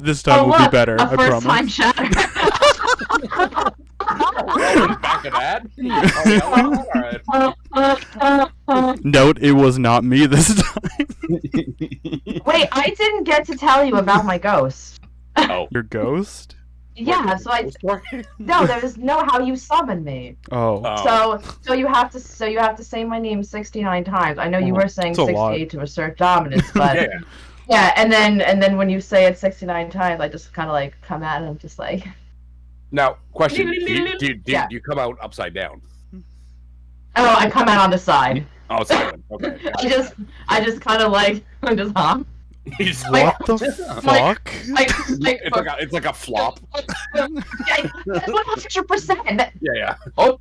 This time will be better. A I first promise. time chatter. Back to that. Oh, yeah, all right. Note, it was not me this time. Wait, I didn't get to tell you about my ghost. Oh. Your ghost? Yeah, so there was no how you summon me. Oh. So you have to say my name 69 times. I know you were saying It's a lot. 68 to assert dominance, but yeah, and then when you say it 69 times, I just kind of like come at it and just like. Now, question: Do Yeah. you come out upside down? Oh, I come out on the side. Oh, silent. Okay. I just kind of like I'm just What the fuck? It's like a flop. 100%. Yeah. Oh,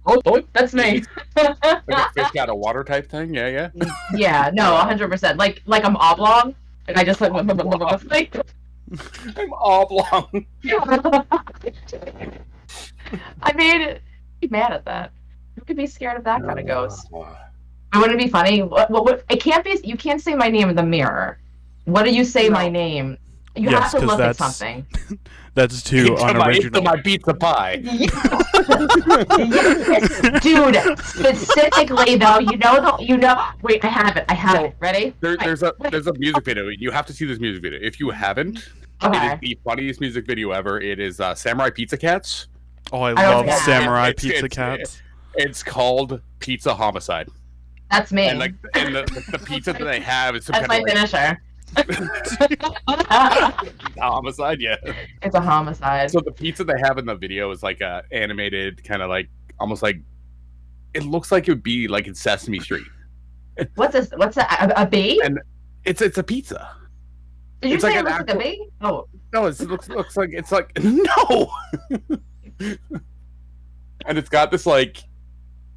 that's me. Like a fish out of water type thing. Yeah. Yeah, no, 100%. Like I'm oblong, and I just like. I'm oblong. I mean, be mad at that. You could be scared of that kind of ghost. Wouldn't it be funny? What? It can't be. You can't say my name in the mirror. What do you say my name? You Yes, have to 'cause look at that's- something. That's too Into unoriginal. my pizza pie. Yes, dude. Specifically though, you know. Wait, I have it. Ready? There's a music video. You have to see this music video. If you haven't, it Okay. is the funniest music video ever. It is Samurai Pizza Cats. Oh, I don't love think I have. Samurai It's- Pizza it's- Cats. It's called Pizza Homicide, That's me. and the pizza that they have is some That's my kind of finisher. homicide. Yeah. It's a homicide. So the pizza they have in the video is like a animated kind of like almost like it looks like it would be like in Sesame Street. What's this? What's a bee? And it's a pizza. Did you it's say like it an looks like a actual- bee? Oh, No, it looks like it's like no. And it's got this like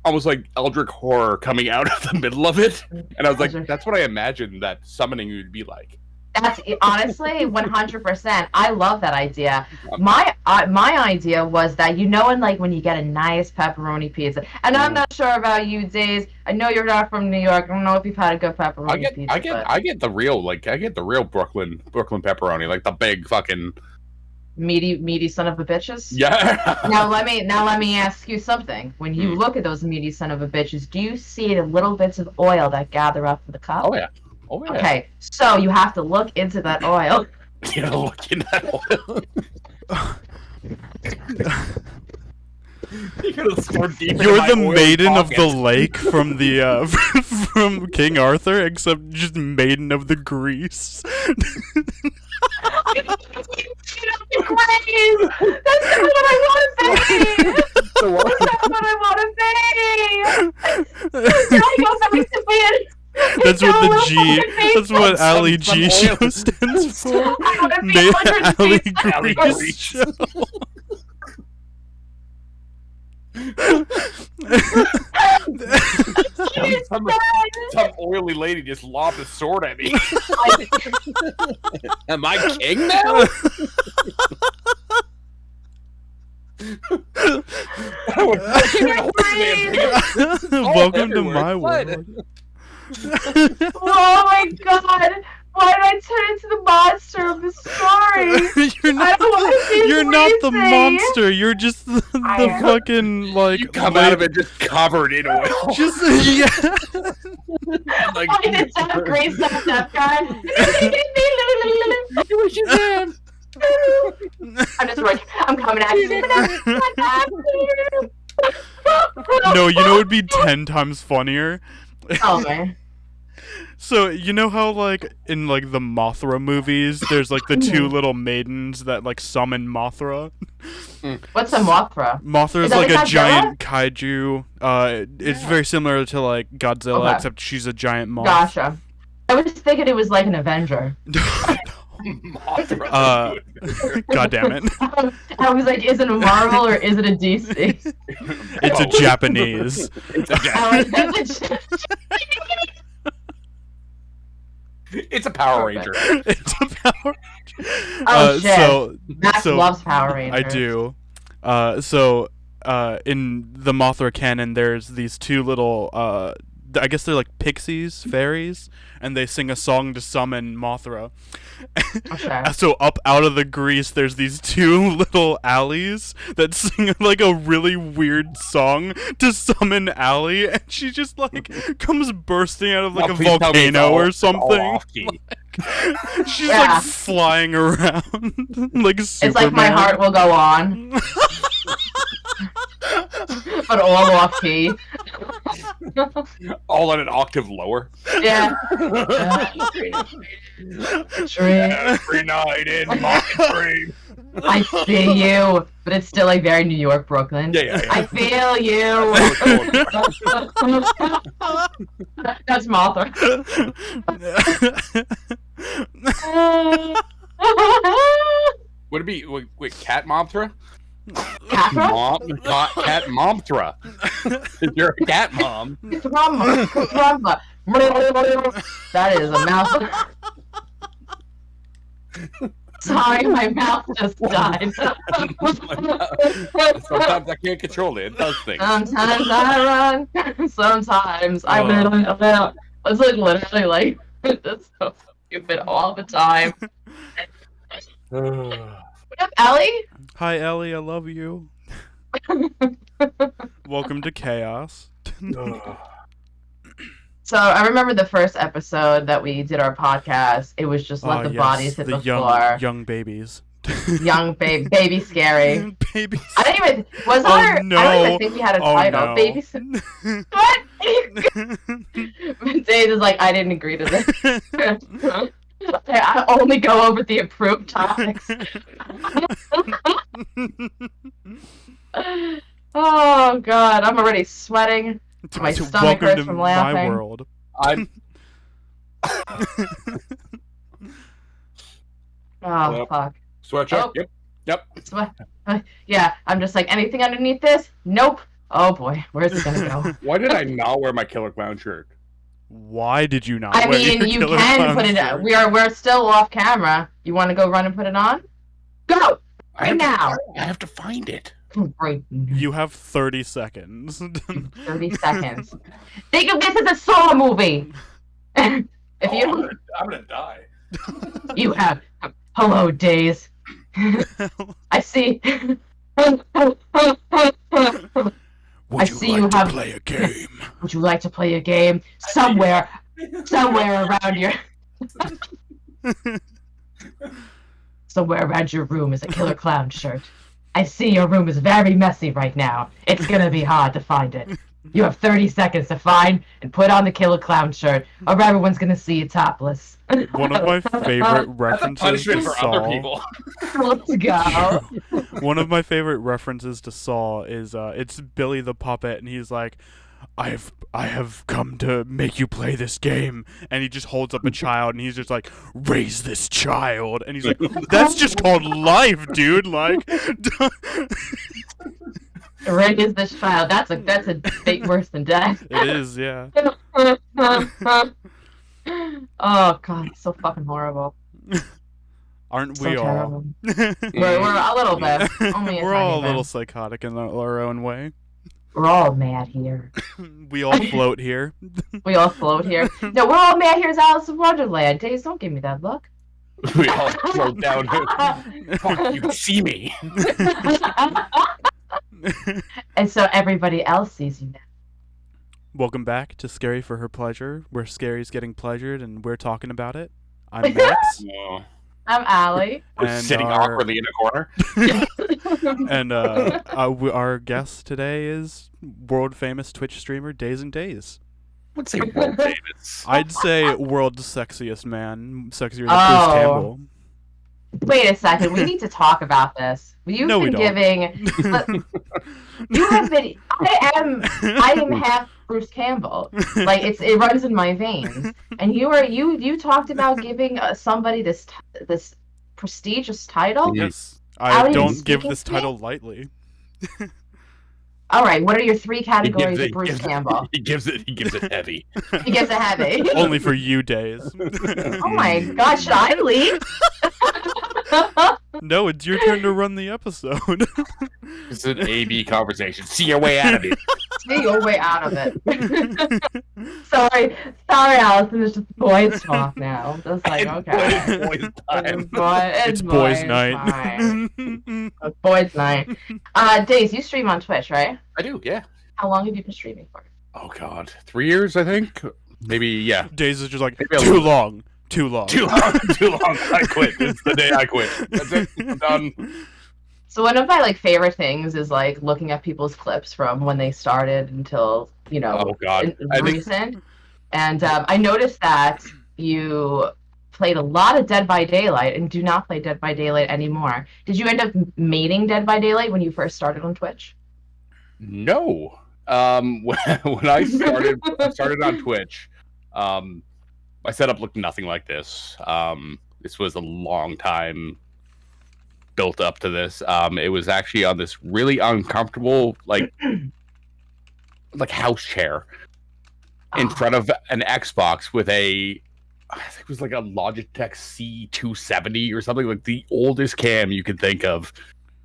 almost like eldritch horror coming out of the middle of it, and I was like, that's what I imagined that summoning would be like. that's honestly 100%. I love that idea. My idea was that and like when you get a nice pepperoni pizza, and I'm not sure about you, Dazed. I know you're not from New York. I don't know if you've had a good pepperoni pizza. I get the real Brooklyn pepperoni, like the big fucking meaty son of a bitches. yeah. Now let me ask you something. When you look at those meaty son of a bitches, do you see the little bits of oil that gather up in the cup? Oh yeah. Okay, so you have to look into that oil. You know, looking at oil. You gotta score deep into You're my the oil maiden of the pockets. lake from the from King Arthur, except just maiden of the grease. That's not what I want to say. So what? That's what I want to say. That's what the G. That's what Ali G some show oil. stands for. I want to be Made Ali Ali Grease Grease. show. Some oily lady just lobbed a sword at me. Am I king now? Welcome to my world. Oh my god! Why did I turn into the monster of the story? You're not. I don't wanna be You're not the lazy. monster. You're just the fucking like. You come out of it just covered in oil. Just yeah. Like, I did that great stuff, that guy. I'm just like, I'm coming at you. No, you know it'd be 10 times funnier. Oh man. So you know how like in like the Mothra movies, there's like the two little maidens that like summon Mothra. What's a Mothra? Mothra's Is that like the a Godzilla? giant kaiju. It's very similar to like Godzilla, Okay. except she's a giant moth. Gotcha. I was thinking it was like an Avenger. God damn it! I was like, is it a Marvel or is it a DC? It's a Japanese. It's a I was- It's a Power Ranger. It's a Power. Oh, shit. So Max loves Power Rangers. I do. In the Mothra canon, there's these two little I guess they're like pixies, fairies, and they sing a song to summon Mothra. Okay. So up out of the grease, there's these two little alleys that sing like a really weird song to summon Allie, and she just like comes bursting out of like Now, a please tell me it's volcano all- or it's all something. off-key. She's Yeah. like flying around like Superman. It's like my heart will go on, but all off key. All on an octave lower. Yeah. Dream. Every night in my dream. I see you, but it's still like very New York, Brooklyn. Yeah. I feel you. That's Mothra. Would it be wait Cat Mothra? Capra? Cat Momthra. You're a cat mom. Thrumba. That is a mouth. Sorry, my mouth just died. Sometimes I can't control it. It does things. Sometimes I run. Sometimes I will. It's like literally like that's so stupid all the time. What up, Ellie? Hi, Ellie. I love you. Welcome to chaos. So I remember the first episode that we did our podcast. It was just let the bodies hit the floor. Young babies. Young baby scary. Babies. I didn't even was Oh, our. no. I don't even think we had a Oh, title. no. Baby. What? Dave is like, I didn't agree to this. I only go over the approved topics. Oh god, I'm already sweating. My stomach Welcome hurts to from my laughing. world. I'm Oh Yep. fuck. sweatshirt. Oh. Yep. Yeah, I'm just like, anything underneath this? Nope. Oh boy, where's it gonna go? Why did I not wear my Killer Clown shirt? Why did you not? I wear mean, your you Killer can Clown put it. shirt? We're still off camera. You want to go run and put it on? Go I have now. I have to find it. Great. You have 30 seconds. 30 seconds. Think of this as a Saw movie. If you I'm gonna die. you have hello days. I see. Would I you see like you to have- play a game? Would you like to play a game somewhere around your somewhere around your room is a Killer Clown shirt? I see your room is very messy right now. It's gonna be hard to find it. You have 30 seconds to find and put on the Killer Clown shirt, or everyone's gonna see you topless. One of my favorite That's a references punishment to for other Saw. people. Let's go. One of my favorite references to Saw is it's Billy the puppet, and he's like, I have come to make you play this game, and he just holds up a child, and he's just like, raise this child, and he's like, that's just called life, dude. Like, Ring is this child. That's a fate worse than death. it is, yeah. Oh god, it's so fucking horrible. Aren't So we all? terrible. We're a little bit. Only We're all a tiny little bit. psychotic in our own way. We're all mad here. We all float here. We all float here. No, we're all mad here. It's Alice in Wonderland. Days, don't give me that look. We all float down. Fuck, you see me. And so everybody else sees you now. Welcome back to Scary for Her Pleasure, where Scary's getting pleasured and we're talking about it. I'm Max. No. I'm Allie. We're And sitting our- awkwardly in a corner. And our guest today is world famous Twitch streamer Days and Days. I would say world famous. I'd say world's sexiest man, sexier than Oh. Bruce Campbell. Wait a second. We need to talk about this. You've No, we been don't. giving. You have been. I am half Bruce Campbell. Like it runs in my veins. And you talked about giving somebody this prestigious title. Yes, Allie, I don't speaking give to this me? title lightly. All right. What are your 3 He categories gives of Bruce it, Campbell? He gives it heavy. He gets a heavy. Only for you, Days. Oh my gosh! Should I leave? No, it's your turn to run the episode. It's an A/B conversation. See your way out of it. See your way out of it. sorry, Allison. It's just boys talk now. I'm just like, okay. It's boys time. It's boys' night. Time. It's boys' night. Daze, you stream on Twitch, right? I do, yeah. How long have you been streaming for? Oh God, 3 years, I think. Maybe, yeah. Days is just like Maybe too long. Too long. Too long. Too long. I quit. It's the day I quit. That's it. I'm done. So one of my like favorite things is like looking at people's clips from when they started until Oh God, recent. And I noticed that you played a lot of Dead by Daylight and do not play Dead by Daylight anymore. Did you end up mating Dead by Daylight when you first started on Twitch? No. When I started on Twitch, my setup looked nothing like this. This was a long time built up to this. It was actually on this really uncomfortable, like house chair in front of an Xbox with I think it was like a Logitech C270 or something, like the oldest cam you can think of.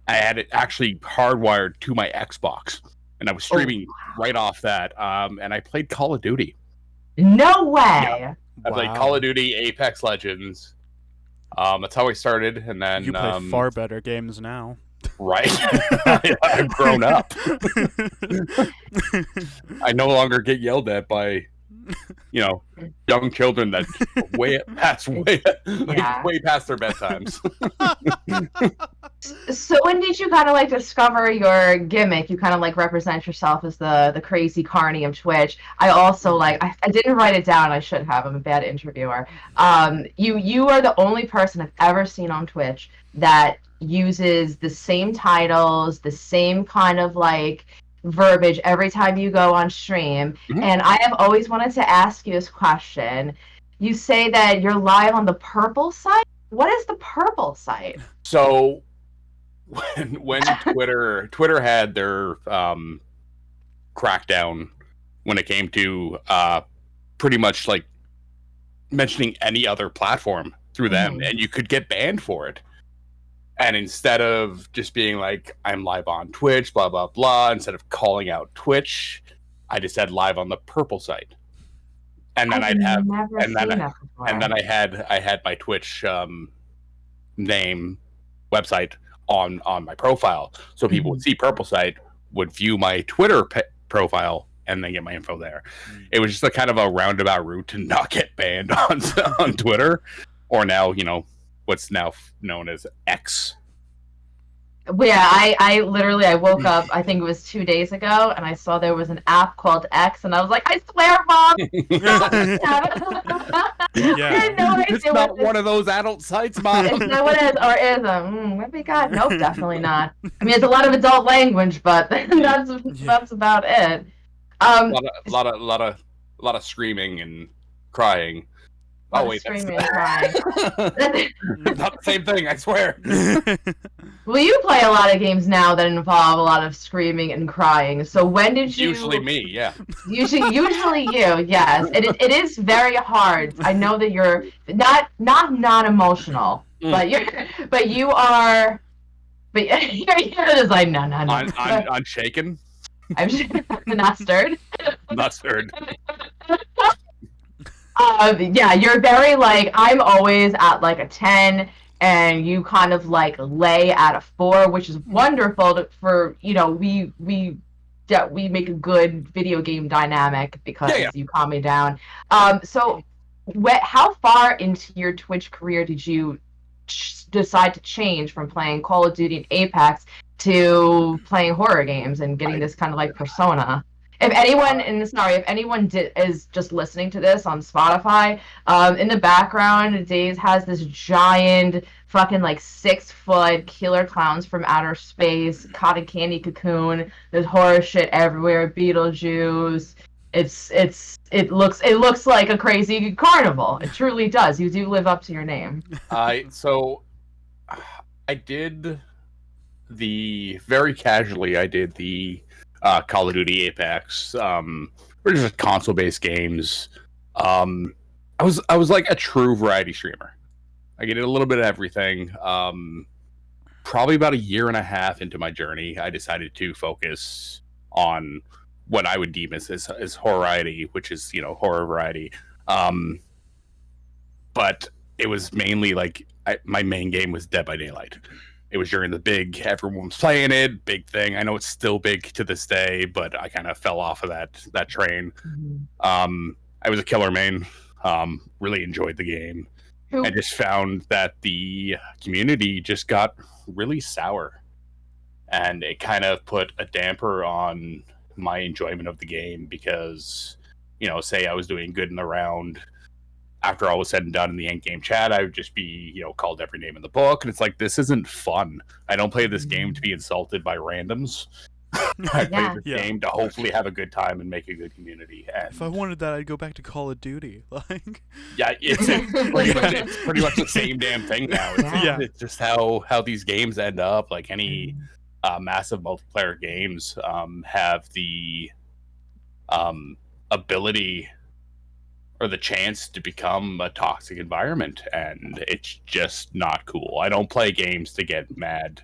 I had it actually hardwired to my Xbox, and I was streaming right off that. And I played Call of Duty. No way. Yeah. I played Call of Duty, Apex Legends. That's how I started, and then you play far better games now. Right, I've grown up. I no longer get yelled at by, young children that way past their bedtimes. So when did you kind of like discover your gimmick? You kind of like represent yourself as the crazy carny of Twitch. I also I didn't write it down. I should have. I'm a bad interviewer. You are the only person I've ever seen on Twitch that uses the same titles, the same kind of like verbiage every time you go on stream. Mm-hmm. And I have always wanted to ask you this question. You say that you're live on the purple site. What is the purple site? So when Twitter had their crackdown when it came to pretty much like mentioning any other platform through them, and you could get banned for it. And instead of just being like, I'm live on Twitch, blah, blah, blah, instead of calling out Twitch, I just said live on the purple site. And then I had my Twitch name website on my profile. So people would see purple site, would view my Twitter profile, and then get my info there. It was just a kind of a roundabout route to not get banned on Twitter, or now, what's now known as X. Yeah, I literally woke up, I think it was 2 days ago, and I saw there was an app called X, and I was like, I swear, Mom! I had no idea. It's not one of those adult sites, Mom. Is that what it is? Or is what we got? Nope, definitely not. I mean, it's a lot of adult language, but that's about it. A lot of screaming and crying. Oh wait, screaming and crying. Not the same thing, I swear. Well, you play a lot of games now that involve a lot of screaming and crying. So when did you? Usually me, yeah. Usually you, yes. It is very hard. I know that you're not emotional, but you are. But you're just like no. I'm shaken. I'm not stirred. Not stirred. Yeah, you're very like, I'm always at like a 10, and you kind of like lay at a 4, which is wonderful for, we make a good video game dynamic because you calm me down. So how far into your Twitch career did you decide to change from playing Call of Duty and Apex to playing horror games and getting this kind of like persona? If anyone is just listening to this on Spotify, in the background, Daze has this giant fucking like 6-foot killer clowns from outer space, cotton candy cocoon. There's horror shit everywhere. Beetlejuice. It looks like a crazy carnival. It truly does. You do live up to your name. So I did very casually. I did the Call of Duty, Apex, or just console-based games. I was like a true variety streamer. I did a little bit of everything. Probably about a year and a half into my journey, I decided to focus on what I would deem as horror-variety, which is horror variety. But it was mainly like my main game was Dead by Daylight. It was during the big, everyone was playing it, big thing. I know it's still big to this day, but I kind of fell off of that train. I was a killer main. Really enjoyed the game. I just found that the community just got really sour, and it kind of put a damper on my enjoyment of the game because, say I was doing good in the round. After all was said and done in the end game chat, I would just be, called every name in the book. And it's like, this isn't fun. I don't play this game to be insulted by randoms. I play this game to hopefully have a good time and make a good community. And if I wanted that, I'd go back to Call of Duty. Like, it's pretty much the same damn thing now. It's just how these games end up. Like any massive multiplayer games have the ability or the chance to become a toxic environment, and it's just not cool. I don't play games to get mad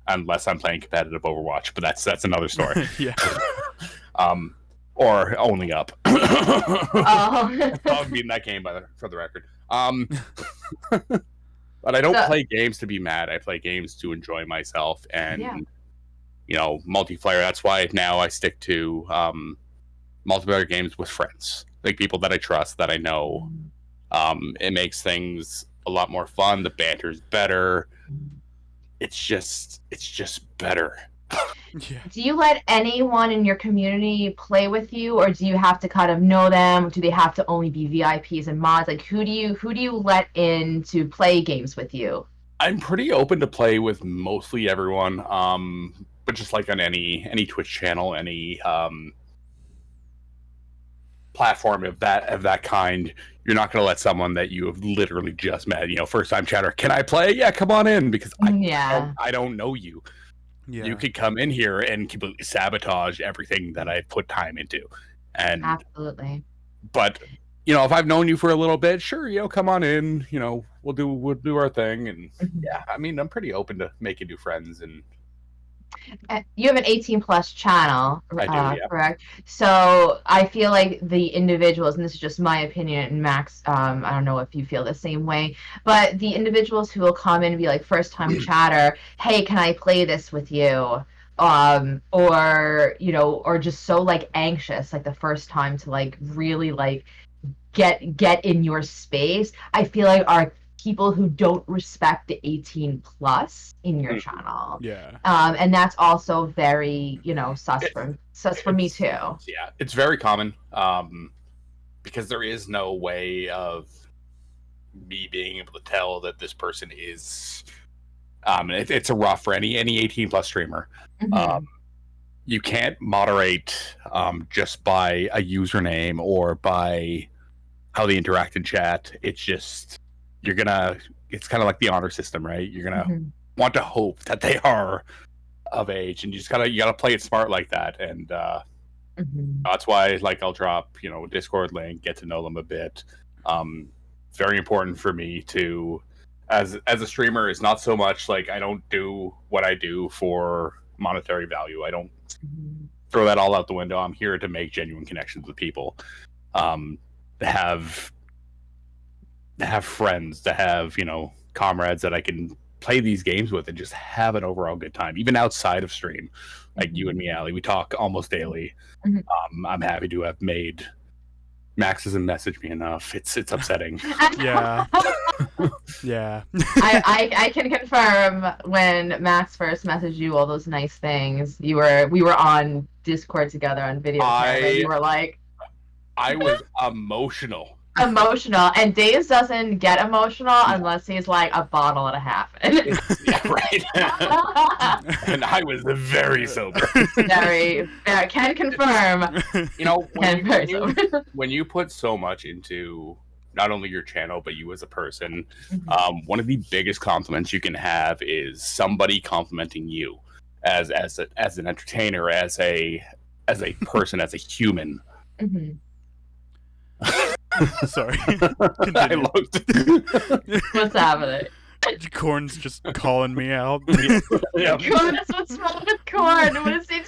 unless I'm playing competitive Overwatch, but that's another story. Or only up. I'll beat that game for the record. But I don't play games to be mad. I play games to enjoy myself and multiplayer. That's why now I stick to multiplayer games with friends, like people that I trust, that I know. It makes things a lot more fun. The banter's better. It's just better. Do you let anyone in your community play with you, or do you have to kind of know them? Do they have to only be VIPs and mods? Like, who do you let in to play games with you? I'm pretty open to play with mostly everyone. But just like on any Twitch channel, any platform of that kind, you're not going to let someone that you have literally just met, first time chatter, can I play? Yeah, come on in, because I don't know you. You could come in here and completely sabotage everything that I've put time into. And absolutely. But if I've known you for a little bit, sure, come on in, we'll do our thing. And I mean, I'm pretty open to making new friends. And you have an 18+ channel, I do, yeah. correct? So I feel like the individuals, and this is just my opinion, and Max, I don't know if you feel the same way, but the individuals who will come in and be like first time chatter, hey, can I play this with you? Or just so like anxious, like the first time to like really like get in your space, I feel like are people who don't respect the 18+ in your channel. And that's also very, sus for me too. Yeah, it's very common because there is no way of me being able to tell that this person is it's a rough for any 18+ streamer. You can't moderate just by a username or by how they interact in chat. It's just it's kind of like the honor system, right? You're gonna want to hope that they are of age, and you gotta play it smart like that. And that's why I'll drop a Discord link, get to know them a bit. Very important for me to, as a streamer, is not so much like I don't do what I do for monetary value. I don't throw that all out the window. I'm here to make genuine connections with people, to have friends, to have comrades that I can play these games with and just have an overall good time, even outside of stream. Like you and me, Allie, we talk almost daily. I'm happy to have made. Max doesn't message me enough. It's upsetting. Yeah. I can confirm when Max first messaged you all those nice things. We were on Discord together on video. And you were like, I was emotional. And Dazed doesn't get emotional unless he's like a bottle and a half. Yeah, right. And I was very sober. Very can confirm. When you put so much into not only your channel but you as a person, one of the biggest compliments you can have is somebody complimenting you as an entertainer, as a person, as a human. Sorry. I looked. What's happening? Corn's just calling me out. Corn is what's wrong with Corn. What is he?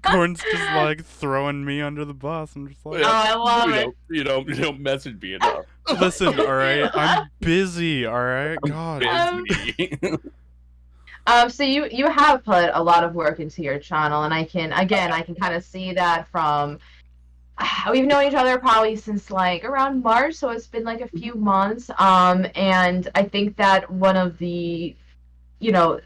Corn's just like throwing me under the bus. I'm just like, Oh, I love you it. you don't message me enough. listen, all right, I'm busy, all right. God, Busy. So you have put a lot of work into your channel, and I can kind of see that from we've known each other probably since like around March, so it's been like a few months. And I think that one of the, you know,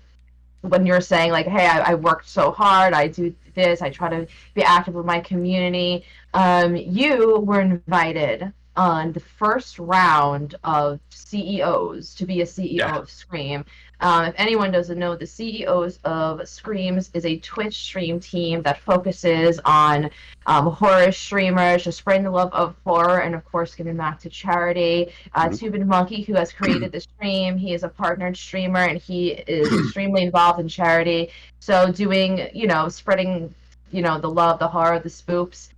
when you're saying like, hey, I worked so hard, I do this, I try to be active with my community. You were invited on the first round of CEOs to be a CEO of Scream. If anyone doesn't know, the CEOs of Screams is a Twitch stream team that focuses on horror streamers, just spreading the love of horror, and of course giving back to charity. Tubin Monkey, who has created the stream, he is a partnered streamer, and he is extremely involved in charity. So doing, spreading, the love, the horror, the spooks.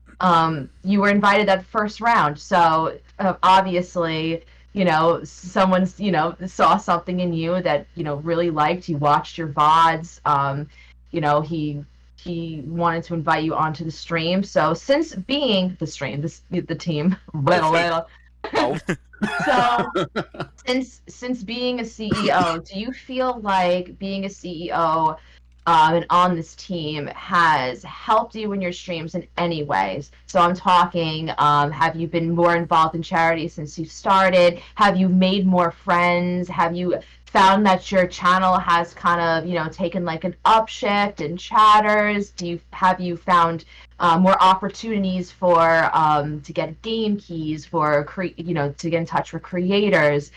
You were invited that first round, so obviously, someone's, saw something in you that, really liked. He watched your VODs. He wanted to invite you onto the stream. So since being the stream, the team, so since being a CEO, do you feel like being a CEO and on this team has helped you in your streams in any ways? So I'm talking, have you been more involved in charity since you started? Have you made more friends? Have you found that your channel has kind of, taken like an upshift in chatters? Have you found more opportunities for to get game keys for to get in touch with creators?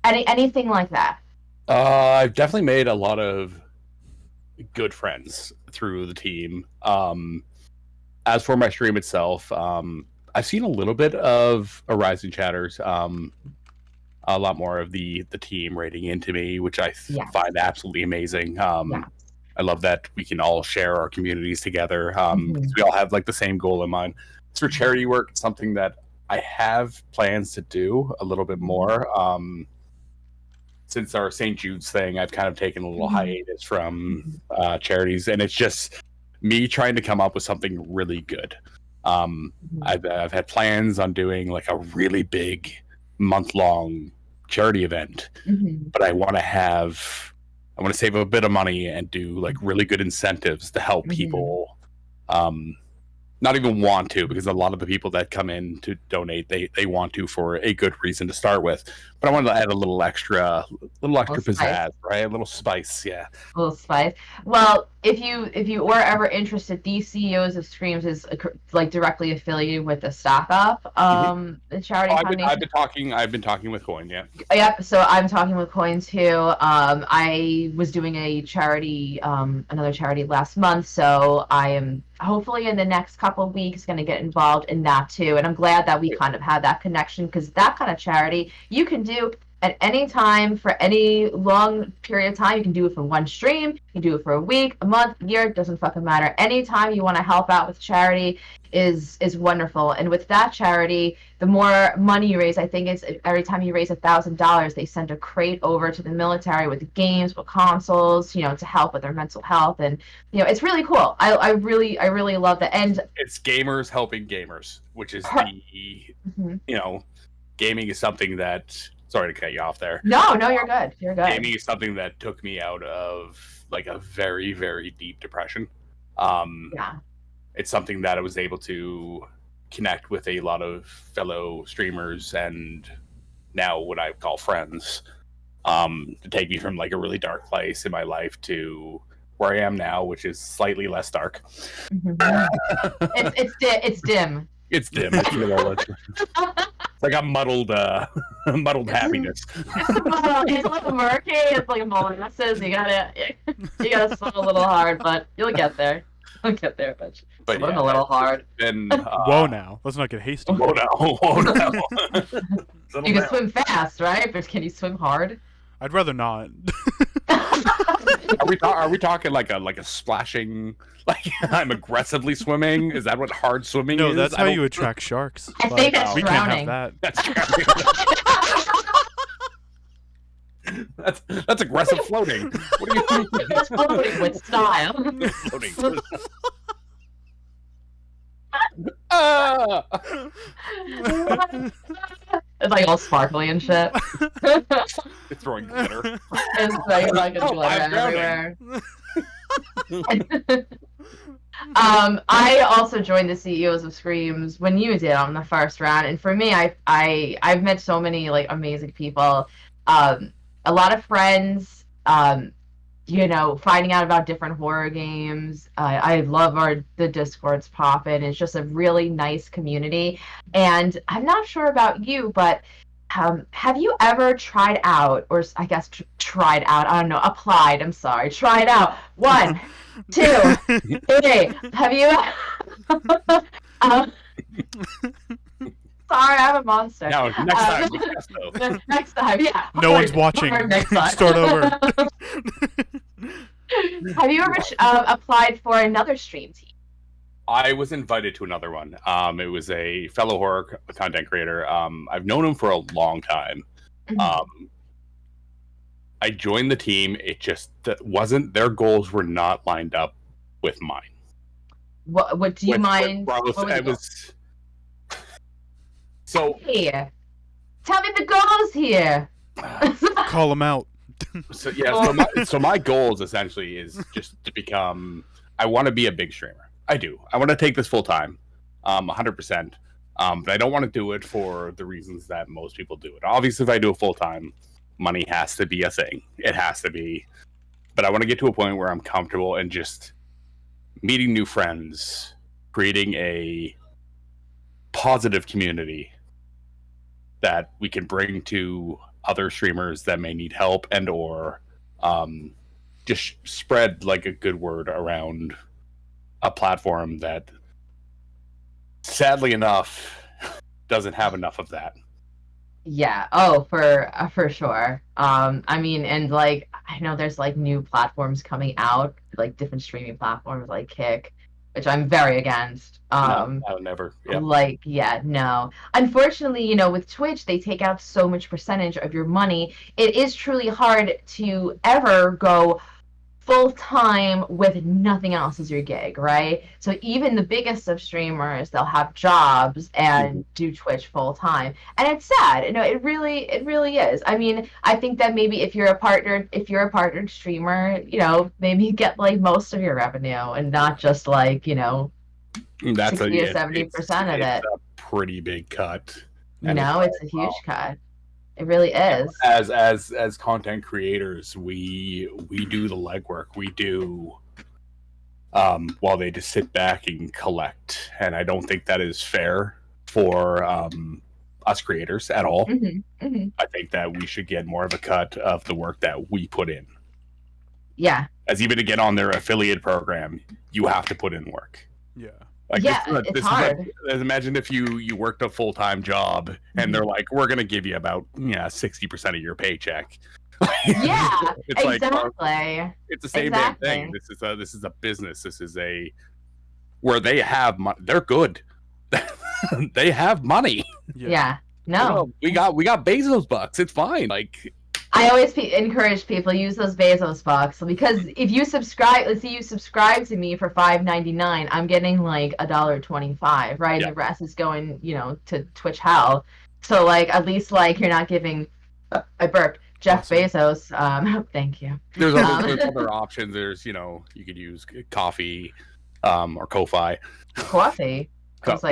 Anything like that? I've definitely made a lot of good friends through the team. As for my stream itself, I've seen a little bit of a rise in chatters. A lot more of the team rating into me, which I find absolutely amazing. I love that we can all share our communities together. Because we all have like the same goal in mind. It's for charity work. It's something that I have plans to do a little bit more. Since our St. Jude's thing, I've kind of taken a little hiatus from charities, and it's just me trying to come up with something really good. I've had plans on doing like a really big month-long charity event, but I want to save a bit of money and do like really good incentives to help people. Not even want to, because a lot of the people that come in to donate, they want to for a good reason to start with. But I wanted to add a little extra pizzazz, right? A little spice, yeah. A little spice. Well, if you were ever interested, these CEOs of Screams is like directly affiliated with the Stock Up the charity foundation. I've been talking with Coin, yeah. Yep. So I'm talking with Coin too. I was doing a charity, another charity last month. So I am hopefully in the next couple of weeks going to get involved in that too. And I'm glad that we kind of had that connection, because that kind of charity you can do at any time for any long period of time. You can do it for one stream, you can do it for a week, a month, a year, it doesn't fucking matter. Anytime you want to help out with charity is wonderful. And with that charity, the more money you raise, I think it's every time you raise $1,000, they send a crate over to the military with games, with consoles, to help with their mental health. And it's really cool. I really love that. And it's gamers helping gamers, which is gaming is something that, sorry to cut you off there. No, you're good. You're good. Gaming is something that took me out of like a very, very deep depression. It's something that I was able to connect with a lot of fellow streamers and now what I call friends, to take me from like a really dark place in my life to where I am now, which is slightly less dark. It's dim. It's dim. It's like a muddled happiness. It's like murky. It's like molasses. You gotta swim a little hard, but you'll get there. I'll get there eventually. But swim a little hard. And whoa, now let's not get hasty. Whoa now. You can swim fast, right? But can you swim hard? I'd rather not. Are we talking like a splashing? Like I'm aggressively swimming? Is that what hard swimming is? No, that's how you attract sharks. I think that's we drowning. Can't have that. That's drowning. That's aggressive floating. What do you mean? It's floating with style. Floating. Ah! It's like all sparkly and shit. It's throwing glitter. It's like fucking Oh, glitter I'm drowning. everywhere. I also joined the CEOs of Screams when you did on the first round, and for me, I've met so many like amazing people, a lot of friends, finding out about different horror games. I love the Discord's poppin'. It's just a really nice community, and I'm not sure about you, but have you ever tried out, or I guess tried out? I don't know. Applied. I'm sorry. Tried out. 1, 2, 3. Have you? um, Sorry, I'm a monster. No, next time. Yes, though. Next time, yeah. No one's watching. Next time. Start over. Have you ever applied for another stream team? I was invited to another one. It was a fellow horror content creator. I've known him for a long time. I joined the team. It just wasn't. Their goals were not lined up with mine. What do you mind? I was. So. Hey, tell me the goals here. Call them out. So yeah. So my goals essentially is just to become. I want to be a big streamer. I do. I want to take this full time, 100%. But I don't want to do it for the reasons that most people do it. Obviously, if I do it full time, money has to be a thing. It has to be. But I want to get to a point where I'm comfortable and just meeting new friends, creating a positive community that we can bring to other streamers that may need help, and or just spread like a good word around a platform that sadly enough doesn't have enough of that. Yeah. Oh, for sure. I mean, and like I know there's like new platforms coming out, like different streaming platforms like Kick, which I'm very against. No, I would never. Yeah. No. Unfortunately, with Twitch, they take out so much percentage of your money. It is truly hard to ever go full time with nothing else as your gig, right? So even the biggest of streamers, they'll have jobs and do Twitch full time, and it's sad. It really is. I mean, I think that maybe if you're a partnered streamer, maybe get like most of your revenue and not just like that's 60 to 70% of it. A pretty big cut. It's a huge cut. It really is. As content creators, we do the legwork. We do while they just sit back and collect. And I don't think that is fair for us creators at all. I think that we should get more of a cut of the work that we put in. Yeah. As even to get on their affiliate program, you have to put in work. Yeah. Like it's hard. Imagine if you worked a full-time job and they're like, we're going to give you about 60% of your paycheck. Yeah, it's exactly. It's the same damn thing. This is a business. This is where they have money. They're good. They have money. Yeah. No. We got Bezos bucks. It's fine. Like, I always encourage people use those Bezos bucks, because if you subscribe, let's say you subscribe to me for $5.99, I'm getting like $1.25, right? Yeah. And the rest is going, to Twitch hell. So like at least like you're not giving. I burped. Jeff Bezos. Thank you. There's other options. There's you could use coffee, or Ko-fi. Coffee. It's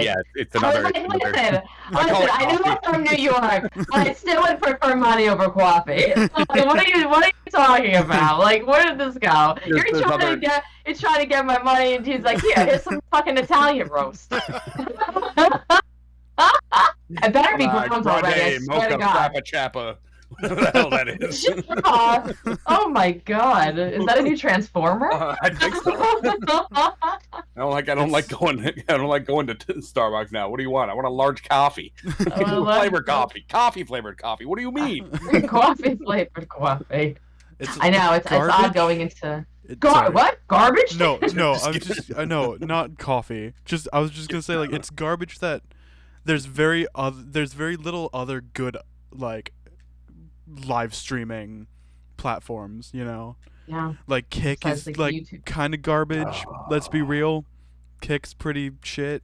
another. Listen, I know I'm from New York, but I still would prefer money over coffee. What are you talking about? Like, where did this go? You're trying to get my money, and he's like, here's some fucking Italian roast. I better be ground already. I swear to God. Frappa Chappa. What the hell that is? Oh my God! Is that a new Transformer? I think so. I don't like going to Starbucks now. What do you want? I want a large coffee. Flavored coffee. Coffee flavored coffee. What do you mean? Coffee flavored coffee. I know it's odd going into what garbage? No. I know, not coffee. I was just gonna say like it's garbage that there's very little other good like live streaming platforms, you know. Yeah. Like Kick Besides, is like, like YouTube. kind of garbage. Let's be real. Kick's pretty shit.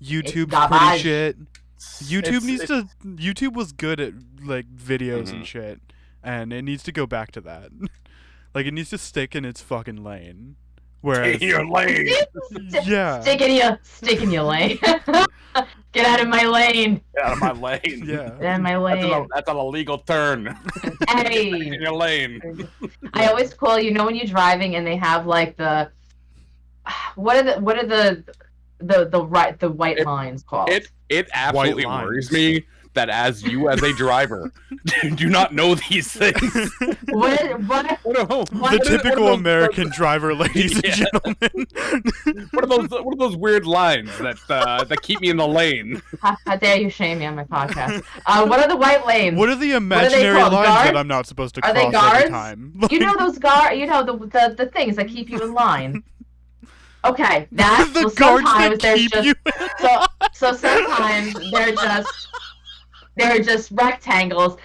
YouTube's pretty garbage. shit. YouTube was good at like videos and shit, and it needs to go back to that. Like it needs to stick in its fucking lane. Whereas In your lane. yeah. Stick in your lane. Get out of my lane. Get out of my lane. Yeah. Get out of my lane. That's an illegal turn. Hey. In your lane. I always call, you know, when you're driving and they have like the what are the white lines called? It absolutely White worries lines. me that as a driver do not know these things. What The typical American driver, ladies and gentlemen. What are those weird lines that keep me in the lane? How dare you shame me on my podcast? What are the white lanes? What are the imaginary called? lines Guards? that I'm not supposed to Are cross they every guards? time? You know those the things that keep you in line. Okay, that's The so guards sometimes that there's keep just you. so sometimes they're just rectangles.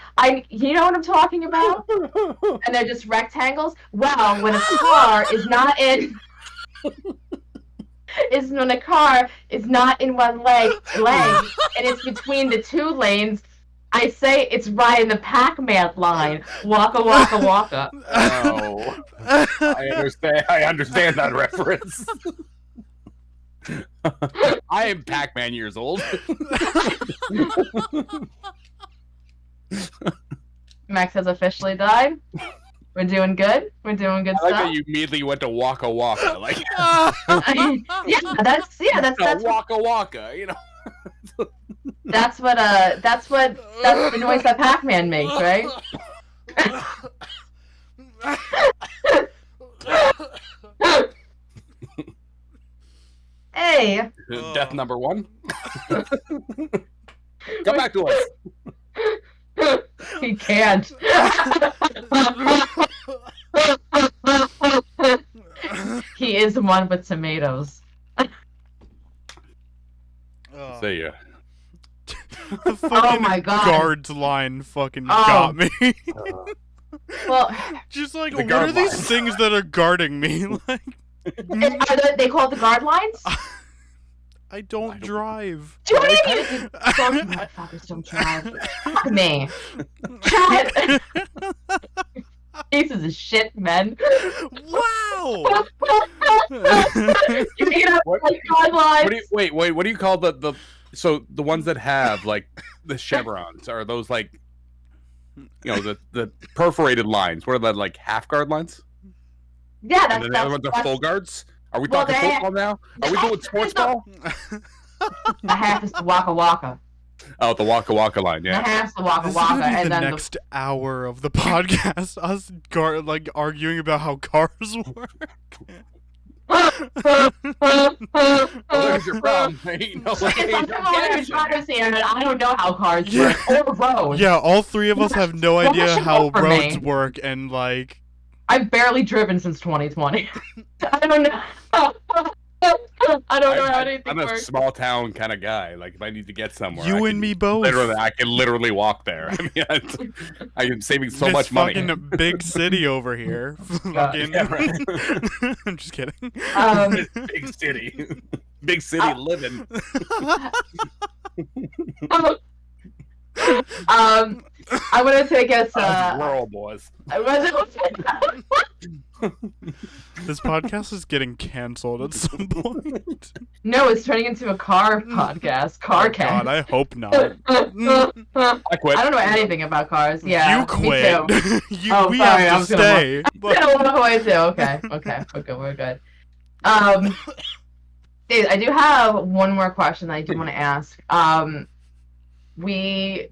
You know what I'm talking about? And they're just rectangles. Well, when a car is not in when a car is not in one lane and it's between the two lanes, I say it's right in the Pac-Man line. Waka waka waka. Oh, I understand that reference. I am Pac-Man years old. Max has officially died. We're doing good. We're doing good I like stuff. that you immediately went to Waka Waka. Like, that's Waka Waka. You know. that's the noise that Pac-Man makes, right? Hey. Death number 1. Come back to us. He can't. He is the one with tomatoes. See ya. The fucking Oh my God. guards line fucking got me. Well, Just like, The what guard are these lines. things that are guarding me? Like, they call the guard lines? I don't drive. Do you even motherfuckers don't drive? Fuck me. Shut. Pieces of shit, men. Wow. You know, What- like guard lines. Wait, what do you call the so the ones that have like the chevrons? Are those like, you know, the perforated lines? What are the like half guard lines? Yeah, And then the other ones are full guards? Are we Well, talking they- football now? Are we doing sports ball? The half is the waka waka. Oh, the Waka Waka line, The yeah. half's the waka This is waka, gonna be and the then next hour of the podcast. Us like arguing about how cars work. Well, there's your problem. Ain't no way. I'm the one who drives here, and I don't know how cars Yeah. work or roads. Yeah, all three of us have no Well, idea that should how work for roads me. work, and like, I've barely driven since 2020. I don't know. I don't know how anything I'm a works. small town kind of guy. Like if I need to get somewhere, you I and can me both. I can literally walk there. I mean, I am saving so This much money. fucking big city over here. Fucking. Yeah, right. I'm just kidding. Big city, big city living. I want to take us. Rural boys. This podcast is getting canceled at some point. No, it's turning into a car podcast. Car Oh, God, cast. I hope not. I quit. I don't know anything about cars. Yeah, You quit. Me too. We sorry, I have to was gonna stay. But- I'm gonna walk away too. Okay, we're good. Dave, I do have one more question that I do want to ask. We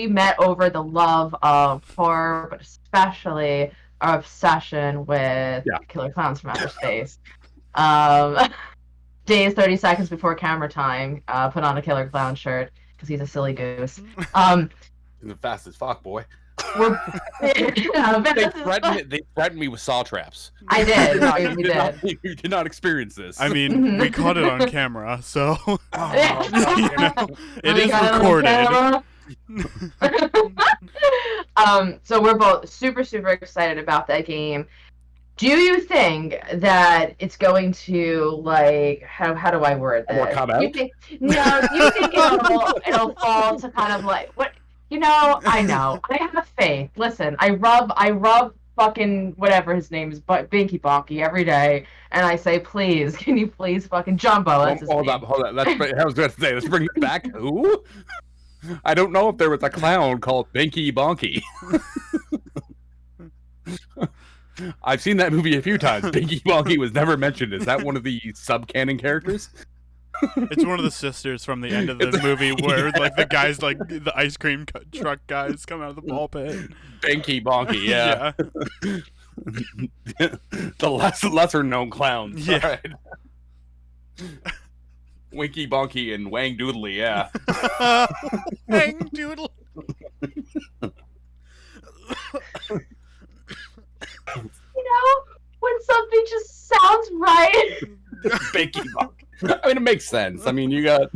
met over the love of horror, but especially our obsession with Killer Clowns from Outer Space. Days 30 seconds before camera time, put on a Killer Clown shirt because he's a silly goose. He's fast as fuck, boy. They threatened me with saw traps. I did. We did. You did not experience this. I mean, we caught it on camera, so Oh, you know, it We is got it on recorded. camera. So we're both super, super excited about that game. Do you think that it's going to like how do I word Or this? come You out? think no? You think it'll fall to kind of like what? I know. I have faith. Listen, I rub fucking whatever his name is, but Binky Bonky every day, and I say, please, can you please fucking Jumbo? That's his Hold name. up. I was going to say, let's bring it back. Who? I don't know if there was a clown called Binky Bonky. I've seen that movie a few times. Binky Bonky was never mentioned. Is that one of the sub-canon characters? It's one of the sisters from the end of the movie where like the guys like the ice cream truck guys come out of the ball pit. Binky Bonky, yeah. The lesser known clowns. Yeah. Right. Winky Bonky and Wang Doodly, yeah. Hang doodle. When something just sounds right. Binky Bonky. I mean, it makes sense. I mean, you got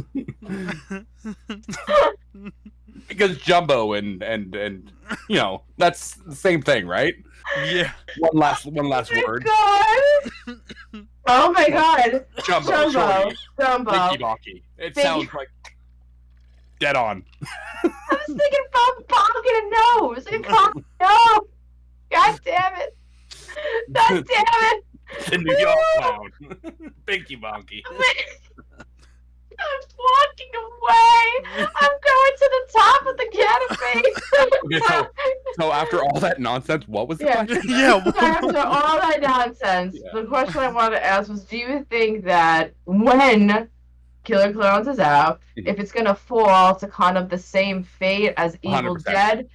because Jumbo and that's the same thing, right? Yeah. One last word. God. Oh my God. Jumbo. Shorty. Jumbo. Binky Bonky. It sounds like dead on. I was thinking about bonking a nose. No. God damn it. God damn it. The New York clown. Binky Bonky. I'm walking away. I'm going to the top of the canopy. Okay, so after all that nonsense, what was the question? Yeah. After all that nonsense, the question I wanted to ask was, do you think that when Killer Clowns is out, if it's going to fall to kind of the same fate as Evil 100%. Dead?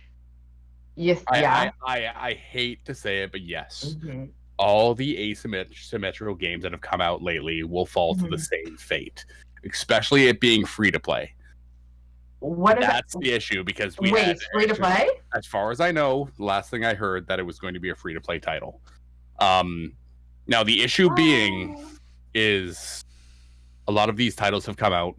Yes, yeah. I hate to say it, but yes. Mm-hmm. All the asymmetrical games that have come out lately will fall to the same fate, especially it being free to play. That's the issue because free to play? As far as I know, the last thing I heard that it was going to be a free to play title. Now the issue being is a lot of these titles have come out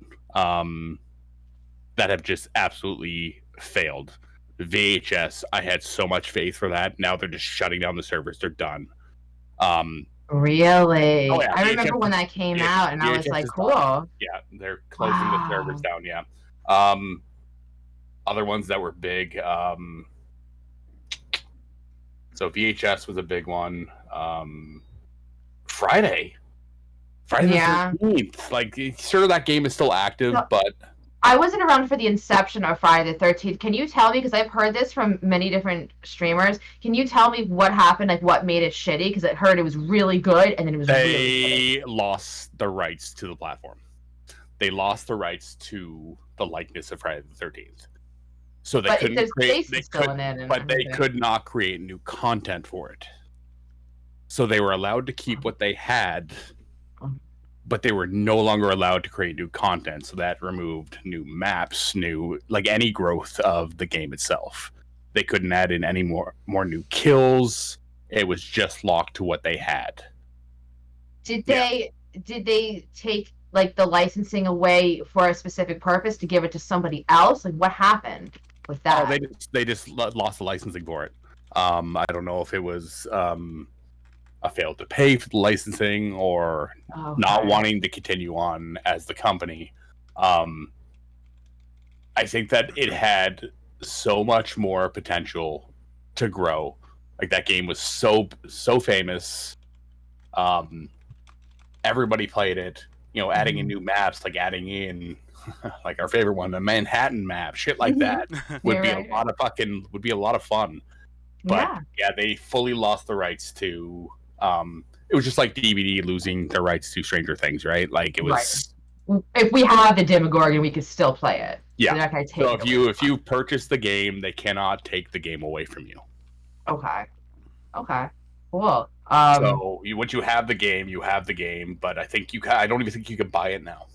that have just absolutely failed. VHS, I had so much faith for that. Now they're just shutting down the servers. They're done. Really? Oh, yeah, I remember when that came out, and I was like, cool. Yeah, they're closing the servers down, yeah. Other ones that were big, so VHS was a big one. Friday the 13th. Like, sure, that game is still active, but I wasn't around for the inception of Friday the 13th. Can you tell me, because I've heard this from many different streamers, can you tell me what happened, like what made it shitty? Because I heard it was really good, and then it was really shitty. They lost the rights to the platform. They lost the rights to the likeness of Friday the 13th. So they couldn't create, they could not create new content for it. So they were allowed to keep what they had, but they were no longer allowed to create new content. So that removed new maps, any growth of the game itself. They couldn't add in any more new kills. It was just locked to what they had. Did they take like the licensing away for a specific purpose to give it to somebody else? Like what happened with that? Oh, they just lost the licensing for it. I don't know if it was a failed to pay for the licensing or not wanting to continue on as the company. I think that it had so much more potential to grow. Like that game was so famous. Everybody played it. Adding in new maps, like adding in like our favorite one, the Manhattan map, shit like that would be a lot of fun. But yeah, they fully lost the rights to. It was just like DVD losing the rights to Stranger Things, right? Like it was. Right. If we have the Demogorgon, we could still play it. Yeah. So if you purchase the game, they cannot take the game away from you. Okay. Cool. So once you have the game, you have the game. But I think I don't even think you can buy it now.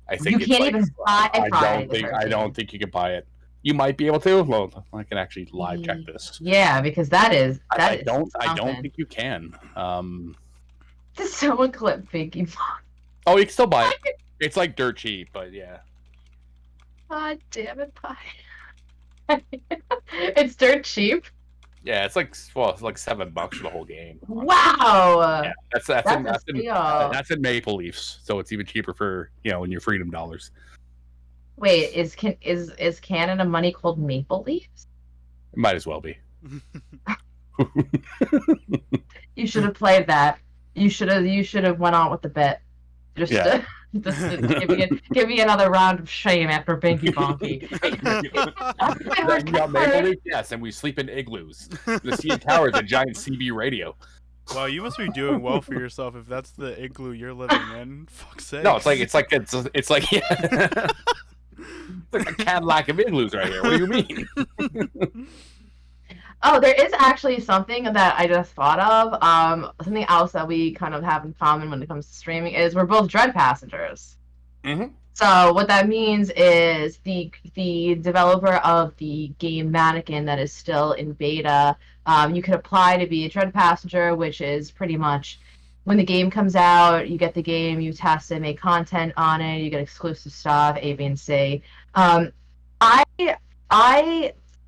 I think you can't even buy Friday. I don't think you can buy it. You might be able to. Well, I can actually live check this. Yeah, because I don't think you can. Does someone clip Binky? Oh, you can still buy it. It's like dirt cheap, but yeah. God damn it, Pie. It's dirt cheap. Yeah, it's like $7 for the whole game. Wow. Yeah, That's a steal. that's in Maple Leafs, so it's even cheaper for in your Freedom dollars. Wait, is Canada money called Maple Leafs? It might as well be. You should have played that. You should have went on with the bit. Just to give me another round of shame after Binky Bonky. You got Maple Leaf, yes, and we sleep in igloos. The CN Tower is a giant CB radio. Wow, you must be doing well for yourself if that's the igloo you're living in. Fuck's sake. No, it's like yeah. It's like a Cadillac of igloos right here. What do you mean? Oh, there is actually something that I just thought of. Something else that we kind of have in common when it comes to streaming is we're both Dread passengers. Mm-hmm. So what that means is the developer of the game Mannequin that is still in beta, you could apply to be a Dread passenger, which is pretty much when the game comes out, you get the game, you test it, make content on it, you get exclusive stuff, A, B, and C. I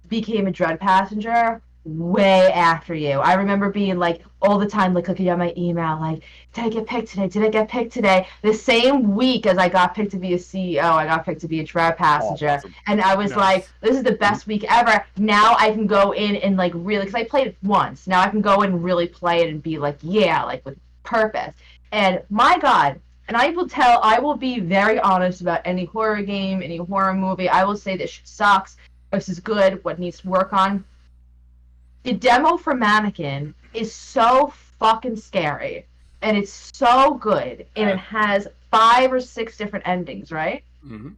became a Dread passenger way after you. I remember being like all the time, like looking at my email, like, did I get picked today? Did I get picked today? The same week as I got picked to be a CEO, I got picked to be a Dread passenger. Oh, awesome. And I was like, this is the best week ever. Now I can go in and like really, because I played it once. Now I can go in and really play it and be like, yeah, like with purpose. And my God, and I will be very honest about any horror game, any horror movie. I will say this shit sucks. This is good. What needs to work on? The demo for Mannequin is so fucking scary, and it's so good, and it has 5 or 6 different endings, right? Mm-hmm.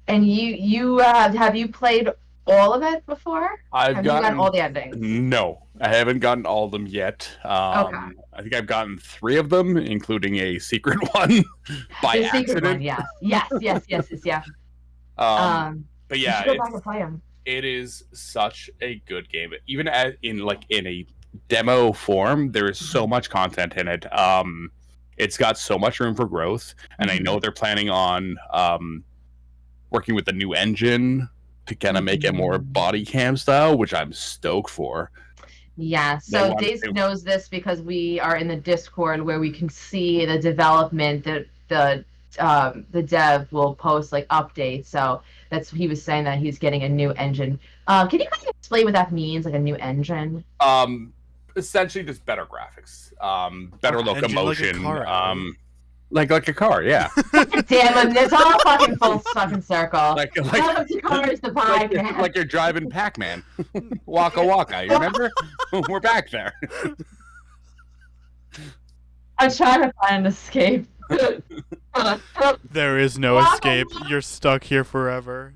And you have you played all of it before? Have you gotten all the endings? No, I haven't gotten all of them yet. Okay. I think I've gotten 3 of them, including a secret one by the accident. Secret one, yes. But yeah, you should go back and play them. It is such a good game. Even in a demo form, there is so much content in it. It's got so much room for growth, and I know they're planning on working with the new engine to kind of make it more body cam style, which I'm stoked for. Yeah, so Dazed knows this because we are in the Discord where we can see the development. The dev will post like updates. So he was saying that he's getting a new engine. Can you kind of explain what that means, like a new engine? Essentially just better graphics, better locomotion, like a car, yeah. Damn, it's all fucking full fucking circle. Like you're driving Pac-Man. Waka Waka, you remember? We're back there. I'm trying to find an escape. There is no escape. You're stuck here forever.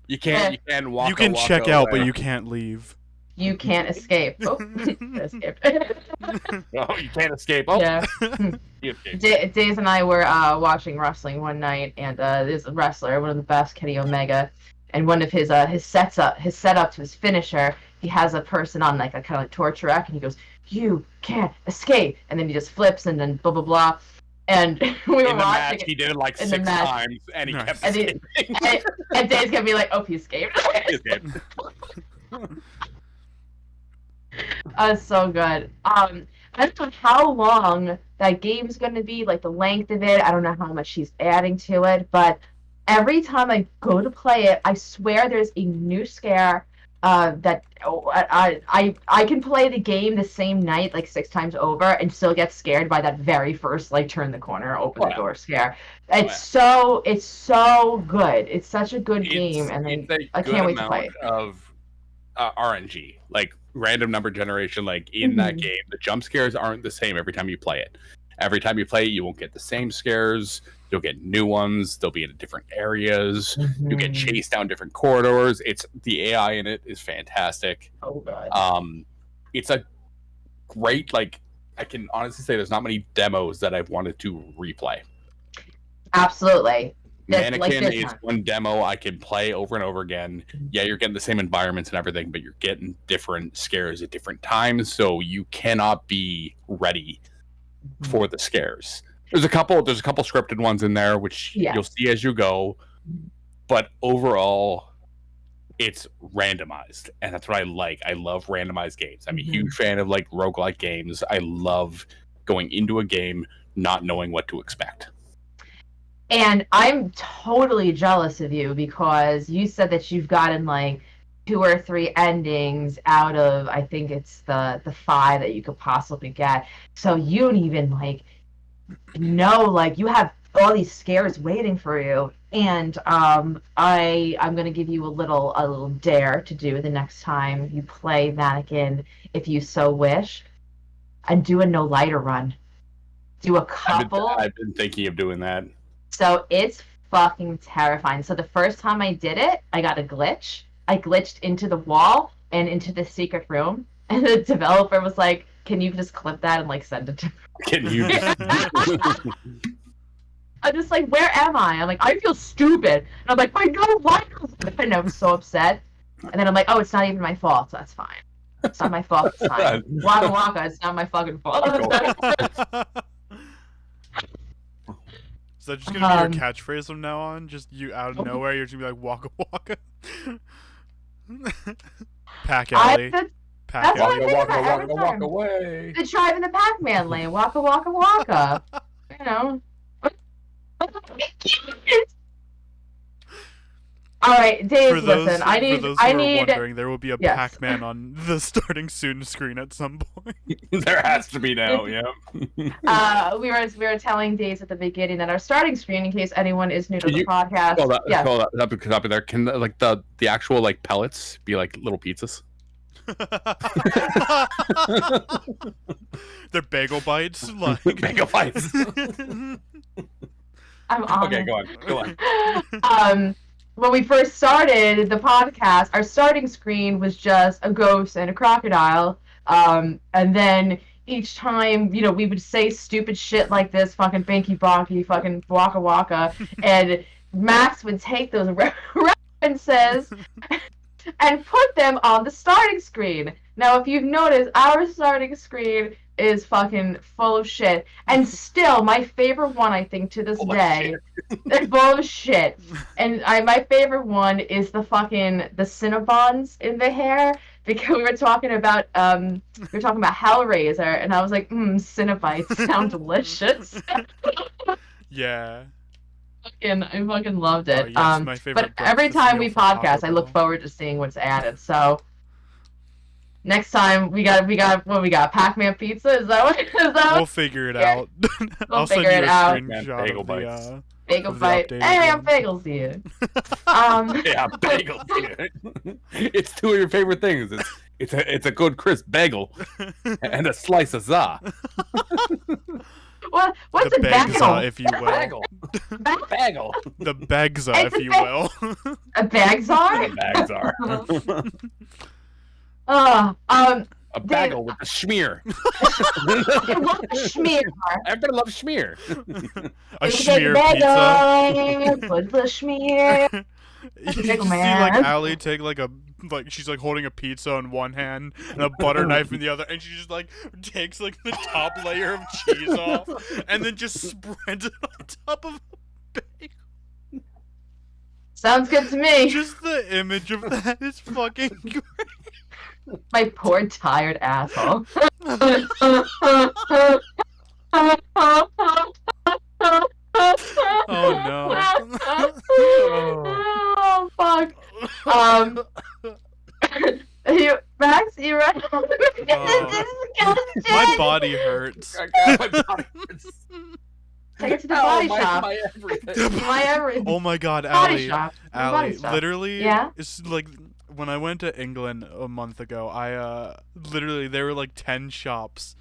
You can't walk. You can check out, but you can't leave. You can't escape. Oh, escape. Oh, you can't escape. Oh. Yeah. Daze and I were watching wrestling one night, and there's a wrestler, one of the best, Kenny Omega, and one of his setup to his finisher, he has a person on like a kind of like torture rack, and he goes, "You can't escape," and then he just flips, and then blah blah blah. And we were in the watching match, he did it like 6 times, and he kept escaping. And Dave's gonna be like, "Oh, he escaped." He escaped. That's so good. I don't know how long that game's gonna be, like the length of it. I don't know how much she's adding to it, but every time I go to play it, I swear there's a new scare. That I can play the game the same night like 6 times over and still get scared by that very first like turn the corner, open the door scare. It's so good. It's such a good game, and I can't wait to play it. Of RNG, like random number generation, like in that game, the jump scares aren't the same every time you play it. Every time you play it, you won't get the same scares. You'll get new ones. They'll be in different areas. You get chased down different corridors. The AI in it is fantastic. Oh god. It's a great, like, I can honestly say there's not many demos that I've wanted to replay. Absolutely. Mannequin is one demo I can play over and over again. Yeah, you're getting the same environments and everything, but you're getting different scares at different times, so you cannot be ready for the scares. There's a couple scripted ones in there, which you'll see as you go. But overall, it's randomized, and that's what I like. I love randomized games. I'm a huge fan of like roguelike games. I love going into a game not knowing what to expect. And I'm totally jealous of you because you said that you've gotten like 2 or 3 endings out of, I think it's the 5 that you could possibly get. So you don't even like know, like you have all these scares waiting for you. And I'm gonna give you a little dare to do the next time you play Mannequin, if you so wish, and do a no lighter run. Do a couple. I've been thinking of doing that. So it's fucking terrifying. So the first time I did it, I got a glitch. I glitched into the wall and into the secret room. And the developer was like, "Can you just clip that and like send it to me?" Can you? I'm just like, "Where am I?" I'm like, "I feel stupid." And I'm like, "I know why." And I was so upset. And then I'm like, "Oh, it's not even my fault. So that's fine. It's not my fault. It's fine. Waka waka. It's not my fucking fault." Is that just gonna be your catchphrase from now on? Just you out of nowhere, you're just gonna be like waka waka. Pack alley. Pack That's what alley. I think Waka about every waka time. waka away. The tribe in the Pac-Man lane. Waka waka waka. You know. All right, Dave. Listen, I need. Wondering, there will be a Yes. Pac-Man on the starting soon screen at some point. There has to be now. Yeah. We were telling Dave at the beginning that our starting screen, in case anyone is new to Can the you- podcast. Hold up, Yeah. hold up, up there. Can like the actual like pellets be like little pizzas? They're bagel bites, like Bagel bites. I'm on. Okay, go on. When we first started the podcast, our starting screen was just a ghost and a crocodile. And then each time, you know, we would say stupid shit like this, fucking binky bonky, fucking waka waka, and Max would take those references and put them on the starting screen. Now, if you've noticed, our starting screen is fucking full of shit. And still, my favorite one, I think, to this day, is full of shit. And my favorite one is the Cinnabons in the hair. Because we were talking about Hellraiser, and I was like, Cinnabites sound delicious. yeah. I fucking loved it. Oh, yes, my favorite but every breakfast time meal we from podcast, Taco I look Bell. forward to seeing what's added. So next time we got what we got? Pac-Man pizza? Is that what? We'll figure it out. I'll send figure you it a out. screenshot Bagel of bites. the Bagel of the bite. updated Hey, I'm one. bagels to you. Yeah, bagel. It's two of your favorite things. It's a good crisp bagel and a slice of za. What's the a bagza, bagel? if you will. Bagel. Bagel. The bagza, It's if a you bag- will. A bagzar? Bags are. A bagel with a schmear. I love schmear. Everybody loves schmear. A You take schmear bagel, pizza. put the schmear. You bagel just see man. like Allie take she's like holding a pizza in one hand and a butter knife in the other, and she just like takes like the top layer of cheese off and then just spreads it on top of a bagel. Sounds good to me. Just the image of that is fucking great. My poor tired asshole. Oh no. Oh fuck. Max, you ready? My body hurts. My body hurts. Take it to the body shop. My everything. My everything. Oh my god, Body Allie. shop. Allie, Body shop. literally, Yeah? it's like when I went to England a month ago, I literally there were like 10 shops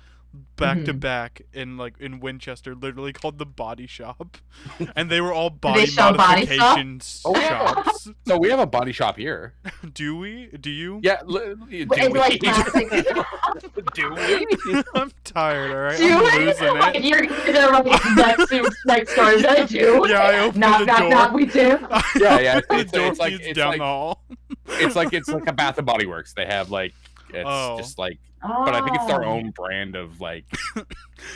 back to back in Winchester, literally called the Body Shop, and they were all body sell body stuff? modification Oh, yeah. shops. So we have a body shop here. Do we? Do you? Yeah. It's like plastic. Do we? I'm tired. All right, Do I'm it? losing Like, it. you're next door. Is that you? Yeah, I opened knock, the knock, door. knock, we do. Yeah. The door It's like leads down the hall. it's like a Bath and Body Works. They have like just like, but I think it's their own brand of like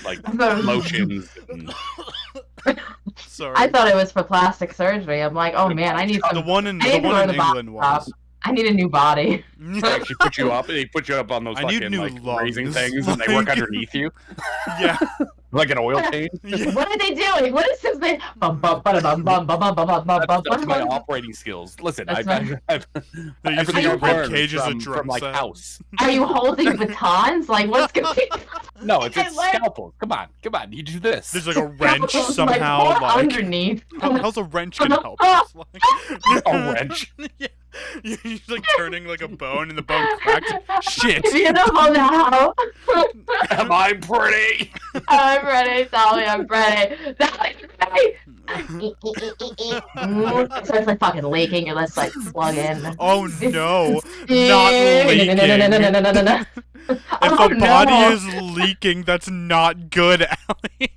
lotions. And... Sorry. I thought it was for plastic surgery. I'm like, oh man, I need the some. one in I need to go to the England body shop. was. I need a new body. They actually put you up. They put you up on those I need fucking new like lungs. raising things, and they work underneath you Yeah. like an oil change. Yeah. What are they doing? What is this thing? Bum, bum, bum, bum, bum, bum, bum, bum, bum, That's bum, my bum. operating skills. Listen, That's I've They're using everything your I've rib learned cage as a from drum like set. house. Are you holding batons? Like, what's going on? No, it's Like- scalpels. Come on. You do this. There's like a wrench Like, somehow. pour Like, underneath. how's a wrench gonna help us? Like, A wrench? Yeah. You're like turning like a bone, and the bone cracks. Shit. Beautiful now. Am I pretty? I'm ready. Tell me I'm ready. It starts like fucking leaking. Your lips like plug in. Oh no! Not leaking. No. If Oh, a body no. is leaking, that's not good, Allie.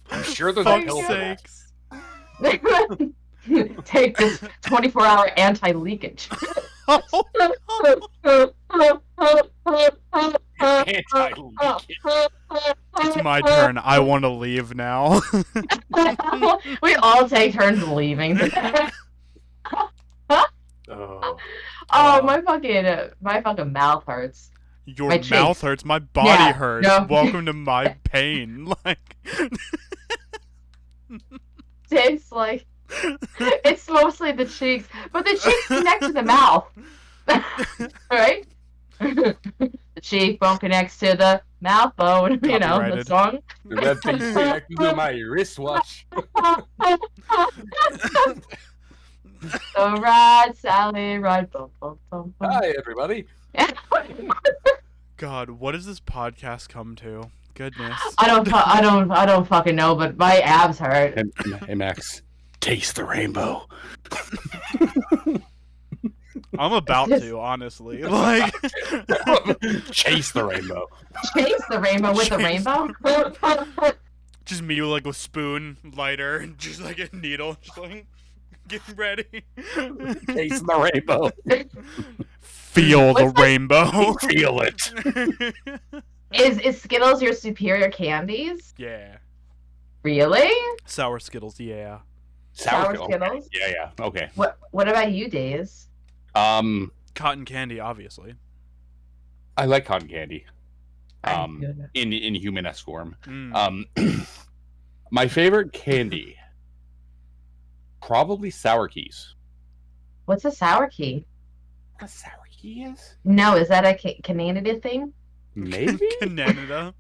I'm sure there's a Fuck's pill for that. sakes. Take this 24-hour anti-leakage. Anti-leakage. It's my turn. I want to leave now. We all take turns leaving. Oh. Oh, my fucking mouth hurts. Your My mouth cheeks. hurts. My body Yeah, hurts. no. Welcome to my pain. Like, Tastes like it's mostly the cheeks, but the cheeks connect to the mouth, right? The cheekbone connects to the mouth bone. You know the Copyrighted. song. That thing's connected to my wristwatch. So ride, Sally, ride. Boom, boom, boom, boom. Hi, everybody. God, what does this podcast come to? Goodness. I don't fucking know, but my abs hurt. Hey, Max. Taste the rainbow. I'm about to, honestly. Like, Chase the rainbow. Chase the rainbow with the Chase. rainbow. just me with like a spoon, lighter, and just like a needle, just like getting ready. Taste the rainbow. Feel the What's that? rainbow. Feel it. Is Skittles your superior candies? Yeah. Really? Sour Skittles, yeah. Sour Skittles. Skittles? Yeah. Okay. What about you, Days? Cotton candy, obviously. I like cotton candy. I'm good. In human-esque form. Mm. My favorite candy, probably sour keys. What's a sour key? What a sour key is? No, is that a Canadian thing? Maybe. Canada.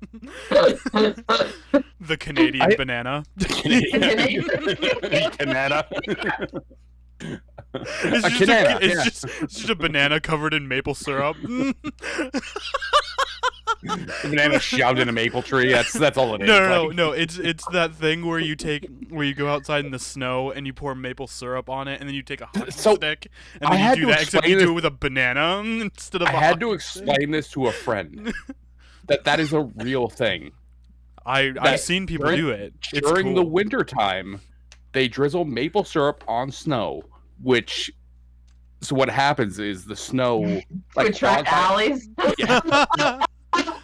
The Canadian banana. Canada. It's A just, banana, it's, yeah. just a banana covered in maple syrup. The banana shoved in a maple tree. That's all it is. No. It's that thing where you go outside in the snow and you pour maple syrup on it, and then you take a hockey So, stick and I then you had do to that, except explain you do this- it with a banana instead of. I a had to hockey stick. explain this to a friend. That is a real thing. I've that seen people during- do it. It's During the cool. winter time, they drizzle maple syrup on snow, which. So what happens is the snow like Attract alleys.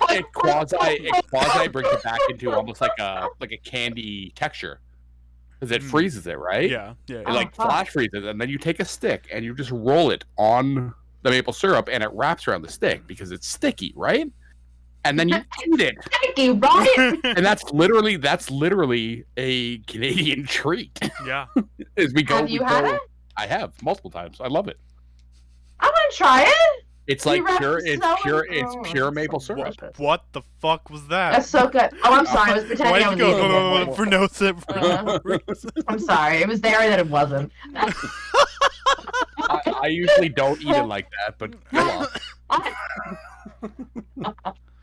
it quasi brings it back into almost like a candy texture because it Mm. freezes it, right? Yeah. It Oh, like fuck. flash freezes, and then you take a stick and you just roll it on the maple syrup, and it wraps around the stick because it's sticky, right? And then you eat it, Thank you, right? and that's literally a Canadian treat. Yeah. As we go, Have you had it? I have multiple times. I love it. I'm gonna try it. It's You like wrap pure. the It's snow pure. in- It's oh, pure that's maple so syrup. delicious. What the fuck was that? That's so good. Oh, I'm sorry. I was pretending Why'd I you was eating go it. for no sip? For no reason? I'm sorry. It was there that it wasn't. I usually don't eat it like that, but go on.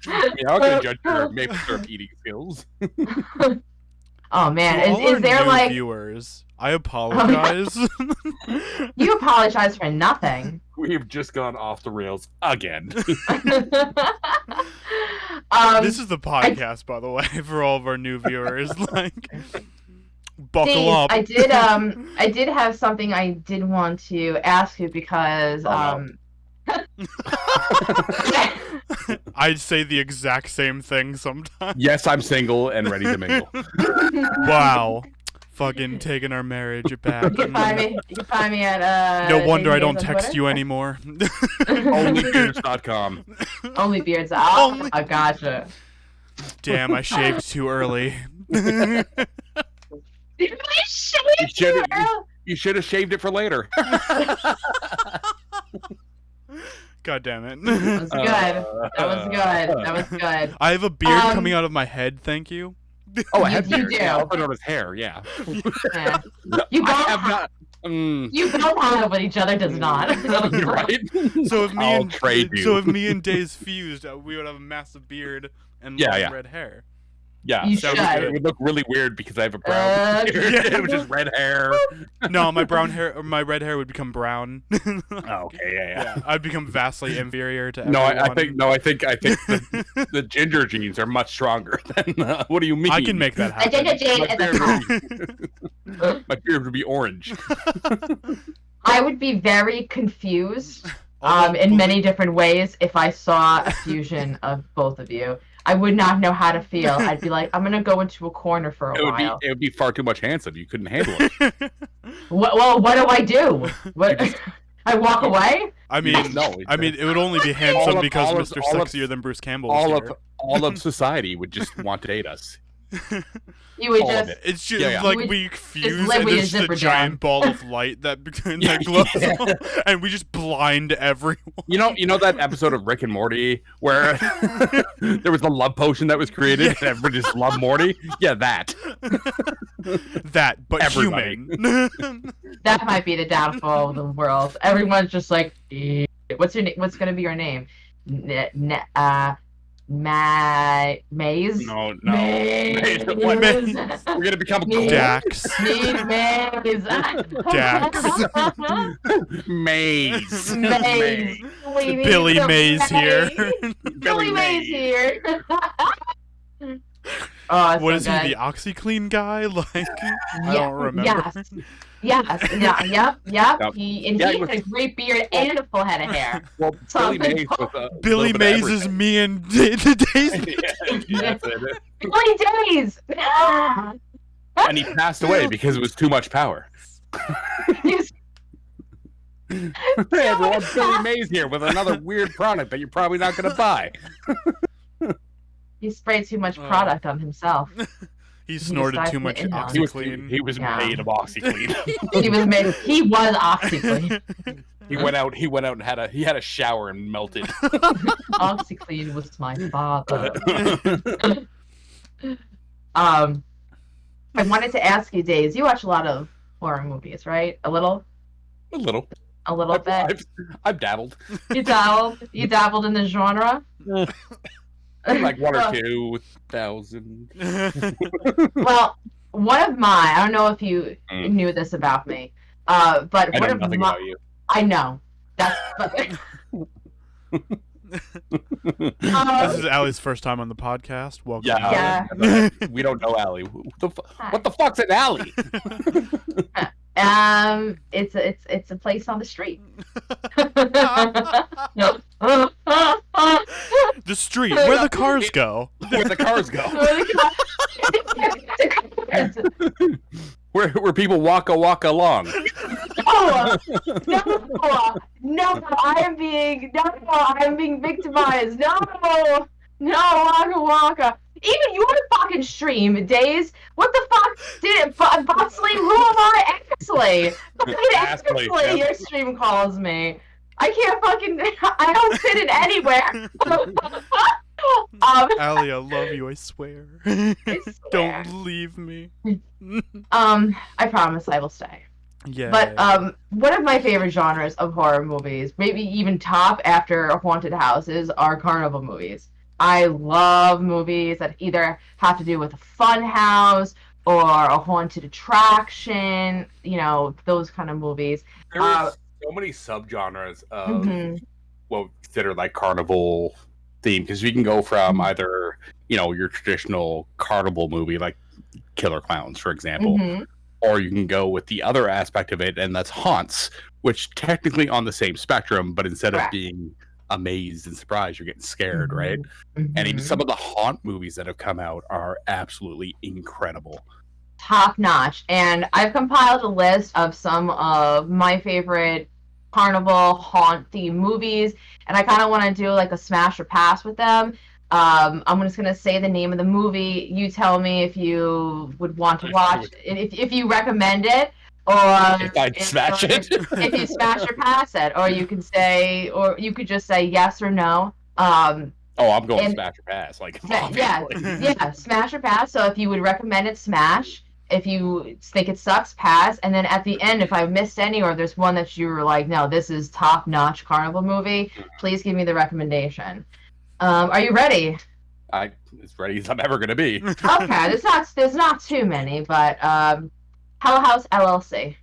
I'm not gonna judge your maple syrup eating skills. Oh man, To all is our there new like viewers? I apologize. you apologize for nothing? We've just gone off the rails again. This is the podcast, by the way, for all of our new viewers. Like, buckle Steve, up. I did have something I did want to ask you because Oh, I'd say the exact same thing sometimes. Yes, I'm single and ready to mingle. Wow. fucking taking our marriage back. You can find me at No wonder I Days don't on text Twitter. you anymore. Onlybeards.com. Only beards. Oh, I gotcha. Damn, I shaved too early. Did you shave You should have shaved it for later. God damn it. That was good. That was good. That was good. I have a beard coming out of my head, thank you. Oh, I You- have you beard. do. Yeah, also known as hair. Yeah. Yeah. No, You I both have have- not. You both have it, but each other does not. Right? So if me I'll and trade you. so if me and Days fused, we would have a massive beard and Yeah, long yeah. red hair. Yeah, You sounds should. good. It would look really weird because I have a brown beard, Yeah. which is red hair. No, my red hair would become brown. Oh, okay, yeah. I'd become vastly inferior to No, everyone. I think the ginger genes are much stronger than. What do you mean? I can make that I think happen. a Jane My is a beard, top. would be, my beard would be orange. I would be very confused Although, in many different ways if I saw a fusion of both of you. I would not know how to feel. I'd be like, I'm gonna go into a corner for a while. It would be far too much Hanson. You couldn't handle it. What do I do? What? I walk away? I mean, No, it would only be All handsome of- because all of- Mr. all of- Sexier than Bruce Campbell was here. all of society would just want to date us. You would all of just. it. It's just Yeah. like You would we fuse live and with your there's just a zipper giant down. ball of light that Yeah, glows, yeah. and we just blind everyone. You know that episode of Rick and Morty where there was a love potion that was created and everybody just loved Morty? Yeah, that. That, but Everybody. human. That might be the downfall of the world. Everyone's just like, "Eh." What's your name? What's gonna be your name? Maze. No. Maze. What? We're gonna become cool. Dax. Need Maze. Dax. Maze. Maze. We need Billy some Mays here. Billy Mays here. Oh, it's What so is good. he, the OxyClean guy? Like, I Yeah, don't remember. Yes. Yep. Yep. He Yeah, he had a great beard and a full head of hair. Well, Billy Mays was a Billy little bit of Mays is everything. me and the Days. Yeah, that's it. Billy Days. And he passed away because it was too much power. He's- Hey everyone, Billy Mays here with another weird product that you're probably not gonna buy. He sprayed too much product on himself. He snorted decided too to much inhale. OxyClean. He was Yeah. made of OxyClean. He was OxyClean. He went out and had a shower and melted. OxyClean was my father. I wanted to ask you, Days. You watch a lot of horror movies, right? A little A little. bit. I've dabbled. You dabbled in the genre. Like 1 or 2,000. Well, one of my, I don't know if you Mm. knew this about me, but I one know of nothing my, about you. I know. That's. This is Allie's first time on the podcast. Welcome. Yeah. Yeah. We don't know Allie. What the fuck's an alley? It's a place on the street. The street where the cars go. Where the cars go. Where people walk along. No, I am being victimized. No, Waka Waka. Even your fucking stream, Days. What the fuck did Botsley? Who am I? Exley. Astley, Exley, yep. your stream calls me. I can't fucking. I don't fit in anywhere. Allie, I love you. I swear. swear. Don't leave me. I promise I will stay. Yeah. But one of my favorite genres of horror movies, maybe even top after haunted houses, are carnival movies. I love movies that either have to do with a fun house or a haunted attraction, those kind of movies. There are so many subgenres of Mhm. what we consider like carnival theme, because you can go from either your traditional carnival movie like Killer Clowns, for example, Mhm. or you can go with the other aspect of it, and that's haunts, which technically on the same spectrum, but instead of Correct. being amazed and surprised, you're getting scared, right? Mhm. And even some of the haunt movies that have come out are absolutely incredible. top notch. And I've compiled a list of some of my favorite carnival haunt themed movies, and I kind of want to do like a smash or pass with them. I'm just gonna say the name of the movie. You tell me if you would want to watch, if you recommend it, or If I'd smash it. if you smash or pass it, or you can say, or you could just say yes or no. Oh, I'm going smash or pass. Like, yeah, yeah, smash or pass. So if you would recommend it, smash. If you think it sucks, pass. And then at the end, if I missed any, or there's one that you were like, no, this is top-notch carnival movie, please give me the recommendation. Are you ready? I as ready as I'm ever gonna be. Okay, there's not too many, but Hell House LLC.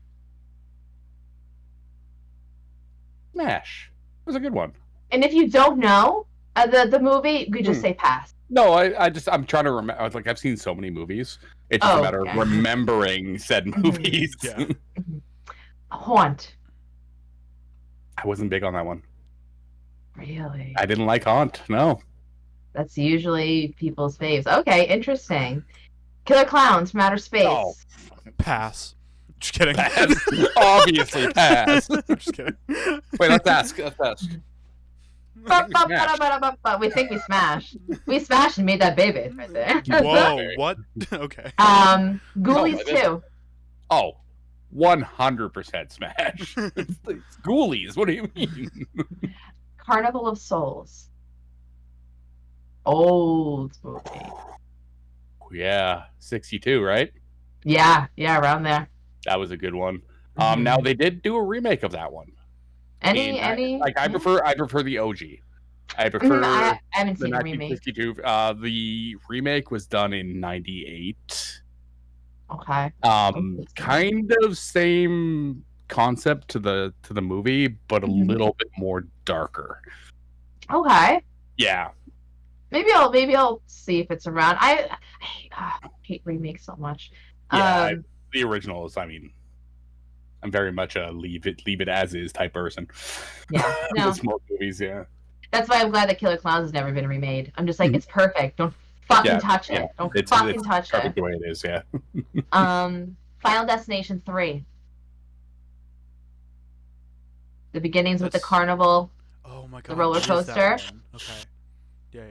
Smash. It was a good one. And if you don't know the movie, you could just say pass. No, I'm trying to remember. I was like, I've seen so many movies. It's just a matter of remembering said movies. Yeah. Haunt. I wasn't big on that one. Really? I didn't like Haunt. No. That's usually people's faves. Okay, interesting. Killer Clowns from Outer Space. Oh. Pass. Just kidding. Pass. Obviously pass. Just kidding. Wait, let's ask. We think we smashed. We smashed and made that baby right there. Whoa, what? Okay. Ghoulies 2. Oh, 100% smash. It's Ghoulies. What do you mean? Carnival of Souls. Old movie. Yeah, 62, right? Yeah, around there. That was a good one. Now they did do a remake of that one. Any? I prefer the OG. I prefer I haven't seen the the remake. 1962. The remake was done in 98. Okay. Kind of same concept to the movie, but a little bit more darker. Okay. Yeah. Maybe I'll see if it's around. I hate remakes so much. Yeah, the originals. I mean, I'm very much a leave it as is type person. Yeah, no. Most movies, yeah. That's why I'm glad that Killer Clowns has never been remade. I'm just like, it's perfect. Don't fucking touch it. Don't fucking touch perfect it. The way it is, yeah. Final Destination 3. The beginnings with the carnival. Oh my god. The roller coaster. Okay. Yeah.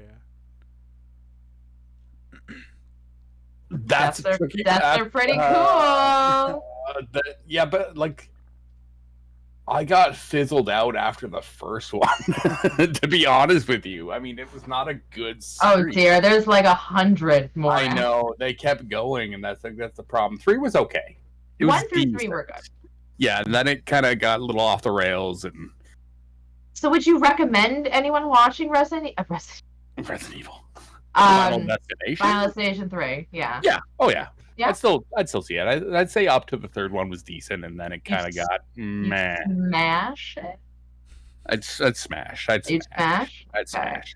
That's pretty cool. But like, I got fizzled out after the first one. To be honest with you, I mean, it was not a good series. Oh dear, there's like 100 more. I know they kept going, and that's the problem. 3 was okay. 1 through 3 were good. Yeah, and then it kind of got a little off the rails. And so, would you recommend anyone watching Resident Evil? Final Destination. Final Destination 3. Yeah. Yeah. Oh yeah. Yeah. I'd still see it. I'd say up to the third one was decent, and then it kind of got meh. Smash it. I'd smash. I'd smash.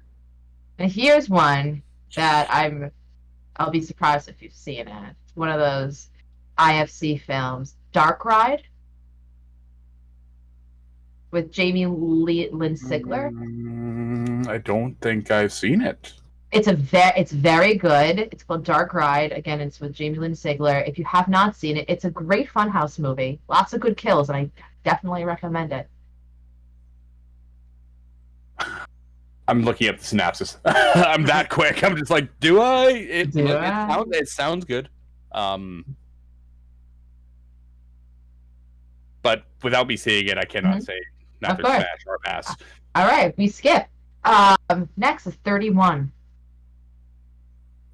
And here's one that I'll be surprised if you've seen it. It's one of those IFC films, Dark Ride, with Jamie Lynn Sigler. I don't think I've seen it. It's very good. It's called Dark Ride. Again, it's with Jamie Lynn Sigler. If you have not seen it, it's a great funhouse movie. Lots of good kills, and I definitely recommend it. I'm looking up the synopsis. I'm that quick. I'm just like, do I? It sounds good. But without me seeing it, I cannot say neither smash or pass. All right, we skip. Next is 31.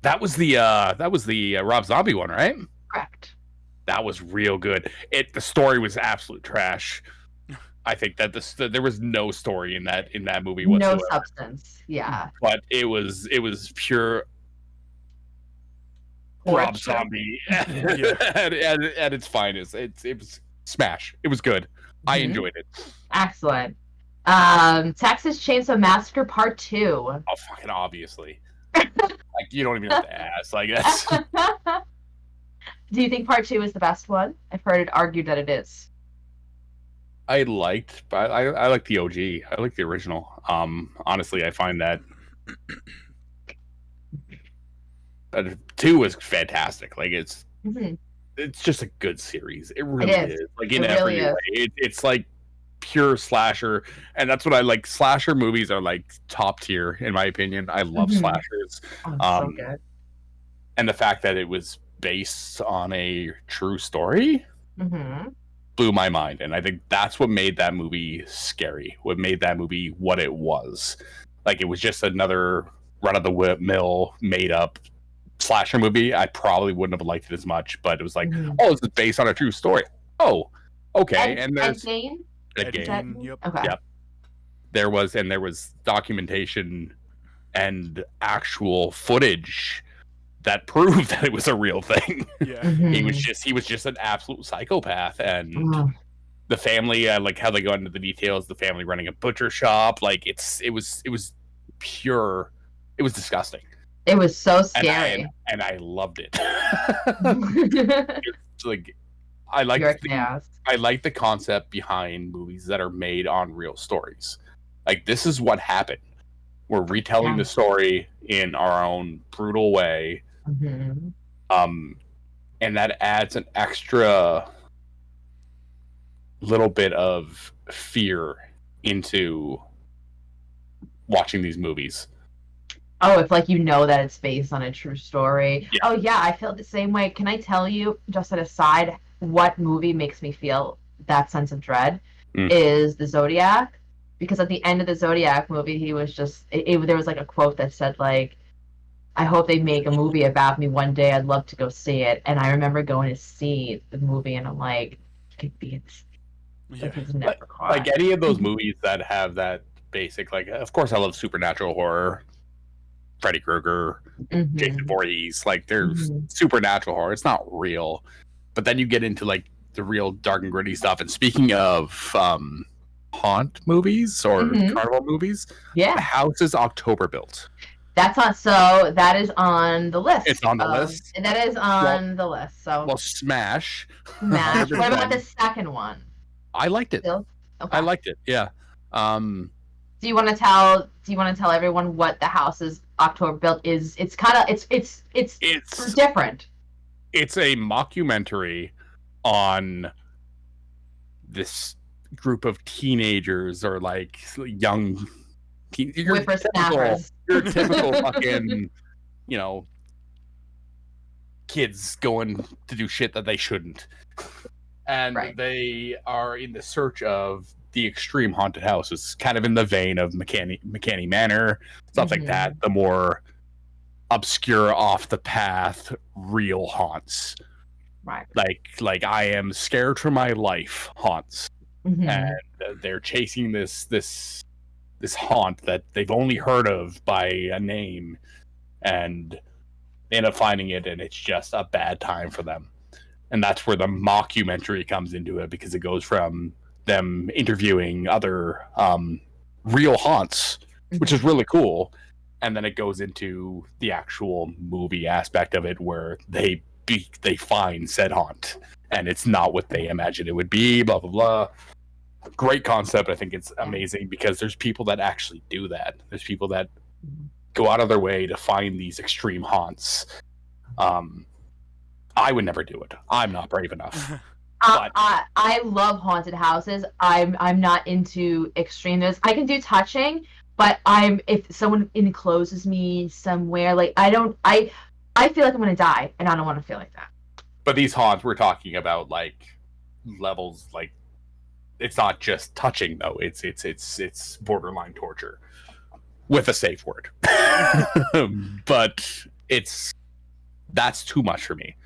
That was the Rob Zombie one, right? Correct. That was real good. The story was absolute trash. I think that there was no story in that movie whatsoever. No substance. Yeah. But it was pure Rob Zombie at its finest. It was smash. It was good. I enjoyed it. Excellent. Texas Chainsaw Massacre Part 2. Oh, fucking obviously. Like, you don't even have to ask. Like, that's... Do you think Part 2 is the best one? I've heard it argued that it is. I like the OG. I like the original. Honestly, I find that 2 was fantastic. Like, it's it's just a good series. It It really is. is. Like in It every really is. way. It's like pure slasher, and that's what I like. Slasher movies are like top tier in my opinion. I love Mhm. slashers. Oh, it's so Um, good. and the fact that it was based on a true story Hmm. blew my mind, and I think that's what made that movie scary. What made that movie what it was. Like it was just another run of the mill made up slasher movie. I probably wouldn't have liked it as much, but it was like, Hmm. oh, this is based on a true story. Oh, okay. And Ed there's Gein? a Ed Is that game. Gein, yep. okay? Yep. There was documentation and actual footage that proved that it was a real thing. Yeah. Mhm. He was just an absolute psychopath, and Oh, the family, like how they go into the details, the family running a butcher shop, like it was pure. It was disgusting, it was so and scary. I loved it. Pure It's like I like chaos. I like the concept behind movies that are made on real stories. Like this is what happened. We're retelling Yeah. the story in our own brutal way, Hmm. um, and that adds an extra little bit of fear into watching these movies. Oh, if like you know that it's based on a true story. Yeah. Oh yeah, I feel the same way. Can I tell you, just an aside, what movie makes me feel that sense of dread? Mm. Is the Zodiac. Because at the end of the Zodiac movie, he was just there was like a quote that said like, I hope they make a movie about me one day. I'd love to go see it. And I remember going to see the movie and I'm like, he could be in this. Yeah. Like he's never caught. Like any of those movies that have that basic, like of course I love supernatural horror, Freddy Krueger, Jason Mhm. Voorhees, like there's Mhm. supernatural horror. It's not real, but then you get into like the real dark and gritty stuff. And speaking of haunt movies or Mhm. carnival movies, The Yeah, House is October built. that's on. So that is on the list. It's on the list. And that is on the list. So Well, Smash. Smash. What about 100%. the second one? I liked it. Still? Okay. I liked it. Yeah. Do you want to tell? Do you want to tell everyone what the house is October built is? It's kind of it's It's different. it's a mockumentary on this group of teenagers or like young Whippersnappers. your typical fucking, you know, kids going to do shit that they shouldn't. And Right. they are in the search of the extreme haunted house. It's kind of in the vein of McCanny Manor, stuff like that. The more obscure, off the path, real haunts. Right. Like I am scared for my life haunts. Mhm. And they're chasing this haunt that they've only heard of by a name, and they end up finding it, and it's just a bad time for them. And that's where the mockumentary comes into it, because it goes from them interviewing other real haunts, which is really cool, and then it goes into the actual movie aspect of it, where they find said haunt, and it's not what they imagined it would be. Blah blah blah. Great concept. I think it's amazing because there's people that actually do that. There's people that go out of their way to find these extreme haunts. I would never do it. I'm not brave enough. But I love haunted houses. I'm not into extremeness. I can do touching, but if someone encloses me somewhere, like I feel like I'm gonna die, and I don't want to feel like that. But these haunts, we're talking about like levels, like it's not just touching though. It's borderline torture with a safe word. But that's too much for me.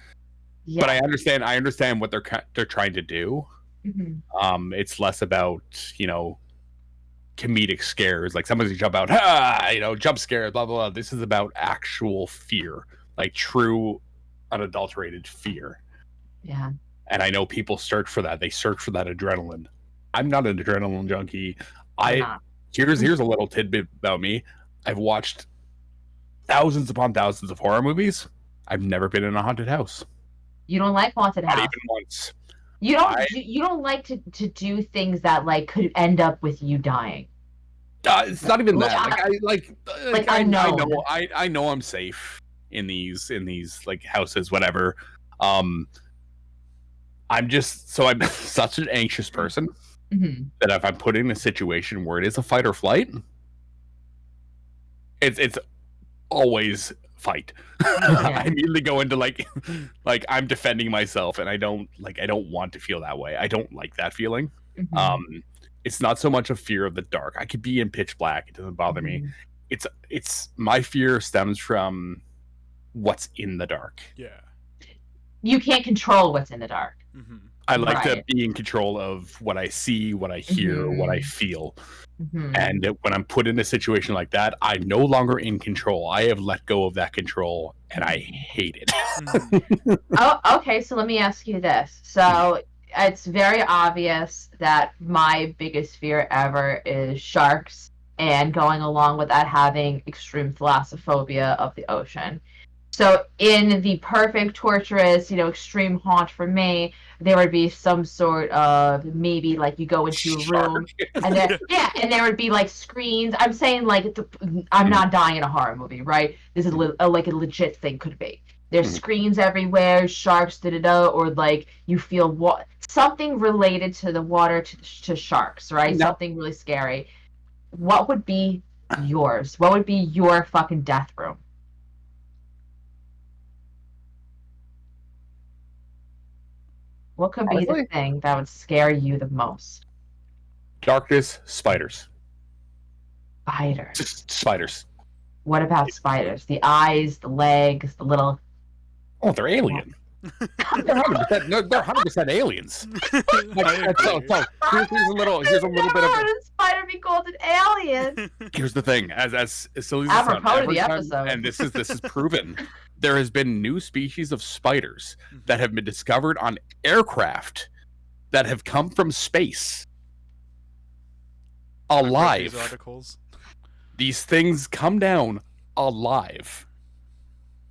Yeah. But I understand what they're trying to do. Mhm. It's less about, comedic scares, like someone's gonna jump out, jump scares, blah blah blah. This is about actual fear, like true unadulterated fear. Yeah. And I know people search for that. They search for that adrenaline. I'm not an adrenaline junkie. Here's a little tidbit about me. I've watched thousands upon thousands of horror movies. I've never been in a haunted house. You don't like haunted house. Not even once. You don't like to do things that like could end up with you dying. It's not even that. I know I'm safe in these like houses, whatever. I'm such an anxious person Mm-hmm. that if I'm put in a situation where it is a fight or flight, it's always fight. I immediately go into like I'm defending myself, and I don't want to feel that way. I don't like that feeling. Mm-hmm. It's not so much a fear of the dark. I could be in pitch black; it doesn't bother me. It's my fear stems from what's in the dark. Yeah. You can't control what's in the dark. Mm-hmm. I like to Right. be in control of what I see, what I hear, what I feel. Mm-hmm. And when I'm put in a situation like that, I'm no longer in control. I have let go of that control, and I hate it. Mm-hmm. Oh, okay. So let me ask you this. So it's very obvious that my biggest fear ever is sharks, and going along with that, having extreme thalassophobia of the ocean. So in the perfect, torturous, extreme haunt for me, there would be some sort of, maybe like you go into a room, and then and there would be like screens. I'm saying like I'm not dying in a horror movie, right? This is like a legit thing could be. There's screens everywhere, sharks, or like you feel something related to the water, to sharks, right? No. Something really scary. What would be yours? What would be your fucking death room? What could be the Honestly? thing that would scare you the most? Darkness, spiders. Spiders. Just spiders. What about spiders? The eyes, the legs, the little. Oh, they're alien. They're 100%. No, they're 100% aliens. I agree. So here's a little bit of. How would a spider be called an alien? Here's the thing, as silly as it Apropos sounds, to every the time- episode. and this is proven. There has been new species of spiders that have been discovered on aircraft that have come from space, I've read these alive. articles. These things come down alive.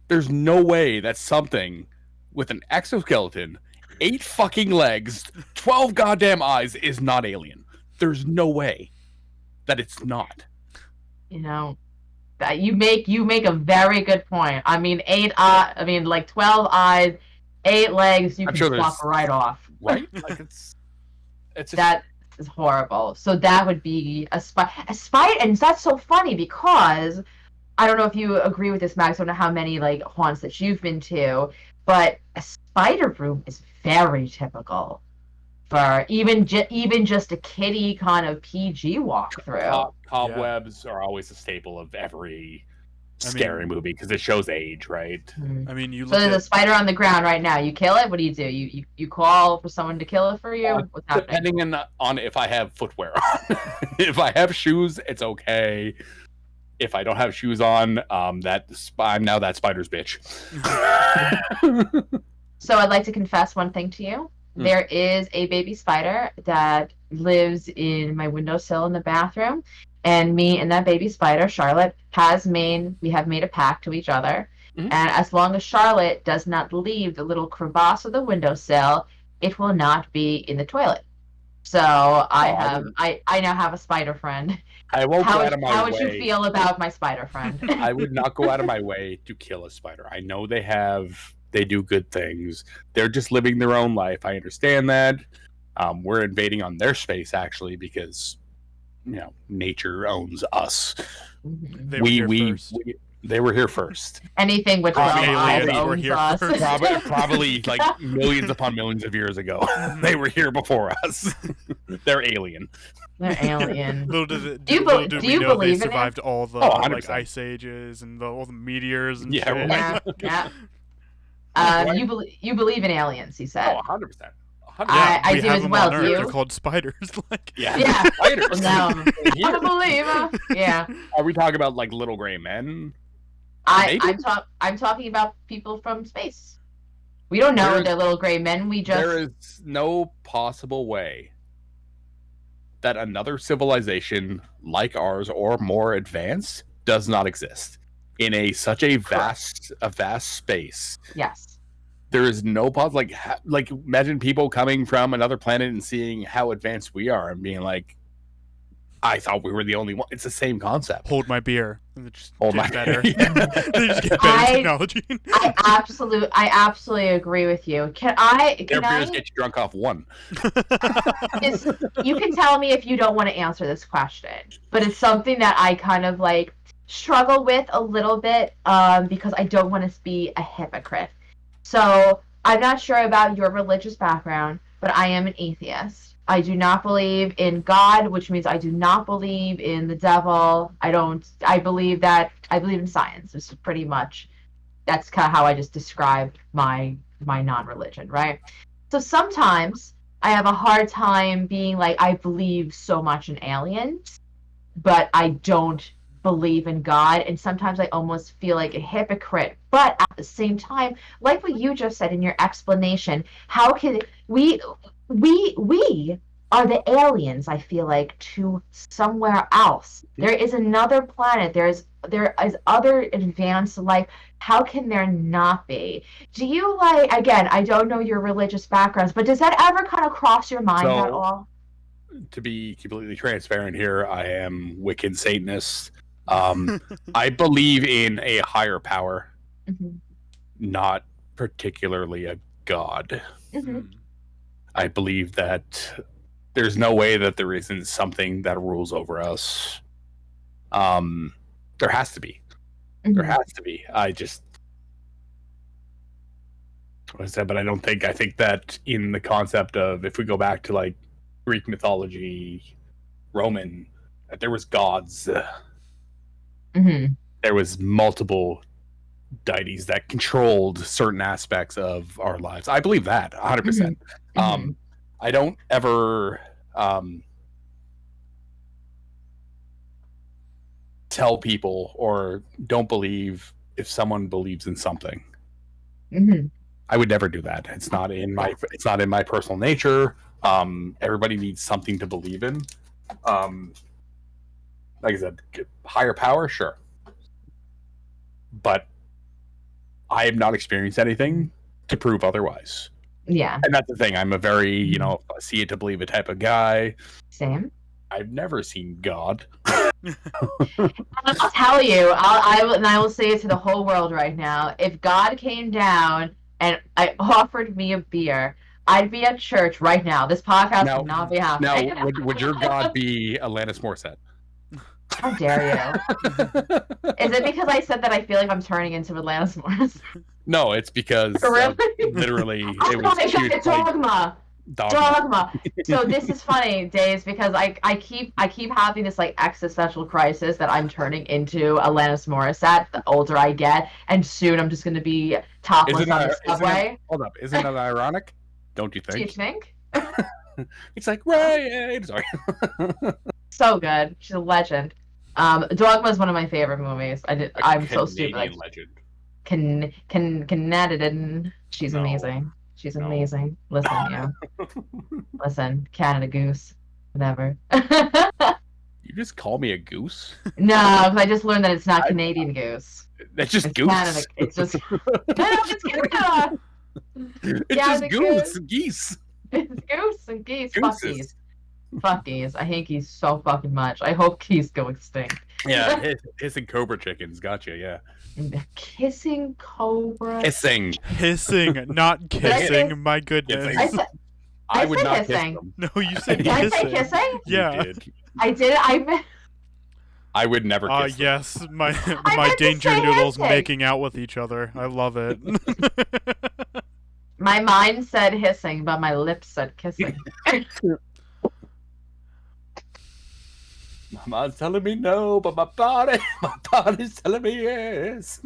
There's no way that something with an exoskeleton, 8 fucking legs, 12 goddamn eyes is not alien. There's no way that it's not. That you make a very good point. I mean, like 12 eyes, 8 legs. You I'm can sure flop right off. Right? Like it's just, That is horrible. So that would be a spider. And that's so funny because I don't know if you agree with this, Max. I don't know how many like haunts that you've been to, but a spider room is very typical for even just a kiddie kind of PG walkthrough. cobwebs are always a staple of every scary movie because it shows age, right? I mean, you So look there's a at spider on the ground right now. You kill it. What do? You call for someone to kill it for you? What's happening? Depending on if I have footwear on. If I have shoes, it's okay. If I don't have shoes on, I'm now that spider's bitch. So I'd like to confess one thing to you. There is a baby spider that lives in my windowsill in the bathroom, and me and that baby spider, Charlotte, we have made a pact to each other. And as long as Charlotte does not leave the little crevasse of the windowsill, it will not be in the toilet. So I now have a spider friend. I won't go out of my way. How would you feel about my spider friend? I would not go out of my way to kill a spider. I know they do good things. They're just living their own life. I understand that. We're invading on their space actually because nature owns us. they They were here first. Anything with 12 eyes aliens were owns here us. first. Probably like millions upon millions of years ago. They were here before us. They're alien. They're alien. Little did Do you little did we know they believe in it? survived all the 100%. ice ages and all the meteors and Yeah, shit. right. Yeah. You believe in aliens, he said. Oh, 100%. I we do have as them well. on Earth. Do you? They're called spiders. Like Yeah. Spiders. No. Here. I'm a believer. Yeah. Are we talking about like little gray men? I'm talking about people from space. We don't know they're little gray men. There is no possible way that another civilization like ours or more advanced does not exist in such a vast space. Yes. There is no like imagine people coming from another planet and seeing how advanced we are and being like, I thought we were the only one. It's the same concept. Hold my beer. And they just Hold get my better. Yeah. They just get better technology. I absolutely agree with you. Their beers get you drunk off one. You can tell me if you don't want to answer this question, but it's something that I kind of like struggle with a little bit because I don't want to be a hypocrite. So I'm not sure about your religious background, but I am an atheist. I do not believe in God, which means I do not believe in the devil. I believe in science. This is pretty much, that's kind of how I just describe my non-religion, right? So sometimes I have a hard time being like, I believe so much in aliens, but I don't believe in God. And sometimes I almost feel like a hypocrite. But at the same time, like what you just said in your explanation, how can we are the aliens, I feel like, to somewhere else. There is another planet. There is other advanced life. How can there not be? Do you again, I don't know your religious backgrounds, but does that ever kind of cross your mind at all? To be completely transparent here, I am Wiccan Satanist. I believe in a higher power, not particularly a god. I believe that there's no way that there isn't something that rules over us. There has to be. There has to be. I said, but I think that in the concept of, if we go back to like Greek mythology, Roman, that there was gods. There was multiple deities that controlled certain aspects of our lives. I believe that 100%. I don't ever tell people or don't believe if someone believes in something. I would never do that. It's not in my personal nature. Everybody needs something to believe in. Like I said, higher power, sure. But I have not experienced anything to prove otherwise. Yeah. And that's the thing. I'm a very, see it to believe it type of guy. Same. I've never seen God. I'll tell you, I will say it to the whole world right now. If God came down and I offered me a beer, I'd be at church right now. This podcast would not be happening. Now, would your God be Alanis Morissette? How dare you? Is it because I said that I feel like I'm turning into Alanis Morissette? No, it's because literally it was it's Dogma. So this is funny, Dazed, because I keep having this like existential crisis that I'm turning into Alanis Morissette the older I get, and soon I'm just going to be topless on the subway. Hold up, isn't that ironic? Don't you think? Do you think? It's like, right, sorry. So good. She's a legend. Dogma is one of my favorite movies. I'm so stupid. Legend. Canadian. She's amazing. She's amazing. Listen, yeah. Listen, Canada Goose. Whatever. You just call me a goose? No, because I just learned that it's not Canadian goose. That's just goose. Canada. It's just. No, it's Canada. It's just goose and geese. It's goose and geese. Fuck geese. Fuck geese. I hate geese so fucking much. I hope geese go extinct. Yeah, hissing cobra chickens. Gotcha, yeah. Kissing cobra. Hissing, not kissing. My goodness. I would not hissing. kiss them. No, you said Did kissing. I say kissing? Yeah. I did. I would never kiss them. Yes, my danger noodles hissing. making out with each other. I love it. My mind said hissing, but my lips said kissing. My mind's telling me no, but my body's telling me yes.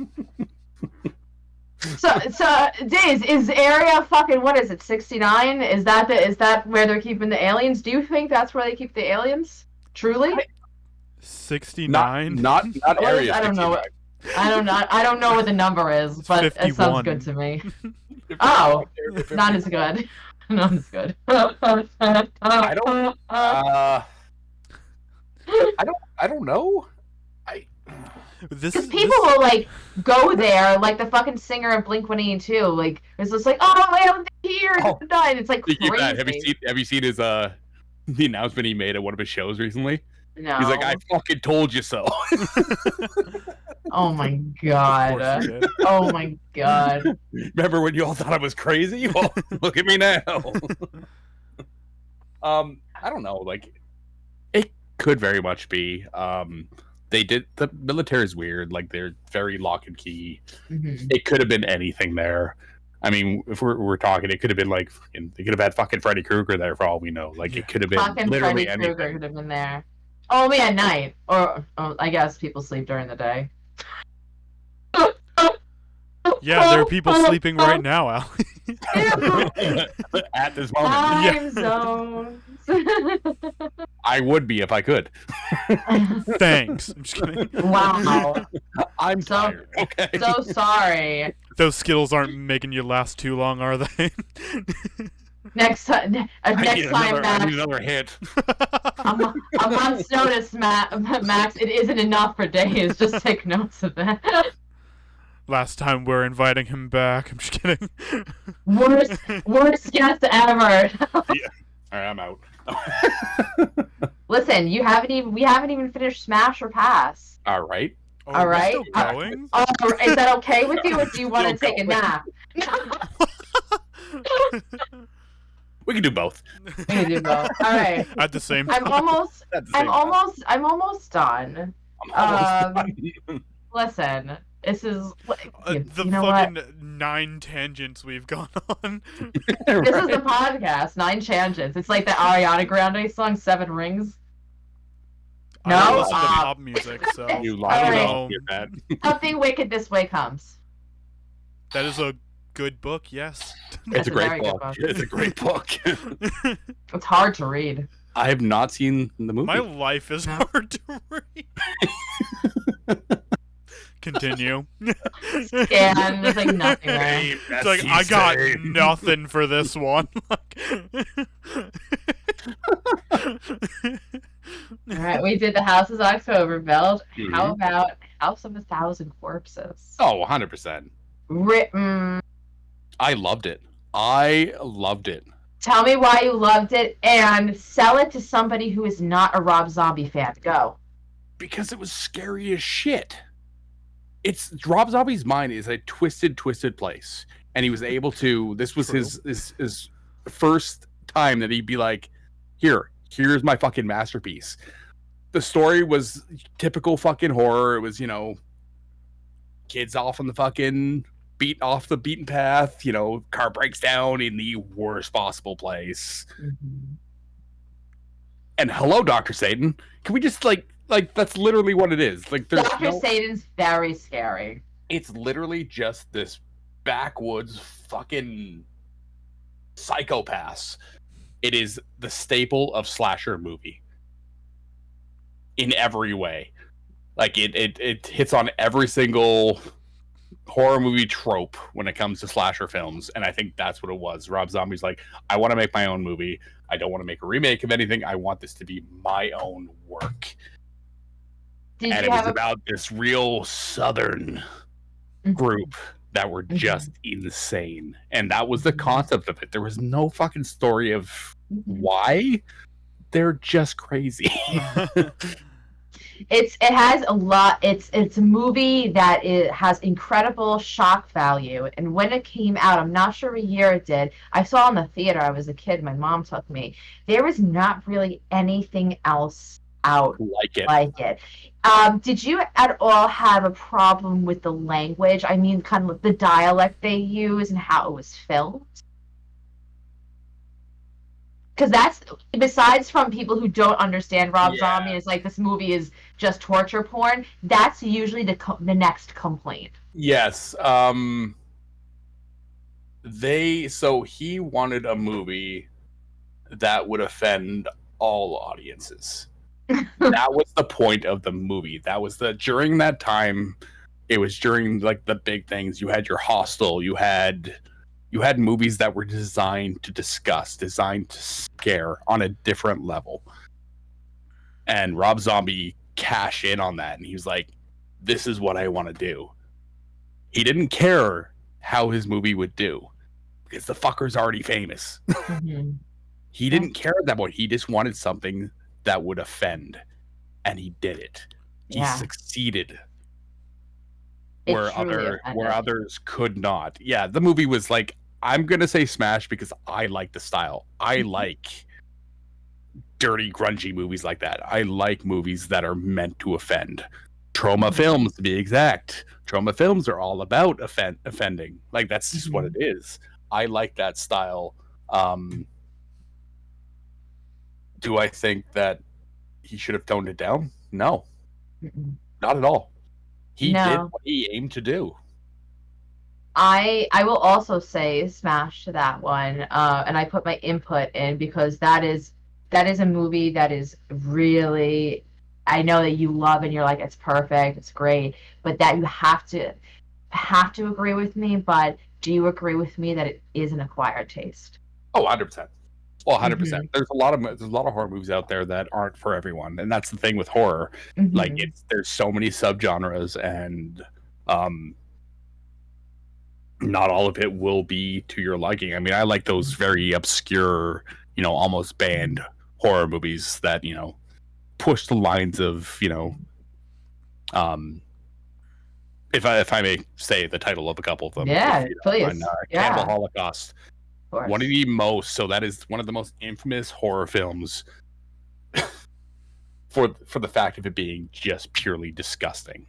So Days, is area fucking, what is it, 69? Is that where they're keeping the aliens? Do you think that's where they keep the aliens? Truly? 69? Not area. I don't know. I don't know what the number is, but 51. It sounds good to me. Oh, not as good. Not as good. I don't know. Because people will like go there, like the fucking singer of Blink-182, like it's just like, oh, I am here, and it's like crazy. Have you seen his the announcement he made at one of his shows recently? No. He's like, I fucking told you so. Oh my Of god. course you did. Oh my god. Remember when you all thought I was crazy? Well, look at me now. I don't know. Like, it could very much be. The military is weird. Like, they're very lock and key. Mhm. It could have been anything there. I mean, if we're talking, it could have been like they could have had fucking Freddy Krueger there for all we know. Like, it could have been Fucking literally Freddy Krueger anything. could have been there. Only at night, or I guess people sleep during the day. Yeah, there are people sleeping right now, Al. At this moment, Time zones. I would be if I could. Thanks. I'm just kidding. Wow. I'm So- tired. Okay. So sorry. Those Skittles aren't making you last too long, are they? Next time, I next need time, another, I need Max. another hit. A month's notice, Max. It isn't enough for days. Just take notes of that. Last time we're inviting him back. I'm just kidding. Worst guest ever. All right, I'm out. Listen, we haven't even finished Smash or Pass. All right. Oh, All we're right. Still going? Oh, is that okay with you, or do you want to Still take a going. nap? We can do both. We can do both. All right. At the same time. I'm almost At the same I'm almost done. I'm almost done. Listen, this is The you know what? fucking 9 tangents we've gone on. This is the podcast, 9 Tangents. It's like the Ariana Grande song, 7 Rings. I No? don't listen to pop music, so You All lied right. about that. Something wicked this way comes. that is a good book, yes. It's That's a a great very good book. book. It's a great book. It's hard to read. I have not seen the movie. My life is No. hard to read. Continue. And there's like nothing there. It's like, I got nothing for this one. Alright, we did the House of Oktoberfeld. How Mhm. about House of a Thousand Corpses? Oh, 100%. Written. I loved it. I loved it. Tell me why you loved it and sell it to somebody who is not a Rob Zombie fan. Go. Because it was scary as shit. It's Rob Zombie's mind is a twisted place. And he was able to this was True. his first time that he'd be like, here's my fucking masterpiece. The story was typical fucking horror. It was, kids off on the fucking off the beaten path, car breaks down in the worst possible place. And hello, Dr. Satan. Can we just like that's literally what it is. Like there's Dr. Satan's very scary. it's literally just this backwoods fucking psychopaths. It is the staple of slasher movie. In every way. Like it hits on every single horror movie trope when it comes to slasher films, and I think that's what it was. Rob Zombie's like, I want to make my own movie. I don't want to make a remake of anything. I want this to be my own work. Did And you it was have a about this real southern group that were just insane. And that was the concept of it. There was no fucking story of why. They're just crazy. It has a lot. It's a movie that has incredible shock value. And when it came out, I'm not sure what year it did. I saw it in the theater. I was a kid. My mom took me. There was not really anything else out like it. like it. Did you at all have a problem with the language? I mean, kind of the dialect they use and how it was filmed? Because that's, besides from people who don't understand Rob Zombie, it's like this movie is just torture porn. That's usually the next complaint. Yes. So he wanted a movie that would offend all audiences. That was the point of the movie. That was during that time, it was during like the big things. You had your Hostel, you had movies that were designed to disgust, designed to scare on a different level. And Rob Zombie cashed in on that, and he was like, this is what I want to do. He didn't care how his movie would do, because the fucker's already famous. Mm-hmm. He didn't care at that point. He just wanted something that would offend. and he did it. He Yeah. succeeded It where truly offended. others could not. Yeah, the movie was like, I'm gonna say smash because I like the style. I like dirty, grungy movies like that. I like movies that are meant to offend. Trauma films, to be exact. Trauma films are all about offending. Like, that's just what it is. I like that style. Do I think that he should have toned it down? No, not at all. He did No. what he aimed to do. I will also say smash to that one, and I put my input in because that is a movie that is really, I know that you love and you're like it's perfect, it's great, but that you have to agree with me. But do you agree with me that it is an acquired taste? Oh, 100%. Well, 100%. There's a lot of horror movies out there that aren't for everyone, and that's the thing with horror. Like, there's so many subgenres, and not all of it will be to your liking. I mean, I like those very obscure, almost banned horror movies that, push the lines of, if I may say the title of a couple of them. Yeah, please. Cannibal Holocaust. Of One of the most, so that is one of the most infamous horror films for the fact of it being just purely disgusting.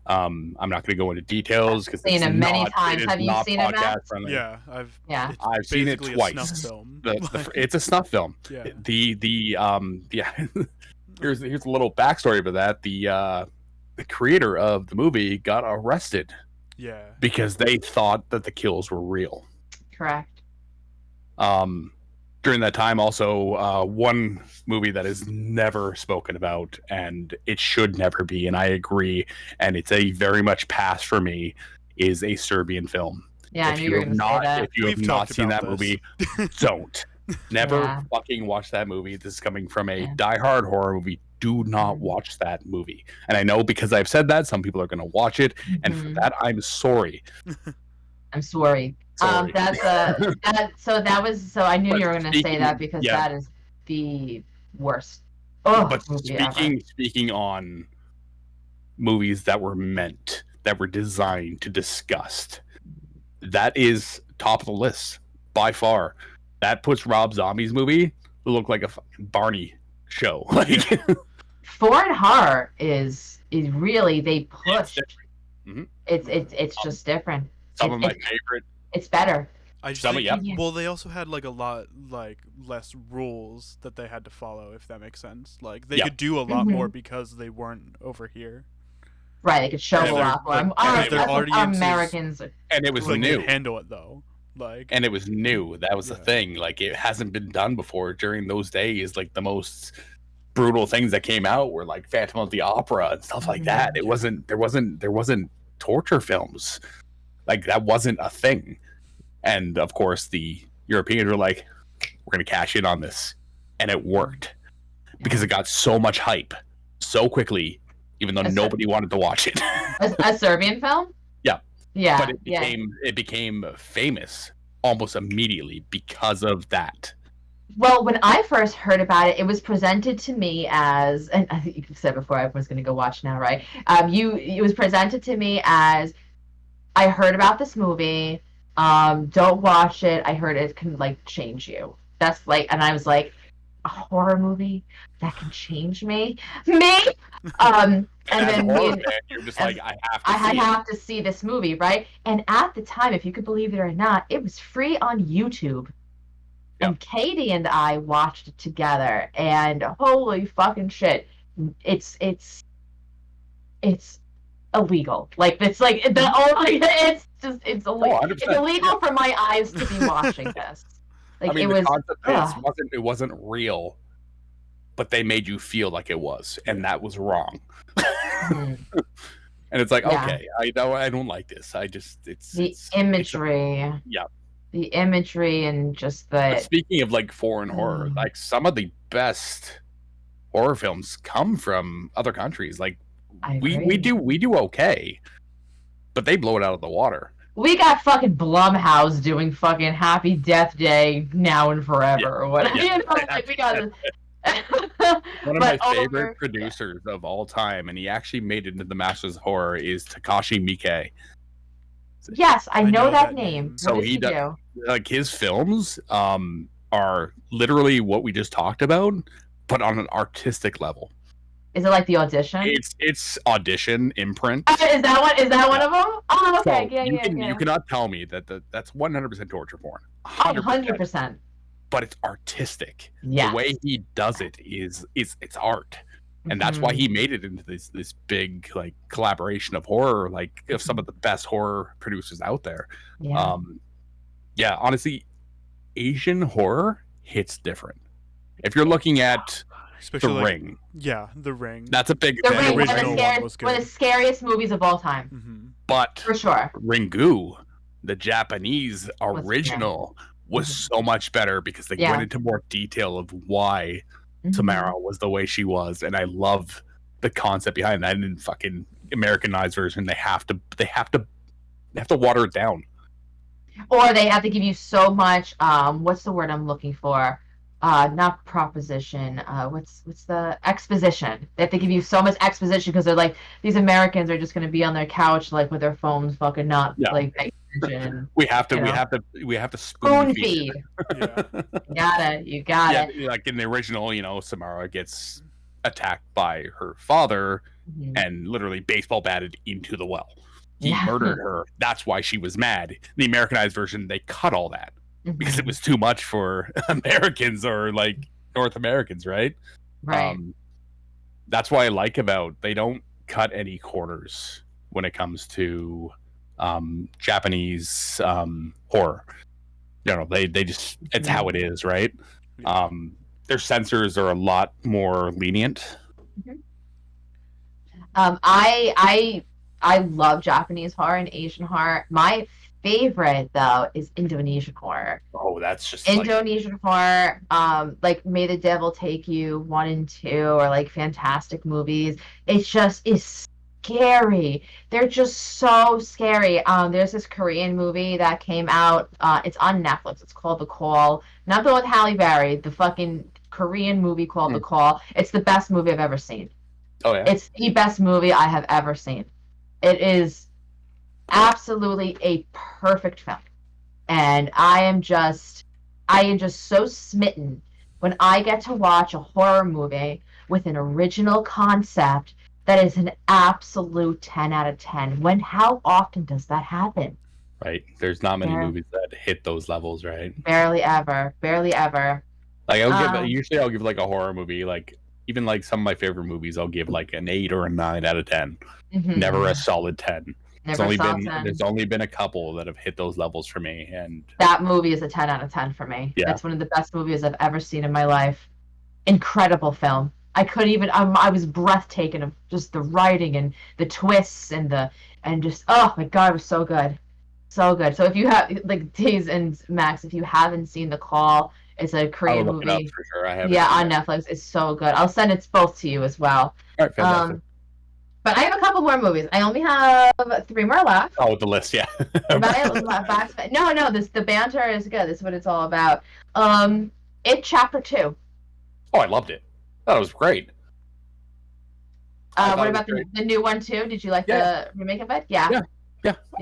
I'm not going to go into details because I've seen it many times. Have you seen it, Matt? Friendly. Yeah, I've seen it twice. A snuff film. It's a snuff film. Yeah. Here's a little backstory about that. The creator of the movie got arrested. Yeah. Because they thought that the kills were real. Correct. During that time, also, one movie that is never spoken about, and it should never be, and I agree, and it's a very much pass for me, is a Serbian film. Yeah, I knew you were going to say that. If you have not seen that movie, don't. Never fucking watch that movie. This is coming from a diehard horror movie. Do not watch that movie. And I know because I've said that, some people are going to watch it, and for that, I'm sorry. I'm sorry. So I knew you were going to say that because that is the worst. But speaking on movies that were designed to disgust, that is top of the list by far. That puts Rob Zombie's movie to look like a fucking Barney show. Like, foreign horror is really, they push. It's just different. Some of my favorite. It's better. I just think, well, they also had like a lot less rules that they had to follow, if that makes sense. Like they could do a lot more because they weren't over here. Right, they could show a lot more. Americans, and it was new. Handle it though, and it was new. That was the thing. Like, it hasn't been done before during those days. Like, the most brutal things that came out were like Phantom of the Opera and stuff like that. There wasn't torture films. Like, that wasn't a thing. And of course, the Europeans were like, we're going to cash in on this. And it worked because it got so much hype so quickly, even though nobody wanted to watch it. A Serbian film? Yeah. Yeah. But it became famous almost immediately because of that. Well, when I first heard about it, it was presented to me as, and I think you said before, everyone's going to go watch now, right? It was presented to me as, I heard about this movie. Don't watch it. I heard it can like change you. That's like, and I was like, a horror movie that can change me? And then you're just like, I have to see this movie, right? And at the time, if you could believe it or not, it was free on YouTube. Yep. And Katie and I watched it together, and holy fucking shit, it's illegal. Like, it's like it's illegal. It's illegal for my eyes to be watching this. Like, the concept it wasn't real, but they made you feel like it was, and that was wrong. And it's like, okay, I don't like this. It's imagery. The imagery and just the. But speaking of like foreign horror, like some of the best horror films come from other countries. Like, we do okay, but they blow it out of the water. We got fucking Blumhouse doing fucking Happy Death Day Now and Forever or whatever. You know, like, we got One of my But favorite over, producers of all time, and he actually made it into the Masters of Horror, is Takashi Miike. yes, I I know know that that name. name. What So does he he does, do? like, his films are literally what we just talked about, but on an artistic level. Is it like The Audition? It's Audition, Imprint. Is that one? Is that one Yeah. of them? Oh, okay. So Yeah, yeah, you yeah. cannot tell me that that's 100% torture porn. Oh, 100%. 100%. But it's artistic. Yes. The way he does it is it's art. And that's why he made it into this big like collaboration of horror, like of some of the best horror producers out there. Yeah. Yeah, honestly, Asian horror hits different. If you're looking at Especially The like, Ring, yeah, The Ring. that's a big The The Ring, original one was one of good. the scariest movies of all time, Mm-hmm. but for sure. Ringu, the Japanese original, was so much better because they went into more detail of why Tamara was the way she was, and I love the concept behind that. And in fucking Americanized version, they have to water it down. Or they have to give you so much. What's the word I'm looking for? Not proposition. What's the exposition? They have to give you so much exposition because they're like, these Americans are just going to be on their couch like with their phones, fucking not like paying attention. We have to spoon feed. Yeah. You got it. Like in the original, Samara gets attacked by her father and literally baseball batted into the well. He murdered her. That's why she was mad. The Americanized version, they cut all that because it was too much for Americans or like North Americans, right? Right. That's why I like about they don't cut any corners when it comes to Japanese horror. They just it's how it is, right? Their censors are a lot more lenient. I love Japanese horror and Asian horror. My favorite though is Indonesian horror. Oh, that's just Indonesian horror, like May the Devil Take You 1 and 2, or like fantastic movies. It just is scary. They're just so scary. There's this Korean movie that came out. It's on Netflix. It's called The Call. Not the one with Halle Berry. The fucking Korean movie called The Call. It's the best movie I've ever seen. Oh yeah. It's the best movie I have ever seen. It is absolutely a perfect film. And I am just so smitten when I get to watch a horror movie with an original concept that is an absolute 10 out of 10. How often does that happen? Right. There's not many movies that hit those levels, right? Barely ever. Like usually I'll give like a horror movie, like even like some of my favorite movies, I'll give like an 8 or a 9 out of 10. Never a solid 10. There's only been a couple that have hit those levels for me, and that movie is a 10 out of 10 for me. Yeah. That's one of the best movies I've ever seen in my life. Incredible film. I was breathtaking of just the writing and the twists and just, oh my God, it was so good. So good. So if you have, like, Dazed and Max, if you haven't seen The Call, it's a Korean movie. Look it up for sure. I have. Yeah, on Netflix. It's so good. I'll send it both to you as well. All right, fantastic. But I have a couple more movies. I only have 3 more left. Oh, the list, yeah. No, the banter is good. This is what it's all about. It Chapter 2. Oh, I loved it. That was great. What about the new one too? Did you like the remake of it? Yeah.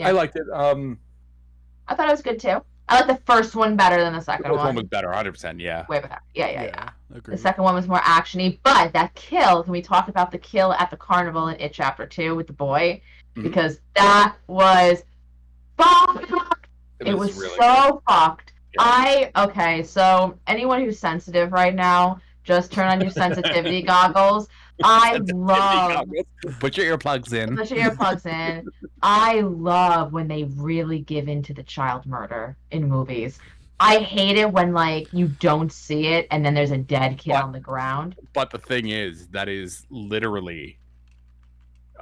I liked it. I thought it was good too. I like the first one better than the second one. The first one was better, 100%. Yeah. Way better. Yeah. Agreed. The second one was more actiony, but that kill. Can we talk about the kill at the carnival in It Chapter 2 with the boy? Because that was fucked. It was really so fucked. Yeah. So anyone who's sensitive right now, just turn on your sensitivity goggles. I love. Put your earplugs in. I love when they really give in to the child murder in movies. I hate it when like you don't see it and then there's a dead kid on the ground. But the thing is, that is literally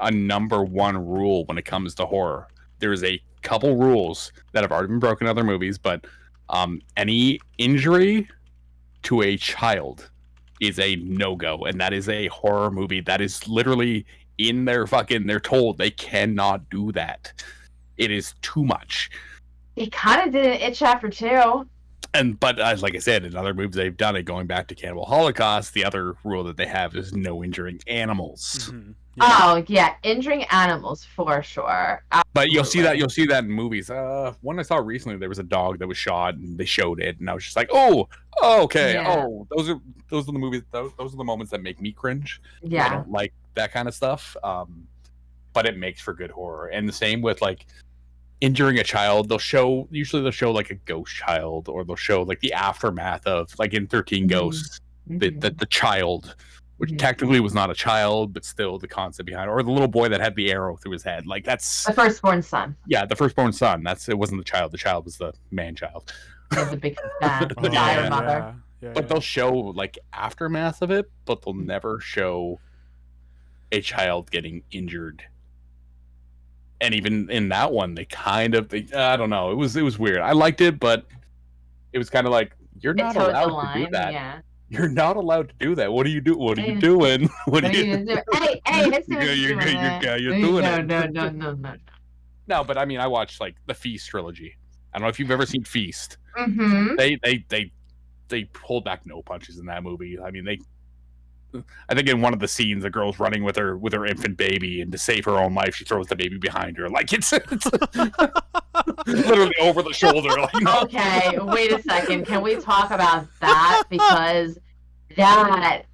a number one rule when it comes to horror. There's a couple rules that have already been broken in other movies, but any injury to a child is a no-go, and that is a horror movie. That is literally in their they're told they cannot do that. It is too much. It kind of did in It Chapter 2. But like I said, in other movies they've done it, going back to Cannibal Holocaust, the other rule that they have is no injuring animals. Mm-hmm. Yeah. Oh yeah, injuring animals for sure. But you'll see that Absolutely. in movies. One I saw recently, there was a dog that was shot, and they showed it, and I was just like, oh, okay, Yeah. those are the movies. Those are the moments that make me cringe. I Yeah. don't like that kind of stuff. But it makes for good horror, and the same with like injuring a child. Usually they'll show like a ghost child, or they'll show like the aftermath of, like in 13 Ghosts, the child, which technically was not a child, but still the concept behind it, or the little boy that had the arrow through his head. Like that's The firstborn son. yeah, the firstborn son. It wasn't the child. The child was the man child. The big fan. Oh, The dire mother. yeah, But they'll show like aftermath of it, but they'll never show a child getting injured. And even in that one, I don't know. It was weird. I liked it, but it was kind of like, you're It not toed the allowed to do line. that. Yeah. You're not allowed to do that. What are you doing? What are you doing? What are you doing? Hey, let's see what You're you're doing doing. it. No. No, but I mean, I watched like the Feast trilogy. I don't know if you've ever seen Feast. Mm-hmm. They pulled back no punches in that movie. I mean, I think in one of the scenes, the girl's running with her infant baby, and to save her own life, she throws the baby behind her. Like it's literally over the shoulder. Like, no. Okay, wait a second. Can we talk about that? Because that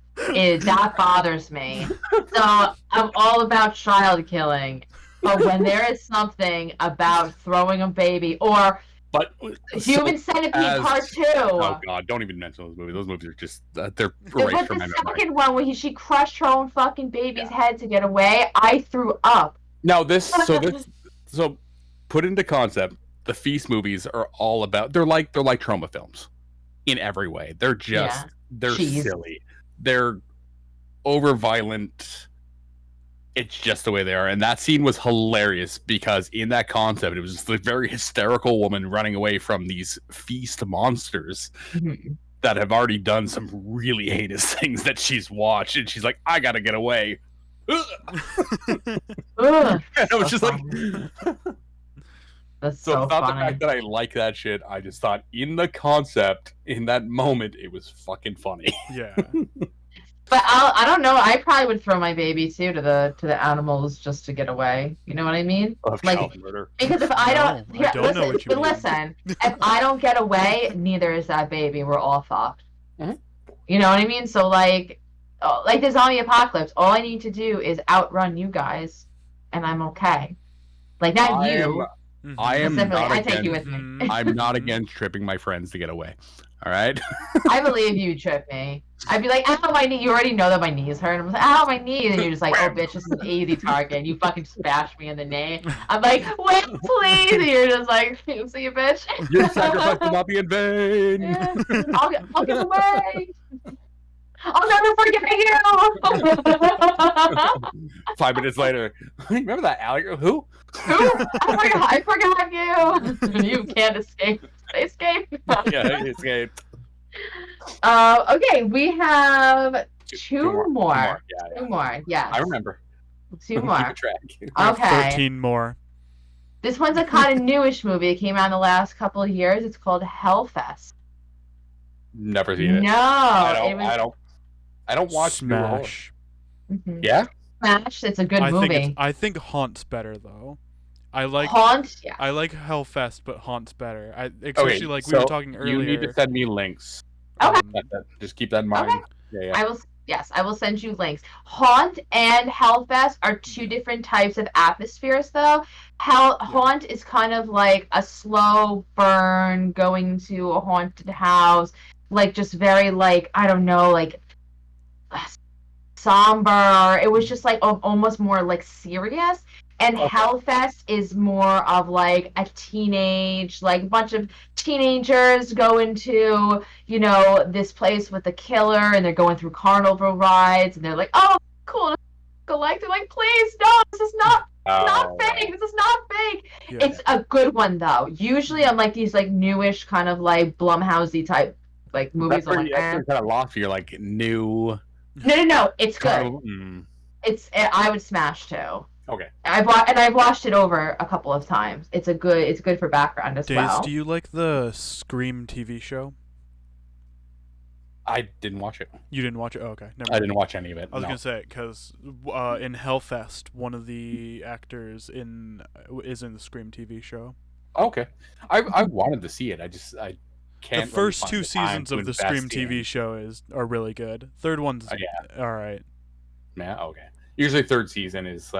bothers me. So I'm all about child killing, but when there is something about throwing a baby or Human Centipede Part 2. Oh God! Don't even mention those movies. Those movies are just they're erased from my memory. The second one where she crushed her own fucking baby's head to get away, I threw up. Now so put into concept, the Feast movies are all about. They're like trauma films, in every way. They're just they're silly. They're over violent. It's just the way they are. And that scene was hilarious because in that concept, it was just a very hysterical woman running away from these feast monsters that have already done some really heinous things that she's watched. And she's like, I gotta get away. And I was just like... That's so so it's not funny. the fact that I like that shit. I just thought in the concept, in that moment, it was fucking funny. Yeah. But I don't know. I probably would throw my baby too to the animals just to get away. You know what I mean? Child murder. Because if I don't, I don't know what you mean. Listen, if I don't get away, neither is that baby. We're all fucked. Mm-hmm. You know what I mean? So like the zombie apocalypse, all I need to do is outrun you guys, and I'm okay. Like not you. I am not I take you with me. I'm not against tripping my friends to get away. All right. I believe you trip me. I'd be like, ow, my knee. You already know that my knees hurt. I'm like, ow, my knee. And you're just like, oh, bitch, this is an easy target. And you fucking bash me in the knee. I'm like, wait, please. And you're just like, see you, bitch. Your sacrifice will not be in vain. Yeah. I'll get away. I'll never forget you. 5 minutes later, remember that alligator? Who? I forgot you. You can't escape. Escape. Yeah, escaped. Okay, we have two more. Yeah. Two more. Yeah. I remember. Two more. Keep track. Okay. 13 more. This one's a kind of newish movie. It came out in the last couple of years. It's called Hellfest. Never seen it. No, I don't watch Smash. Mm-hmm. Yeah. Smash. It's a good movie. I think Haunt's better though. I like Haunt. Yeah. I like Hellfest, but Haunt's better. Especially like we were talking earlier. You need to send me links. Okay. Just keep that in mind. Okay. Yeah. I will send you links. Haunt and Hellfest are two different types of atmospheres, though. Haunt is kind of like a slow burn, going to a haunted house, like just very like, I don't know, like somber. It was just like almost more like serious. And Hellfest is more of like a teenage, like a bunch of teenagers go into, this place with the killer, and they're going through carnival rides, and they're like, oh, cool. They're like, please, no, this is not fake. This is not fake. Yeah. It's a good one, though. Usually I'm like these like newish kind of like Blumhousey type like movies. That's kind of lofty. You're like new. No. It's good. I would smash too. Okay. I've watched it over a couple of times. It's good for background as Days, well. do you like the Scream TV show? I didn't watch it. You didn't watch it? Oh, okay. Never I mind. didn't watch any of it. I was no. gonna say because in Hellfest, one of the actors is in the Scream TV show. Okay. I wanted to see it. I can't. The first really two find the time seasons to of the invest Scream in. TV show are really good. Third one's Yeah. all right. Yeah. Okay. Usually third season is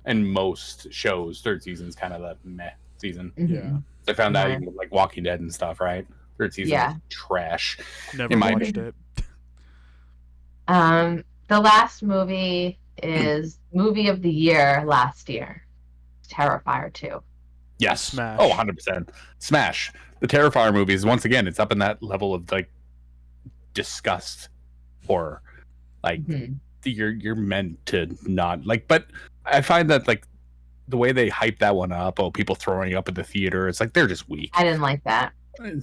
in most shows third season's kind of the meh season. Yeah. I found that Yeah. even with like Walking Dead and stuff, right? Third season Yeah. is trash. Never In my watched it. The last movie is movie of the year last year. Terrifier 2. Yes. Smash. Oh, 100%. Smash. The Terrifier movies, once again, it's up in that level of like disgust horror. Like you're meant to not like, but I find that like the way they hype that one up, people throwing up at the theater, it's like they're just weak. I didn't like that. I'm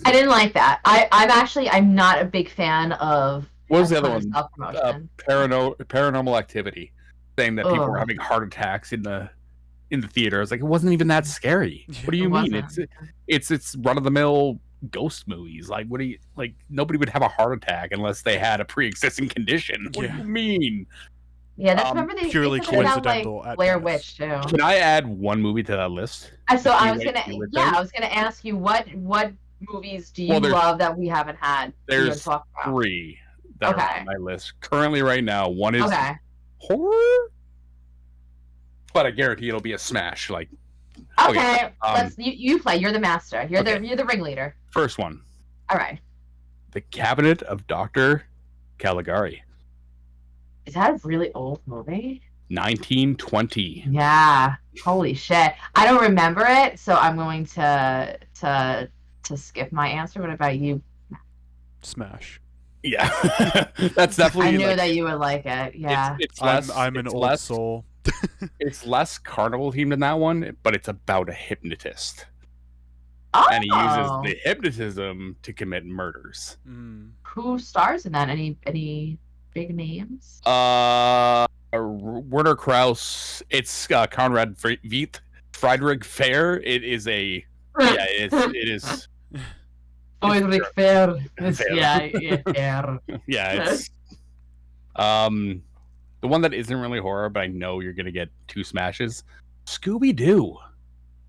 not a big fan of What was the other one? Self-promotion. Paranormal Activity, saying that people were having heart attacks in the theater. I was like, it wasn't even that scary. What do you mean? Wasn't. It's run of the mill ghost movies. Like, what do you like? Nobody would have a heart attack unless they had a pre-existing condition. What do you mean? Yeah, that's remember they purely put it out, coincidental like at Blair best. Witch too. Can I add one movie to that list? So That I you was like- gonna, you would yeah, think? I was gonna ask you what movies do you Well, there's- love that we haven't had? to even There's talk about? 3 that are Okay. on my list currently right now. One is Okay. horror, but I guarantee it'll be a smash. Like, Okay. um, Let's you play. You're the master. You're okay. the ringleader. first one, All right. The Cabinet of Dr. Caligari, Is that a really old movie? 1920. Yeah. Holy shit. I don't remember it, so I'm going to skip my answer. What about you? Smash. Yeah, that's definitely. I knew like, that you would like it. Yeah. It's less, I'm an it's old less, soul. It's less carnival themed than that one, but it's about a hypnotist, Oh. and he uses the hypnotism to commit murders. Who stars in that? Any big names? Werner Krauss. It's Conrad Veidt, Friedrich Fair. It is a it is. Friedrich Fair. Fair. Yeah, Fair. Yeah, it's the one that isn't really horror, but I know you're gonna get 2 smashes. Scooby Doo.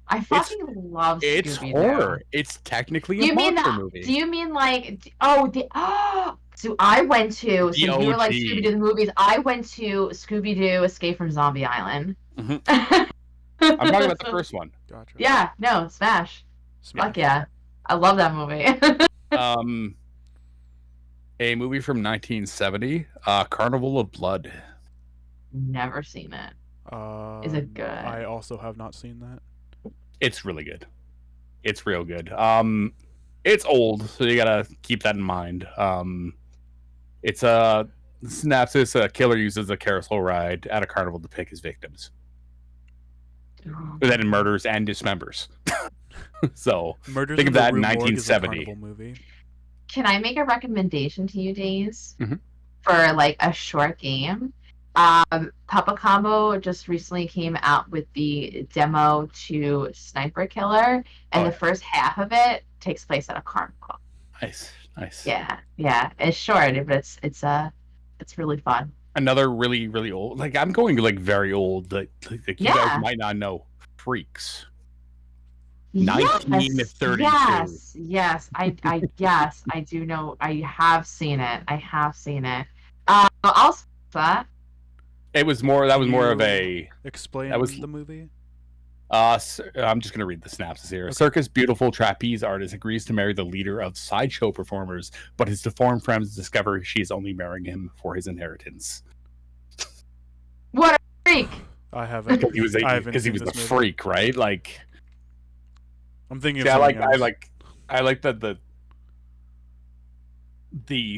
I fucking love It's Scooby-Doo. horror. It's technically Do a you mean monster that? movie. Do you mean like So I went to The you were like OG. Scooby Doo the movies. I went to Scooby Doo Escape from Zombie Island. I'm talking about the first one. Gotcha. Yeah, no, Smash. Smash. Fuck yeah. I love that movie. A movie from 1970, Carnival of Blood. Never seen it. Is it good? I also have not seen that. It's really good. It's real good. It's old, so you gotta keep that in mind. It's a synopsis: a killer uses a carousel ride at a carnival to pick his victims, but then murders and dismembers. So Murders think in of the that in Rue Morgue is a 1970. carnival movie. Can I make a recommendation to you, Days? Mhm. For like a short game? Papa Combo just recently came out with the demo to Sniper Killer, and the first half of it takes place at a carnival. Nice. Yeah. It's short, but it's really fun. Another really, really old. Like I'm going like very old. Like you Yeah. guys might not know. Freaks. 1932. Yes. I do know. I have seen it. I'll that. It was more. That was more of a. Explain That was- the movie. I'm just gonna read the synopsis here. A circus beautiful trapeze artist agrees to marry the leader of sideshow performers, but his deformed friends discover she is only marrying him for his inheritance. What a freak! I haven't. He was I haven't because he seen was the this movie. freak, right? Like, I'm thinking of see, something else. I like that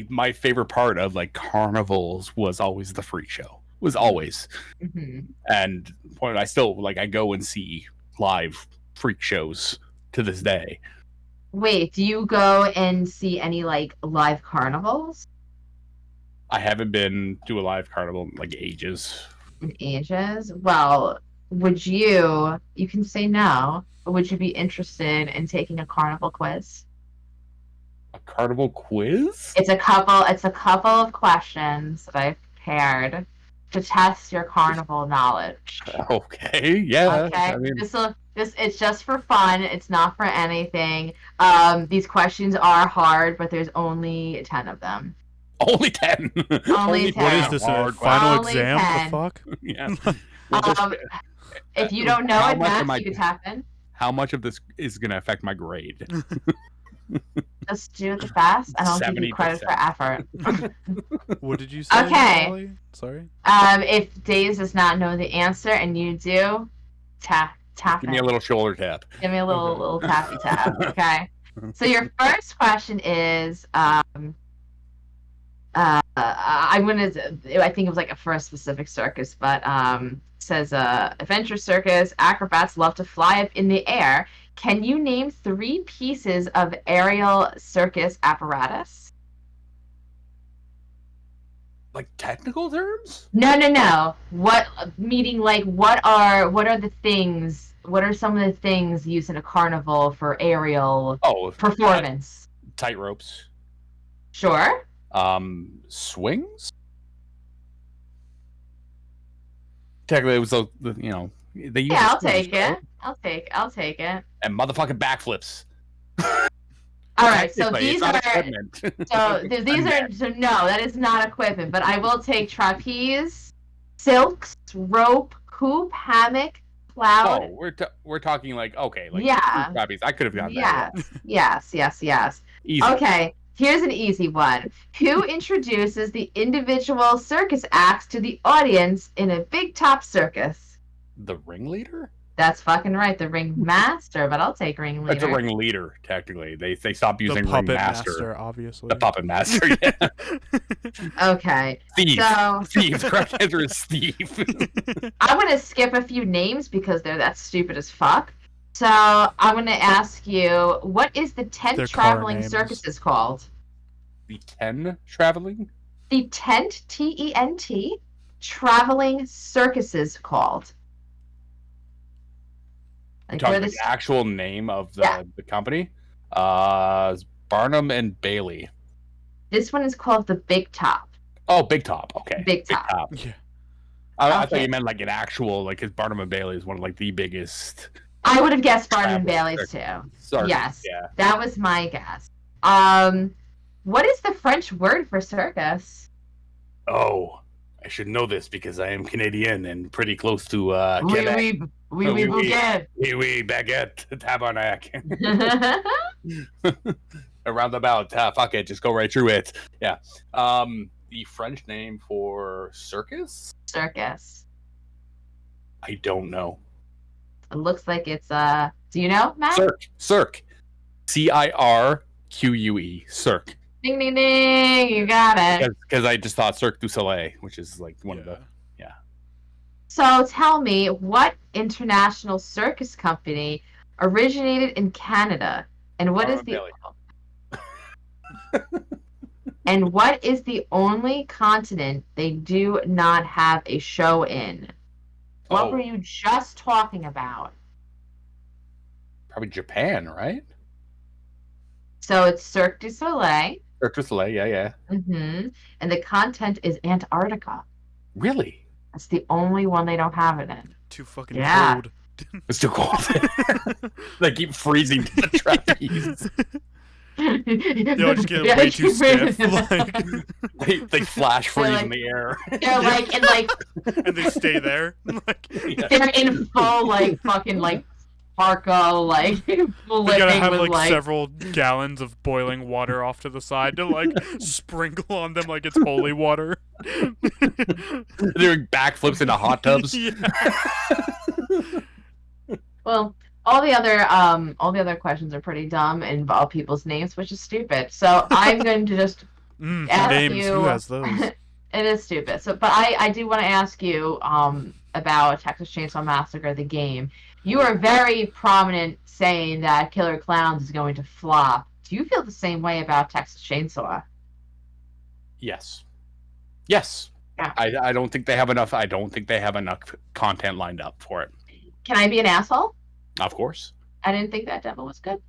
my favorite part of like carnivals was always the freak show. Was always. Mhm. And I still like I go and see live freak shows to this day. Wait, do you go and see any like live carnivals I haven't been to a live carnival in like ages. in ages? Well, would you can say no, but would you be interested in taking a carnival quiz? A carnival quiz? It's a couple of questions that I've prepared to test your carnival knowledge. Okay, yeah. Okay. I mean, This it's just for fun. It's not for anything. These questions are hard, but there's only 10 of them. only 10. Only 10. What is this? A hard final Only exam? 10. The fuck? Yeah. Well, this- Um, if you don't know How it, much am Max, I- you can tap in. how much of this is going to affect my grade? Just do it fast. I don't give you credit for 70%. effort. What did you say? Okay. Allie? Sorry. If Daze does not know the answer and you do, tap Give me in. a little shoulder tap. Give me a little Okay. little tappy tap. Okay. So your first question is, I'm gonna. I think it was like for a specific circus, but says adventure circus acrobats love to fly up in the air. Can you name 3 pieces of aerial circus apparatus? Like technical terms? No. What meaning like what are the things? What are some of the things used in a carnival for aerial Oh, performance? tight ropes. Sure. Swings? Technically, it was they use Yeah, I'll swings, take it. right? I'll take it. And motherfucking backflips. All right, so Technically, these it's not are equipment. no, that is not equipment, but I will take trapeze, silks, rope, hoop, hammock, cloud. Oh, we're talking like Yeah. trapeze. I could have gotten that. Yes. Easy. Okay, here's an easy one. Who introduces the individual circus acts to the audience in a big top circus? The ringleader? That's fucking right, the ringmaster, but I'll take ringleader. It's a ringleader. Technically, they stopped The using puppet ringmaster. master, obviously. The puppet master. Yeah. Okay, Thief. so Thief. The correct answer is thief. I'm gonna skip a few names because they're that stupid as fuck. So I'm gonna ask you, what is the 10 Their car traveling names. circuses called? The 10 traveling? The tent, Tent, traveling circuses called. Like Talking where about this, the actual name of Yeah. the company? It's Barnum and Bailey. this one is called the Big Top. Oh, Big Top. Okay. Big Top. Yeah. I thought Okay. you meant like an actual, like, because Barnum and Bailey is one of like the biggest. I would have guessed Barnum and Traveling Bailey's too. Sorry. Yes. Yeah. That was my guess. What is the French word for circus? Oh, I should know this because I am Canadian and pretty close to Oui, Quebec. oui, oui, Oh, oui, oui, oui. baguette. Oui, oui, baguette, tabarnak. Around the about, fuck it, just go right through it. Yeah. The French name for circus? Circus. I don't know. It looks like it's do you know, Matt? Cirque. Cirque. Cirque. Ding ding ding, you got it. Because I just thought Cirque du Soleil, which is like one of the. So tell me, what international circus company originated in Canada? And what is Barnum the and what is the only continent they do not have a show in? What Oh. were you just talking about? Probably Japan, right? So it's Cirque du Soleil. Cirque du Soleil, yeah. And the content is Antarctica. Really? That's the only one they don't have it in. Too fucking Yeah. cold. It's too cold. They keep freezing to the trapeze. They'll just get way too stiff. Like, They flash freeze like- in the air. They're like in like and they stay there. Like, Yeah. they're in full like fucking like parka like they gotta flipping have with like like several gallons of boiling water off to the side to like sprinkle on them like it's holy water. They're doing backflips into hot tubs. Yeah. well all the other questions are pretty dumb and involve people's names, which is stupid. So I'm going to just ask Names. you. Who has those? It is stupid. So, but I do want to ask you about Texas Chainsaw Massacre, the game. You are very prominent saying that Killer Clowns is going to flop. Do you feel the same way about Texas Chainsaw? Yes. Yeah. I don't think they have enough. I don't think they have enough content lined up for it. Can I be an asshole? Of course. I didn't think that demo was good.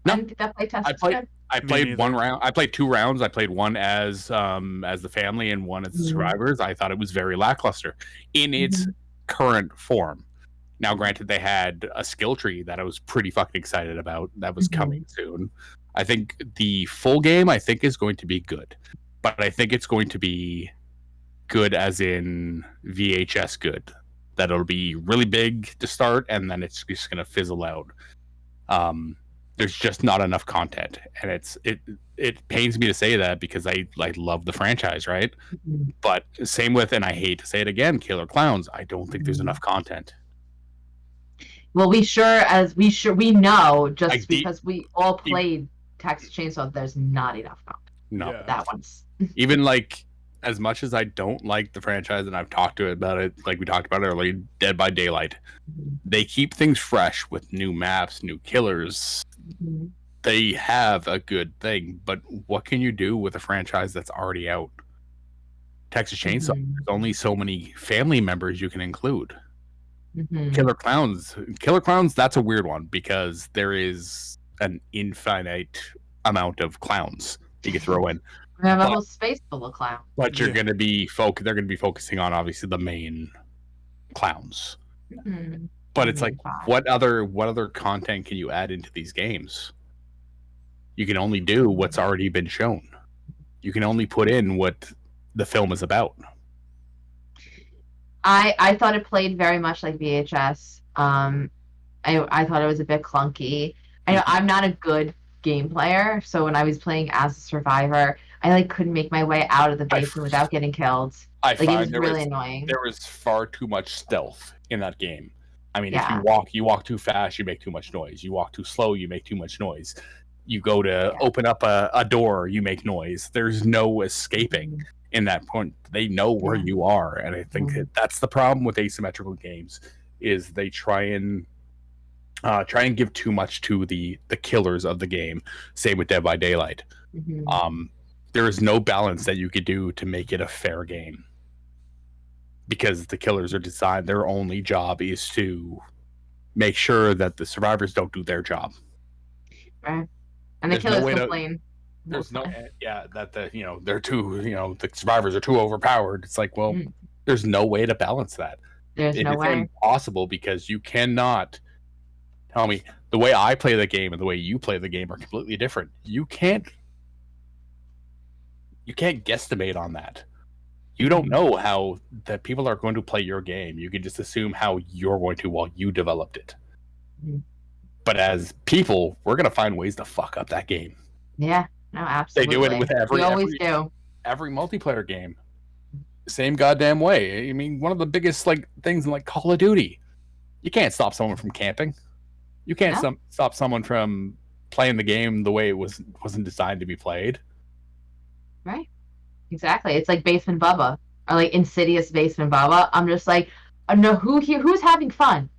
No. I didn't think that playtest was good. I played one round. I played 2 rounds. I played one as the family and one as the survivors. I thought it was very lackluster in its current form. Now, granted, they had a skill tree that I was pretty fucking excited about that was coming soon. I think the full game, is going to be good, but I think it's going to be good as in VHS good. That it'll be really big to start, and then it's just going to fizzle out. There's just not enough content, and it pains me to say that because I love the franchise, right? But same with, and I hate to say it again, Killer Clowns. I don't think there's enough content. Well, we know just because we all played Texas Chainsaw, there's not enough content. No, that one's even like as much as I don't like the franchise, and I've talked about it, like we talked about earlier, Dead by Daylight. They keep things fresh with new maps, new killers. They have a good thing, but what can you do with a franchise that's already out? Texas Chainsaw, there's only so many family members you can include. Killer Clowns, that's a weird one because there is an infinite amount of clowns you can throw in. We have a whole space full of clowns. But you're going to be they're going to be focusing on obviously the main clowns. But it's like, what other content can you add into these games? You can only do what's already been shown. You can only put in what the film is about. I thought it played very much like VHS. I thought it was a bit clunky. I know I'm not a good game player, so when I was playing as a survivor, I couldn't make my way out of the basement without getting killed. It was really annoying. There was far too much stealth in that game. I mean, if you walk too fast, you make too much noise. You walk too slow, you make too much noise. You go to open up a door, you make noise. There's no escaping. In that point, they know where you are, and I think that's the problem with asymmetrical games is they try and give too much to the killers of the game. Same with Dead by Daylight. There is no balance that you could do to make it a fair game because the killers are designed. Their only job is to make sure that the survivors don't do their job. Right, and the killers complain. There's that they're too, the survivors are too overpowered. It's like, well, there's no way to balance that. There's no way. It's impossible because you cannot tell me the way I play the game and the way you play the game are completely different. You can't guesstimate on that. You don't know how that people are going to play your game. You can just assume how you're going to while you developed it. But as people, we're going to find ways to fuck up that game. Yeah. No, absolutely. They do it with every multiplayer game. Same goddamn way. I mean, one of the biggest things in Call of Duty. You can't stop someone from camping. You can't stop someone from playing the game the way it wasn't designed to be played. Right. Exactly. It's like Basement Bubba or Insidious Basement Bubba. I'm just like, no, who's having fun?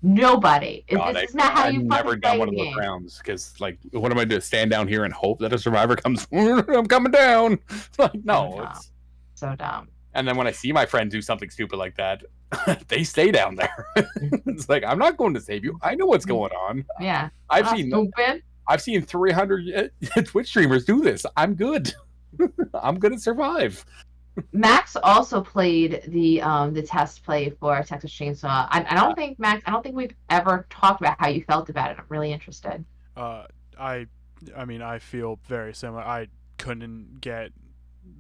Nobody. This is not how you fucking play the game. I've never done one of those rounds because, what am I to stand down here and hope that a survivor comes? I'm coming down. It's no, it's so dumb. And then when I see my friend do something stupid like that, they stay down there. It's like, I'm not going to save you. I know what's going on. Yeah, I've seen 300 Twitch streamers do this. I'm good. I'm gonna survive. Max also played the test play for Texas Chainsaw. I don't think Max. I don't think we've ever talked about how you felt about it. I'm really interested. I mean, I feel very similar. I couldn't get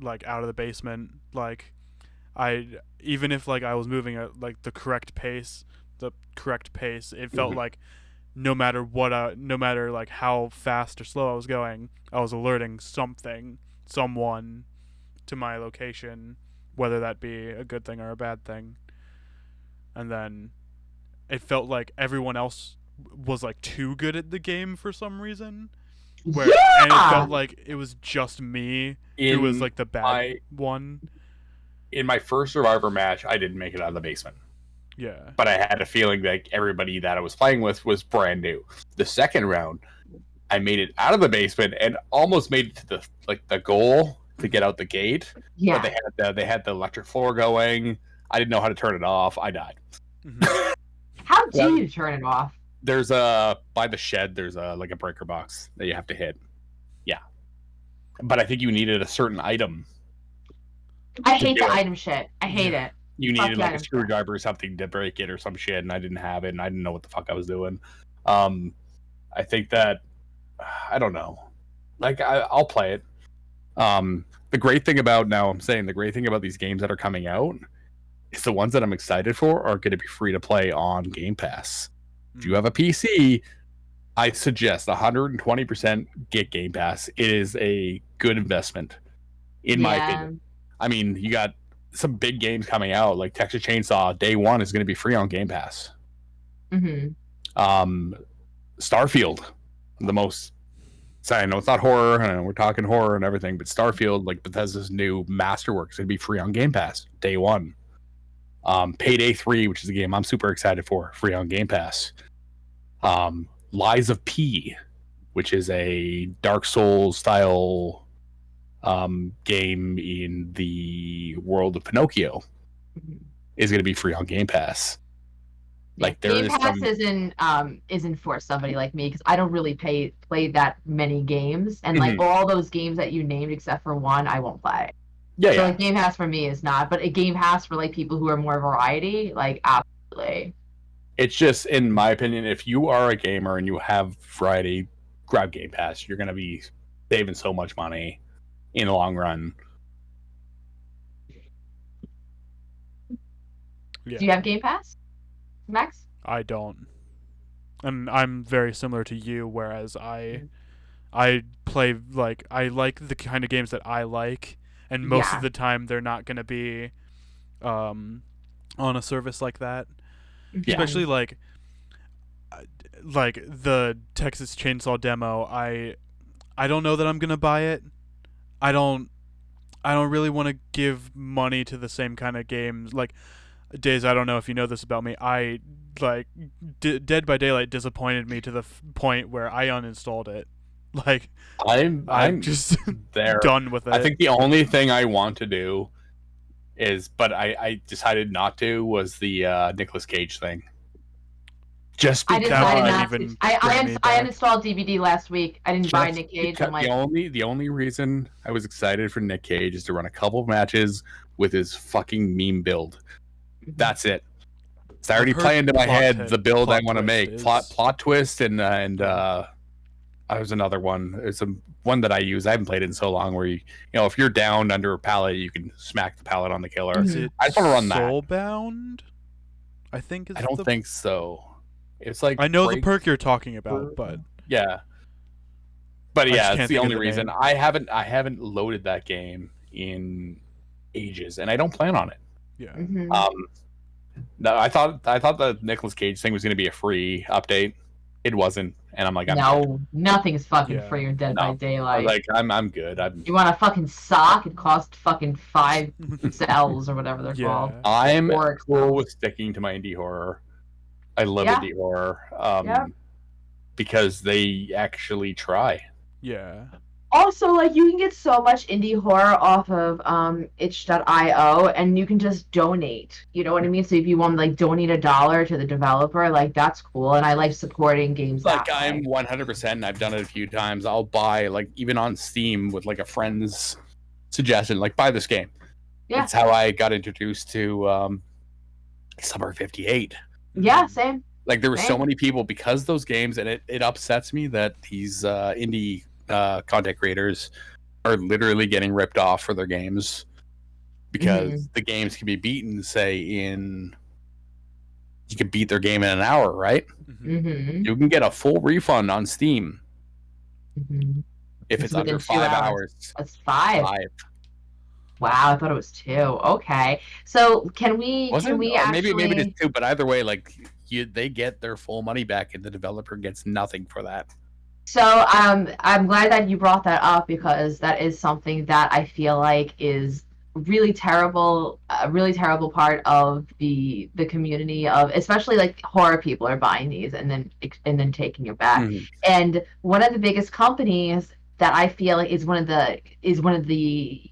out of the basement. Even if I was moving at the correct pace, it felt like no matter how fast or slow I was going, I was alerting someone to my location, whether that be a good thing or a bad thing. And then it felt like everyone else was too good at the game for some reason. And it felt like it was just me who was the bad one. In my first Survivor match, I didn't make it out of the basement. Yeah. But I had a feeling that everybody that I was playing with was brand new. The second round, I made it out of the basement and almost made it to the goal to get out the gate. Yeah. But they had the electric floor going. I didn't know how to turn it off. I died. How How do Well, you turn it off? There's a by the shed. There's a like a breaker box that you have to hit. Yeah, but I think you needed a certain item. I to hate do the it. item shit. I hate it. You Fuck needed the like a item shit. screwdriver or something to break it or some shit, and I didn't have it, and I didn't know what the fuck I was doing. I think that I don't know. Like I'll play it. The great thing about the great thing about these games that are coming out is the ones that I'm excited for are going to be free to play on Game Pass. If you have a PC, I suggest 120% get Game Pass. It is a good investment, in my opinion. I mean, you got some big games coming out, like Texas Chainsaw. Day one is going to be free on Game Pass. Starfield, the most. Sorry, I know it's not horror. I know we're talking horror and everything, but Starfield, like Bethesda's new masterwork, is going to be free on Game Pass day one. Payday 3, which is a game I'm super excited for, free on Game Pass. Lies of P, which is a Dark Souls style game in the world of Pinocchio, is going to be free on Game Pass. Like Game Pass isn't for somebody like me because I don't really play that many games, and like all those games that you named except for one, I won't play. Yeah, so like Game Pass for me is not, but a Game Pass for like people who are more variety, like absolutely. It's just, in my opinion, if you are a gamer and you have variety, grab Game Pass. You're going to be saving so much money in the long run. Yeah. Do you have Game Pass, Max? I don't. And I'm very similar to you, whereas I play, like, I like the kind of games that I like, and most of the time they're not going to be on a service like that. Yeah. Especially like the Texas Chainsaw demo, I don't know that I'm going to buy it. I don't really want to give money to the same kind of games. Like, Dazed, I don't know if you know this about me. I like Dead by Daylight disappointed me to the point where I uninstalled it. Like, I'm just there. Done with it. I think the only thing I want to do is, but I decided not to, was the Nicolas Cage thing. Just because I decided not to. I uninstalled DVD last week. I didn't buy Nick Cage. I'm like, the only reason I was excited for Nick Cage is to run a couple of matches with his fucking meme build. That's it. It's already playing in my head the build I want to make. Plot twist and there's another one. There's one that I use. I haven't played it in so long. Where you know, if you're down under a pallet, you can smack the pallet on the killer. I just want to run that. Soulbound, I think. I don't think so. It's like, I know the perk you're talking about, but yeah. But yeah, it's the only reason. I haven't loaded that game in ages, and I don't plan on it. Yeah. No, I thought the Nicolas Cage thing was going to be a free update. It wasn't, and I'm like, nothing's fucking free or Dead by Daylight. Like, I'm good. You want a fucking sock? It costs fucking 5 cells or whatever they're called. I'm cool with sticking to my indie horror. I love indie horror, because they actually try. Yeah. Also, like, you can get so much indie horror off of itch.io, and you can just donate. You know what I mean? So if you want to, like, donate $1 to the developer, like, that's cool. And I like supporting games like that I'm 100%. I've done it a few times. I'll buy, like, even on Steam with, like, a friend's suggestion, like, buy this game. Yeah. That's how I got introduced to Summer 58. Yeah, same. Like, there were so many people, because those games, and it upsets me that these indie content creators are literally getting ripped off for their games, because the games can be beaten, say, you can beat their game in an hour, right? You can get a full refund on Steam if it's under 5 hours. That's 5. Wow, I thought it was 2. Okay, so can we actually... maybe it's 2, but either way, like, they get their full money back, and the developer gets nothing for that. So I'm glad that you brought that up, because that is something that I feel like is really terrible, a really terrible part of the community of, especially like horror people are buying these and then taking it back. And one of the biggest companies that I feel like is one of the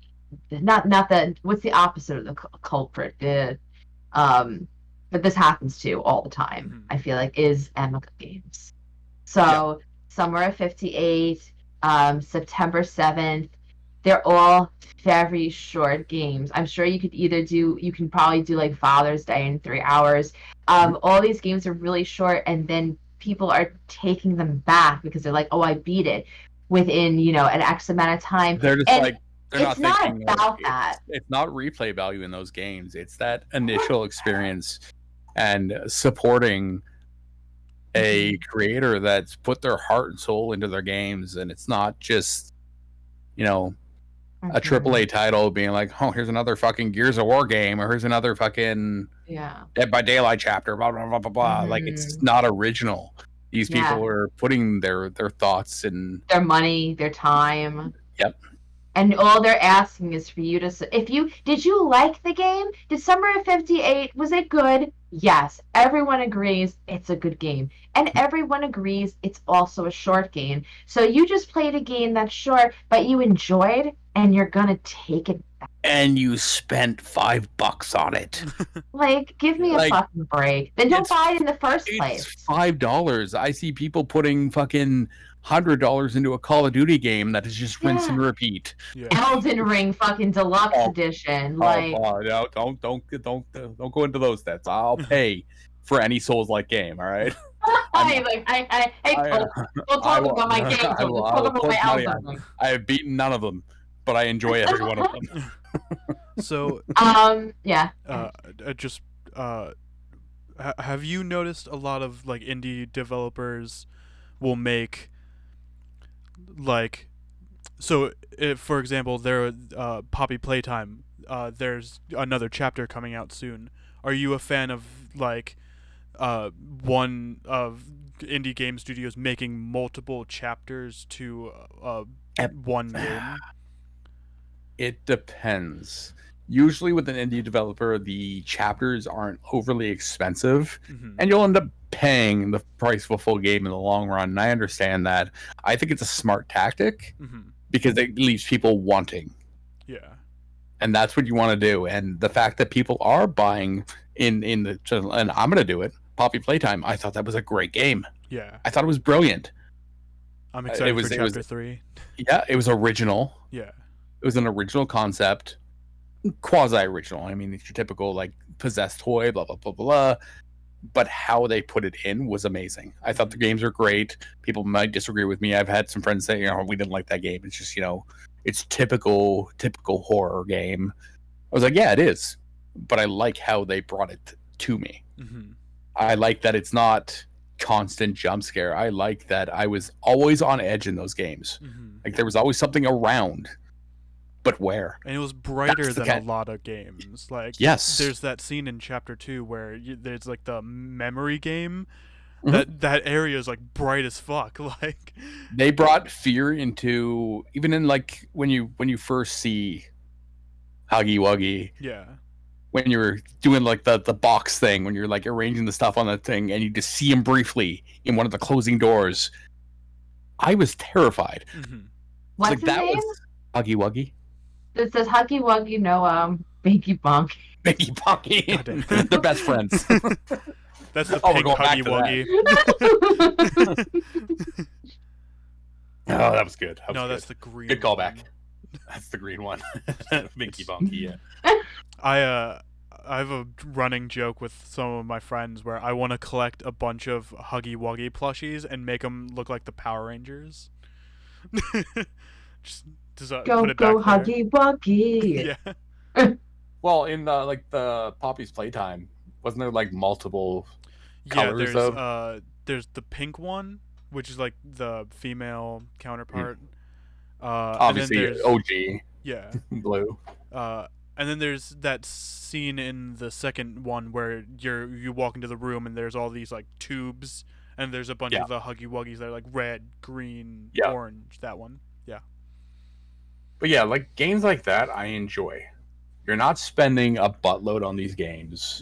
not the what's the opposite of the culprit? but this happens too all the time, I feel like, is Amica games. So Summer of '58, September 7th, they're all very short games. I'm sure you can probably do like Father's Day in 3 hours. All these games are really short, and then people are taking them back because they're like, oh, I beat it within, an X amount of time. They're just And like, they're not it's not thinking about that. It's not replay value in those games. It's that initial experience and supporting a creator that's put their heart and soul into their games, and it's not just, a AAA title being like, oh, here's another fucking Gears of War game, or here's another fucking Dead by Daylight chapter, blah blah blah blah blah. Like, it's not original. These people are putting their thoughts and their money, their time. Yep. And all they're asking is for you to. Did you like the game? Did Summer of '58, was it good? Yes. Everyone agrees it's a good game. And everyone agrees it's also a short game. So you just played a game that's short, but you enjoyed, and you're gonna take it back. And you spent $5 on it. Like, give me a fucking break. Then don't buy it in the first place. It's $5. I see people putting fucking $100 into a Call of Duty game that is just rinse and repeat. Elden Ring fucking deluxe edition. Don't go into those stats. I'll pay for any Souls-like game. All right. We'll talk about my games. We'll talk about my Elden Ring. I have beaten none of them, but I enjoy every one of them. So, have you noticed a lot of like indie developers will make if, for example, there Poppy Playtime, there's another chapter coming out soon. Are you a fan of one of indie game studios making multiple chapters to one game? It depends. Usually with an indie developer, the chapters aren't overly expensive, and you'll end up paying the price of a full game in the long run. And I understand that. I think it's a smart tactic because it leaves people wanting. Yeah. And that's what you want to do. And the fact that people are buying and I'm going to do it, Poppy Playtime, I thought that was a great game. Yeah. I thought it was brilliant. I'm excited for Chapter 3. Yeah, it was original. Yeah. It was an original concept. Quasi-original. I mean, it's your typical, like, possessed toy, blah, blah, blah, blah. But how they put it in was amazing. I thought the games are great. People might disagree with me. I've had some friends say, we didn't like that game. It's just, it's typical horror game. I was like, yeah, it is. But I like how they brought it to me. I like that it's not constant jump scare. I like that I was always on edge in those games. Like, there was always something around. But where? And it was brighter than a lot of games. Like, yes, there's that scene in Chapter 2 where there's like the memory game. That area is like bright as fuck. Like, they brought fear into, even in like when you first see Huggy Wuggy. Yeah. When you're doing like the box thing, when you're like arranging the stuff on that thing, and you just see him briefly in one of the closing doors, I was terrified. What's his name? Was Huggy Wuggy. It says Huggy Wuggy, no, Binky Bonk. Binky Bonky. They're best friends. That's the pink Huggy Wuggy. Oh, that was good. That's the green. Good callback. That's the green one. Binky Bonky, yeah. I have a running joke with some of my friends where I want to collect a bunch of Huggy Wuggy plushies and make them look like the Power Rangers. Go Huggy Wuggy. Yeah. Well, in the Poppy's Playtime, wasn't there like multiple colors there's the pink one, which is like the female counterpart. Obviously, and then OG. Yeah. Blue. And then there's that scene in the second one where you walk into the room and there's all these like tubes, and there's a bunch of the Huggy Wuggies that are like red, green, orange. That one. Yeah. But yeah, like games like that, I enjoy. You're not spending a buttload on these games,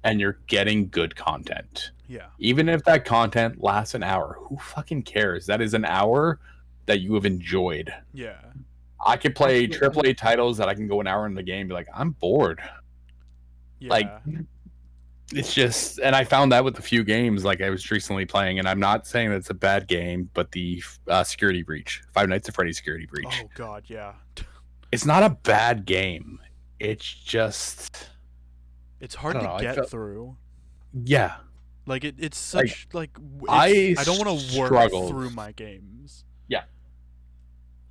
and you're getting good content. Yeah. Even if that content lasts an hour, who fucking cares? That is an hour that you have enjoyed. Yeah. I could play AAA titles that I can go an hour in the game and be like, I'm bored. Yeah. Like, It's just, and I found that with a few games like I was recently playing, and I'm not saying that it's a bad game, but the Security Breach, Five Nights at Freddy's Security Breach, Oh God, yeah. it's not a bad game. It's just, It's I hard don't to know. I get felt, through. yeah, Like it's like such like I I don't want to work struggled. through my games. Yeah,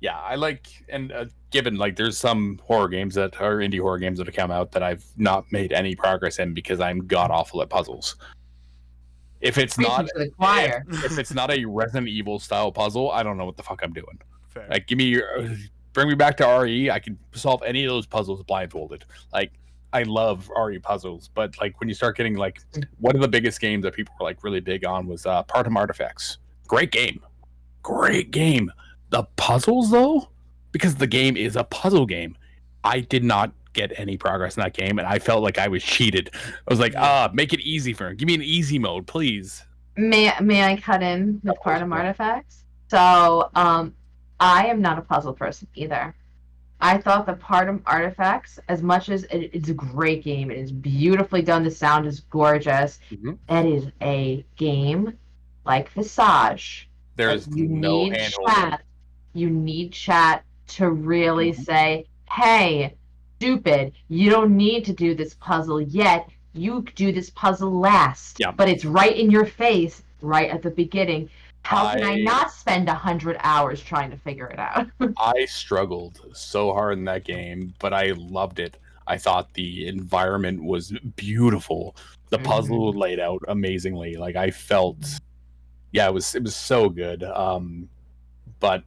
yeah, I like, and given like there's some horror games that are indie horror games that have come out that I've not made any progress in because I'm god awful at puzzles. If it's Preaching not to the choir. if it's not a Resident Evil style puzzle, I don't know what the fuck I'm doing. Fair. Like, bring me back to RE. I can solve any of those puzzles blindfolded. Like, I love RE puzzles, but like when you start getting like one of the biggest games that people were like really big on was Partum Artifacts. Great game, great game. The puzzles though, because the game is a puzzle game, I did not get any progress in that game, and I felt like I was cheated. I was like, make it easy for him. Give me an easy mode, please. May I cut in with Partum Artifacts? So, I am not a puzzle person either. I thought the Partum Artifacts, as much as it's a great game, it is beautifully done, the sound is gorgeous. Mm-hmm. It is a game like Visage. There's you no need hand-holding. chat. You need chat to really say, hey, stupid, you don't need to do this puzzle yet. You do this puzzle last. Yeah. But it's right in your face, right at the beginning. How can I not spend 100 hours trying to figure it out? I struggled so hard in that game, but I loved it. I thought the environment was beautiful. The puzzle laid out amazingly. Like I felt, it was so good. But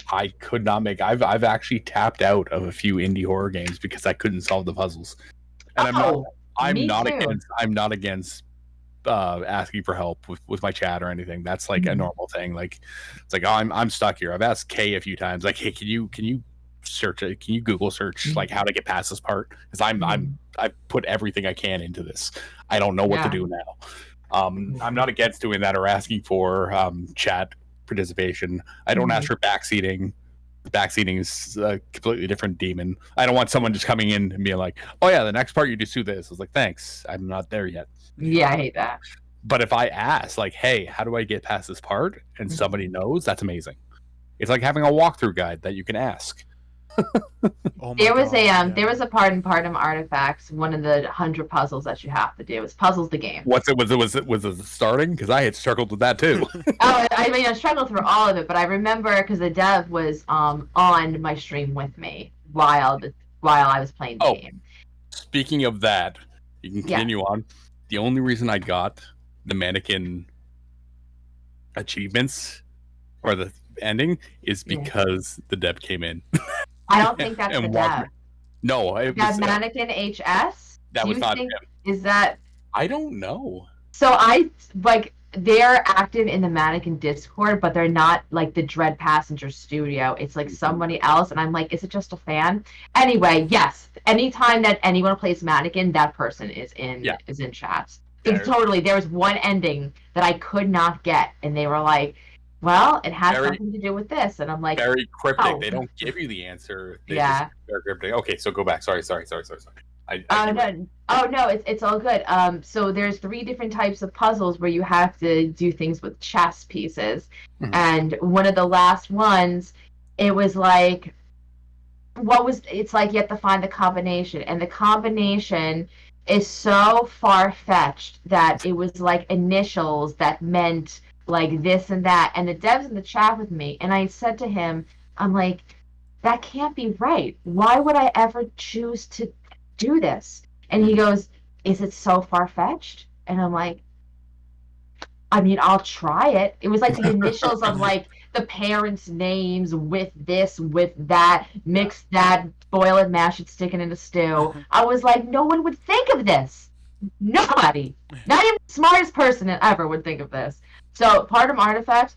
I could not make. I've actually tapped out of a few indie horror games because I couldn't solve the puzzles. And I'm not against asking for help with my chat or anything. That's like a normal thing. Like it's like, oh, I'm stuck here. I've asked Kay a few times, like, hey, can you search it? Can you Google search like how to get past this part? Because I've put everything I can into this. I don't know what to do now. I'm not against doing that or asking for chat participation. I don't ask for backseating. Backseating is a completely different demon. I don't want someone just coming in and being like, oh yeah, the next part you just do this. I was like, thanks, I'm not there yet. Yeah, I hate that. But if I ask, like, hey, how do I get past this part? And somebody knows, that's amazing. It's like having a walkthrough guide that you can ask. There was a part in Partum Artifacts, one of the 100 puzzles that you have to do. It's puzzles the game. Was it starting? Because I had struggled with that too. I struggled through all of it, but I remember because the dev was on my stream with me while I was playing the game. Speaking of that, you can continue on. The only reason I got the mannequin achievements or the ending is because the dev came in. I don't think that's the dev. No, it was Mannequin HS. That was not him. Is that? I don't know. So they're active in the Mannequin Discord, but they're not like the Dread Passenger Studio. It's like somebody else, and I'm like, is it just a fan? Anyway, yes. Anytime that anyone plays Mannequin, that person is in chat. So totally, there was one ending that I could not get, and they were like, well, it has something to do with this, and I'm like, very cryptic. Oh. They don't give you the answer. They're cryptic. Okay, so go back. Sorry. No, it's all good. So there's 3 different types of puzzles where you have to do things with chess pieces, and one of the last ones, it was like, it's like you have to find the combination, and the combination is so far-fetched that it was like initials that meant like this and that, and the dev's in the chat with me, and I said to him, I'm like, that can't be right. Why would I ever choose to do this? And he goes, is it so far-fetched? And I'm like, I mean, I'll try it. It was like the initials of like the parents' names with this, with that, mix that, boil it, mash it, stick it in a stew. I was like, no one would think of this. Nobody. Not even the smartest person ever would think of this. So Partum Artifacts,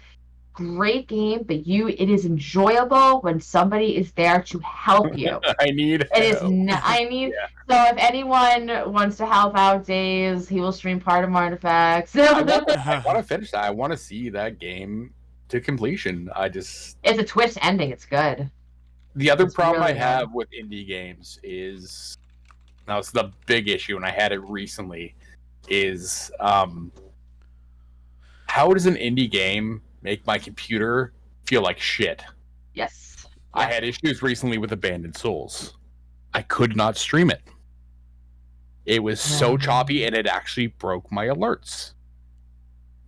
great game, but it is enjoyable when somebody is there to help you. I need help. So if anyone wants to help out Dazed, he will stream Partum Artifacts. I want to finish that. I want to see that game to completion. It's a twist ending. It's good. The other problem I have with indie games is now it's the big issue, and I had it recently, is how does an indie game make my computer feel like shit? Yes. I had issues recently with Abandoned Souls. I could not stream it. It was so choppy, and it actually broke my alerts.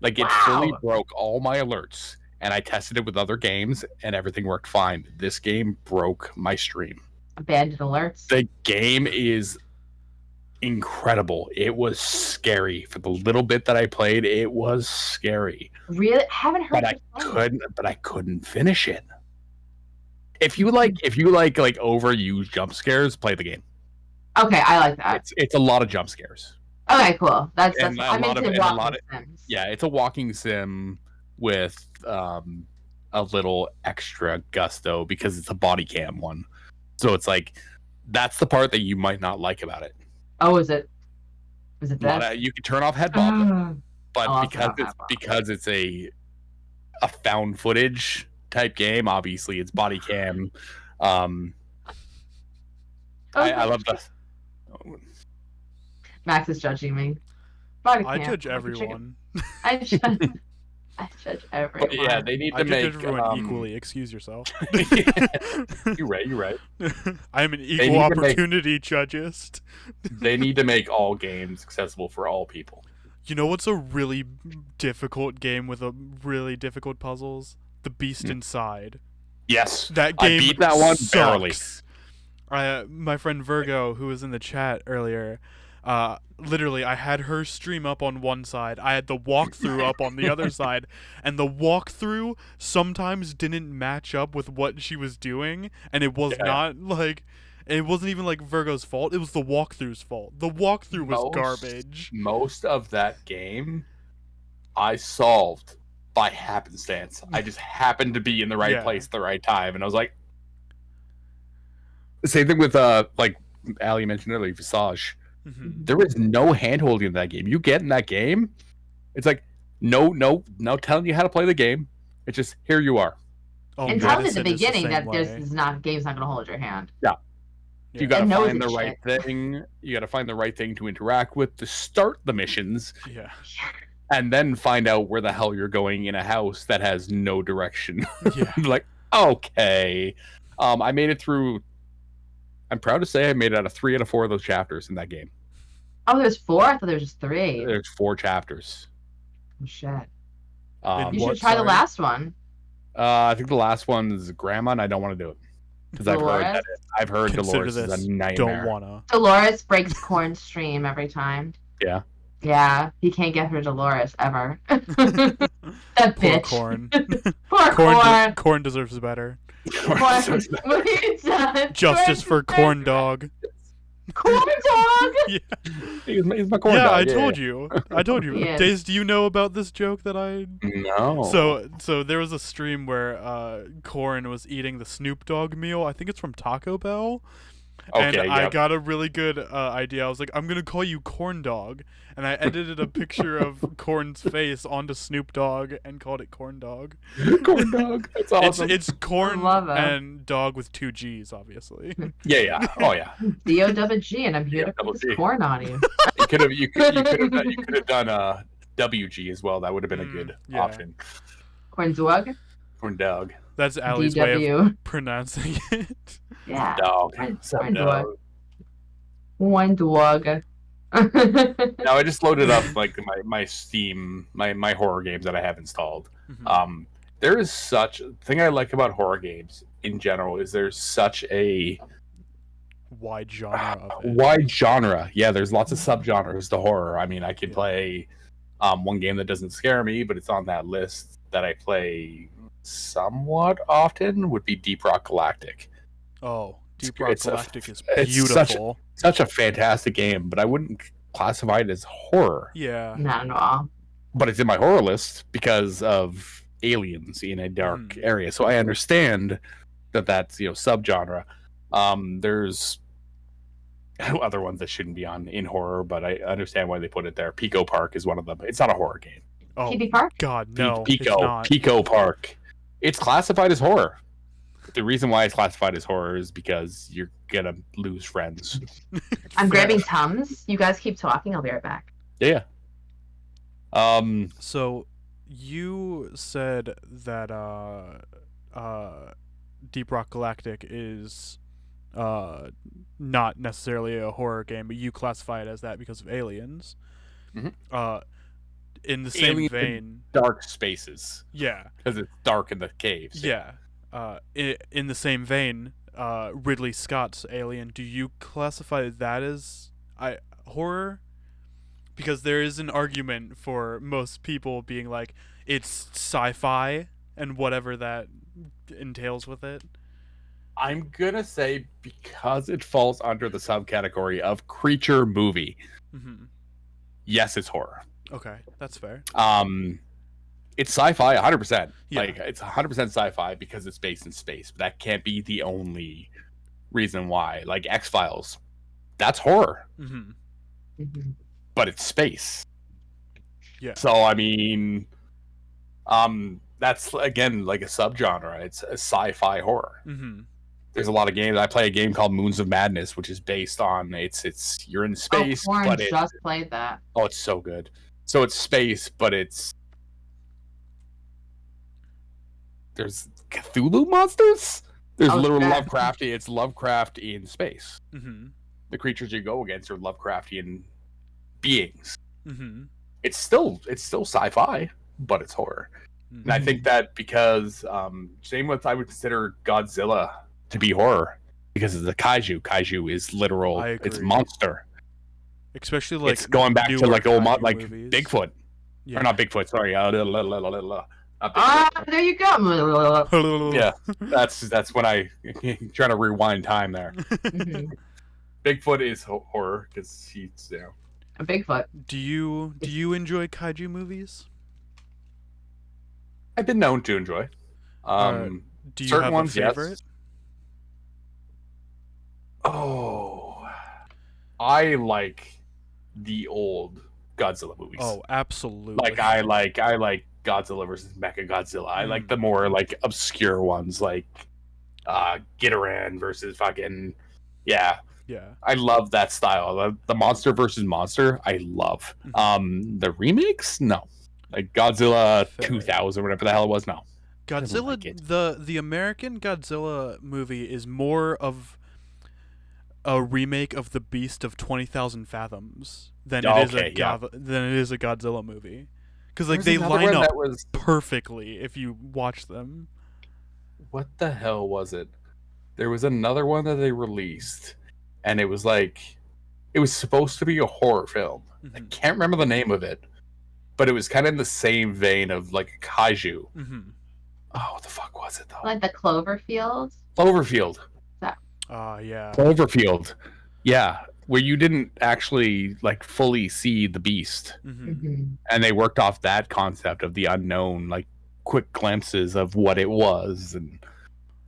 Like, it fully broke all my alerts. And I tested it with other games, and everything worked fine. This game broke my stream. Abandoned alerts. The game is incredible. It was scary. For the little bit that I played, it was scary. Really? Haven't heard. But I couldn't finish it. If you like overused jump scares, play the game. Okay, I like that. It's a lot of jump scares. Okay, cool. That's And I'm into walking sims. Yeah, it's a walking sim with a little extra gusto because it's a body cam one. So it's like that's the part that you might not like about it. Oh, is it? Is it that? You can turn off head bob, but because it's a found footage type game, obviously it's body cam. I love that. Max is judging me. Body I cam, judge like everyone. I judge everyone. But yeah, they need I to judge make everyone equally. Excuse yourself. You're right. I'm an equal opportunity judgeist. They need to make all games accessible for all people. You know what's a really difficult game with a really difficult puzzles? The Beast Inside. Yes, that game I beat that one sucks. Barely. My friend Virgo, who was in the chat earlier, literally, I had her stream up on one side. I had the walkthrough up on the other side, and the walkthrough sometimes didn't match up with what she was doing, and it was not like. It wasn't even like Virgo's fault. It was the walkthrough's fault. The walkthrough was garbage. Most of that game, I solved by happenstance. I just happened to be in the right place at the right time, and I was like, the same thing with like Ali mentioned earlier, Visage. Mm-hmm. There is no hand-holding in that game. You get in that game, it's like no telling you how to play the game. It's just here you are. And tell them at the beginning that game's not going to hold your hand. Yeah. You gotta find the right thing. You gotta find the right thing to interact with to start the missions. Yeah. And then find out where the hell you're going in a house that has no direction. Yeah. Like, okay. I made it through. I'm proud to say I made it out of 3 out of 4 of those chapters in that game. Oh, there's 4? I thought there was just 3. There's 4 chapters. Oh, shit. You should try the last one. I think the last one is Grandma, and I don't want to do it. Because I've heard Dolores is a nightmare. Don't wanna. Dolores breaks Corn's stream every time. Yeah. Yeah, he can't get through Dolores ever. That bitch. Corn. Poor Corn. Corn deserves better. Justice for Corn Dog. Corn Dog. Yeah. He's my corn dog. I told you. Yeah. Dazed, do you know about this joke that I? No. So there was a stream where Corn was eating the Snoop Dogg meal. I think it's from Taco Bell. And I got a really good idea. I was like, I'm going to call you Corn Dog. And I edited a picture of Corn's face onto Snoop Dogg and called it Corn Dog. Corn Dog. That's awesome. It's Corn and Dog with 2 G's, obviously. Yeah. Oh, yeah. D-O-double-G, and I'm here to put this corn on you. You could have done WG as well. That would have been a good option. Corn Dog? Corn Dog. That's Allie's way of pronouncing it. Yeah. Dog. Corn Dog. Corn Dog. Now I just loaded up like my Steam, my horror games that I have installed. Mm-hmm. There is such a thing I like about horror games in general is there's such a wide genre of it. Wide genre. Yeah, there's lots of subgenres to horror. I mean, I can play one game that doesn't scare me, but it's on that list that I play somewhat often would be Deep Rock Galactic. Oh, Deep Rock Galactic is beautiful. It's such a fantastic game, but I wouldn't classify it as horror. Yeah. Not at all. But it's in my horror list because of aliens in a dark area. So I understand that that's, subgenre. There's other ones that shouldn't be in horror, but I understand why they put it there. Pico Park is one of them. It's not a horror game. Oh, PB Park? God, no. Pico Park. It's classified as horror. the reason why it's classified as horror is because you're gonna lose friends. I'm Fair. grabbing Tums. You guys keep talking. I'll be right back. Yeah. So, you said that Deep Rock Galactic is not necessarily a horror game, but you classify it as that because of aliens. Mhm. In the same Alien vein, dark spaces yeah, because it's dark in the caves. yeah. In the same vein, Ridley Scott's Alien. Do you classify that as horror? Because there is an argument for most people being like it's sci-fi and whatever that entails with it. I'm gonna say because it falls under the subcategory of creature movie. Mm-hmm. Yes, it's horror. Okay, that's fair. It's sci-fi 100%. Yeah. Like it's 100% sci-fi because it's based in space. But that can't be the only reason why. Like X-Files, that's horror, Mm-hmm. but it's space. Yeah. So I mean, that's again like a subgenre. It's a sci-fi horror. Mm-hmm. There's a lot of games. I play a game called Moons of Madness, which is based on it's you're in space, Warren but just played that. oh, it's so good. So it's space, but there's Cthulhu monsters. There's Oh, literal crap. Lovecrafty. It's Lovecraft in space. Mm-hmm. The creatures you go against are Lovecraftian beings. Mm-hmm. It's still sci-fi, but it's horror. Mm-hmm. And I think that because same with I would consider Godzilla to be horror because it's a kaiju. Kaiju is literal. I It's agree. monster. Especially like It's going back to newer like old kaiju like movies. Bigfoot. Yeah. Or not Bigfoot, sorry. Not Bigfoot. There you go. Yeah. That's when I trying to rewind time there. Mhm. Bigfoot is horror because he's A Bigfoot. Do you enjoy kaiju movies? I've been known to enjoy. Do you certain have ones, a yes. favorite? Oh, I like the old Godzilla movies. Oh, absolutely. Like I like Godzilla versus Mechagodzilla. I like the more like obscure ones, like Gideran versus fucking Yeah. I love that style. The monster versus monster, I love. The remakes, no. Like Godzilla Fair. 2000, whatever the hell it was, no. Godzilla, like it. the American Godzilla movie is more of a remake of the Beast of 20,000 Fathoms than it is a Godzilla movie. Because like they line up perfectly if you watch them. What the hell was it? There was another one that they released, and it was like it was supposed to be a horror film. I Mhm. can't remember the name of it, but it was kind of in the same vein of like a kaiju. Mm-hmm. Oh, what the fuck was it though? Like the Cloverfield. Cloverfield. Yeah. Cloverfield. Yeah, where you didn't actually like fully see the beast, Mm-hmm. and they worked off that concept of the unknown, like quick glimpses of what it was, and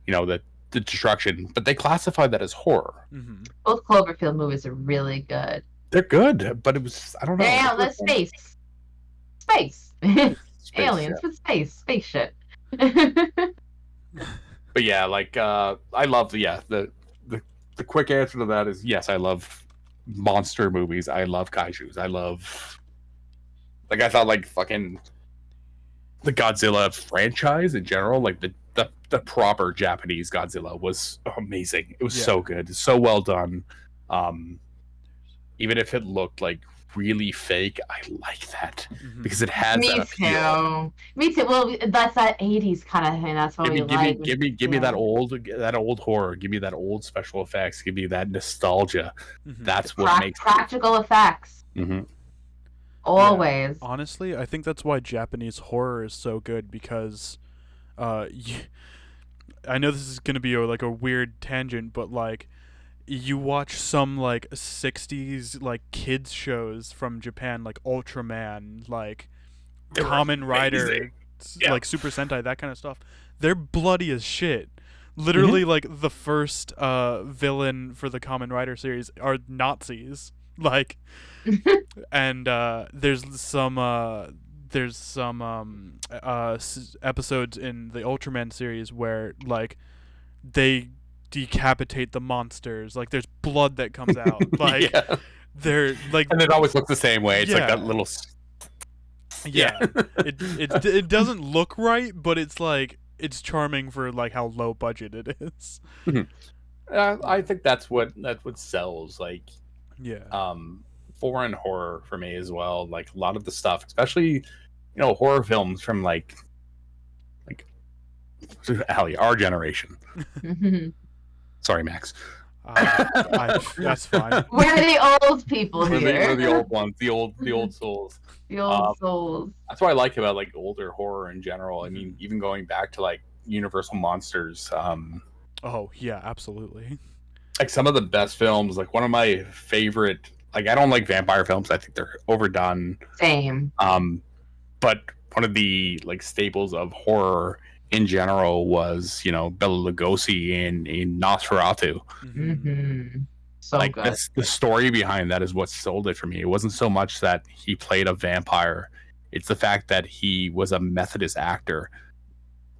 the destruction. But they classified that as horror. Mm-hmm. Both Cloverfield movies are really good. They're good, but it was I don't know. Yeah, let's space. Space, Aliens yeah. with space shit. But yeah, like I love the quick answer to that is yes, I love monster movies. I love kaijus. I love I thought like fucking the Godzilla franchise in general, like the proper Japanese Godzilla was amazing. It was so good, so well done. Even if it looked like really fake, I like that because it has Me that appeal. too. Me too. Well, that's that '80s kind of thing. That's what we like. Give me that old horror. Give me that old special effects. Give me that nostalgia. Mm-hmm. That's what makes practical effects. Mm-hmm. Always. Yeah. Honestly, I think that's why Japanese horror is so good because, I know this is gonna be a weird tangent, but like, you watch some like '60s like kids shows from Japan, like Ultraman, like Kamen Rider, like Super Sentai, that kind of stuff. They're bloody as shit. Literally, like the first villain for the Kamen Rider series are Nazis. Like, and there's some episodes in the Ultraman series where like they decapitate the monsters. Like there's blood that comes out. Like Yeah. they're like, And it always looks the same way. It's like Yeah. that little. yeah. It doesn't look right, but it's like it's charming for like how low budget it is. I think that's what sells. Like, Yeah. foreign horror for me as well. Like a lot of the stuff, especially horror films from like Allie, our generation. Sorry, Max. That's fine. We're the old people We're here. the old ones, the old souls. The old souls. That's what I like about like older horror in general. I mean, even going back to like Universal Monsters. Oh yeah, absolutely. Like some of the best films. Like one of my favorite. Like I don't like vampire films. I think they're overdone. Same. But one of the like staples of horror in general was Bela Lugosi in Nosferatu. Mm-hmm. So like good. the story behind that is what sold it for me. It wasn't so much that he played a vampire; it's the fact that he was a Methodist actor,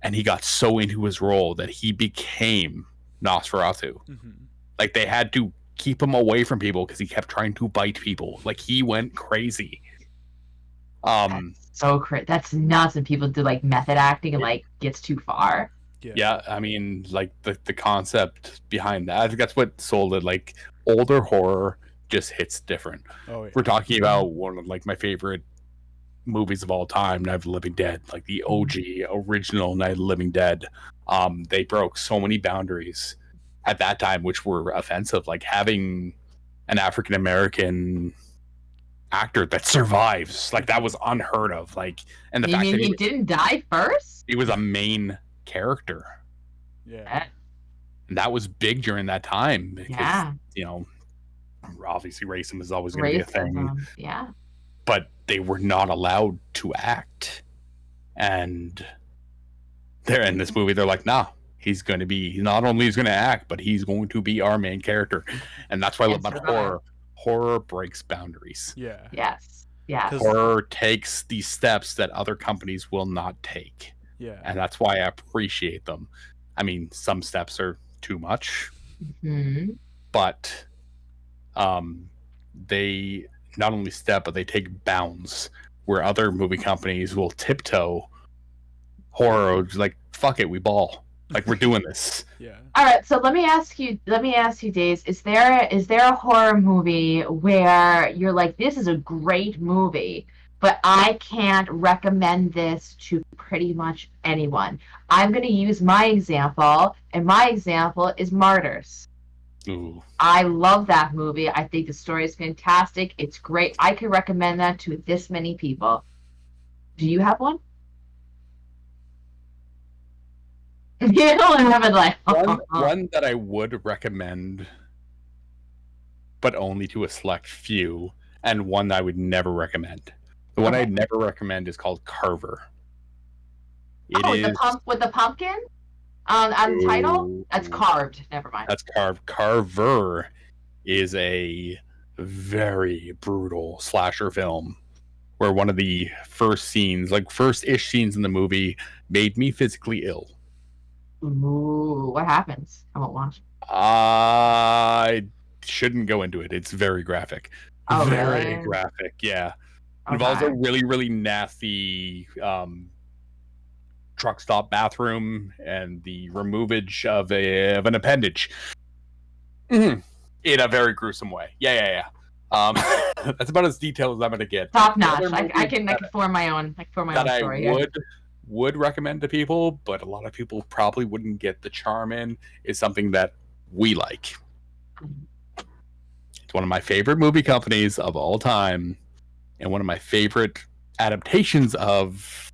and he got so into his role that he became Nosferatu. Mm-hmm. Like they had to keep him away from people because he kept trying to bite people. Like he went crazy. That's so crazy. That's nuts. And people do like method acting and like gets too far. Yeah, I mean, like the concept behind that, I think that's what sold it. Like older horror just hits different. Oh, yeah. We're talking about one of like my favorite movies of all time, Night of the Living Dead, like the OG original Night of the Living Dead. They broke so many boundaries at that time, which were offensive. Like having an African American actor that survives, like that was unheard of. Like, and the You fact mean that he didn't die first? he was a main character. Yeah. And that was big during that time because, Yeah. Obviously racism is always going to be a thing. Yeah. But they were not allowed to act. And they're in this movie, they're like, nah, he's going to be, not only he's going to act, but he's going to be our main character. And that's why I love about horror. Horror breaks boundaries. Yeah. Yes. Yeah. Horror takes these steps that other companies will not take. Yeah. And that's why I appreciate them. I mean, some steps are too much, but they not only step, but they take bounds where other movie companies will tiptoe. Horror, like, fuck it, we ball. Like, we're doing this. Yeah. All right, so let me ask you, Dazed, is there a horror movie where you're like, this is a great movie, but I can't recommend this to pretty much anyone? I'm going to use my example, and my example is Martyrs. Ooh. I love that movie. I think the story is fantastic. It's great. I could recommend that to this many people. Do you have one? You don't have it like one that I would recommend, but only to a select few, and one that I would never recommend. The one I'd never recommend is called Carver. With the pumpkin on the title? That's carved. Never mind. That's carved. Carver is a very brutal slasher film where one of the first first-ish scenes in the movie made me physically ill. Ooh, what happens? I won't watch. I shouldn't go into it. It's very graphic. Oh, very really? graphic, yeah. It Okay. involves a really, really nasty truck stop bathroom and the removage of an appendage. In a very gruesome way. Yeah. That's about as detailed as I'm going to get. Top notch. I can form my own. That story. I would recommend to people, but a lot of people probably wouldn't get the charm in, is something that we like. It's one of my favorite movie companies of all time, and one of my favorite adaptations of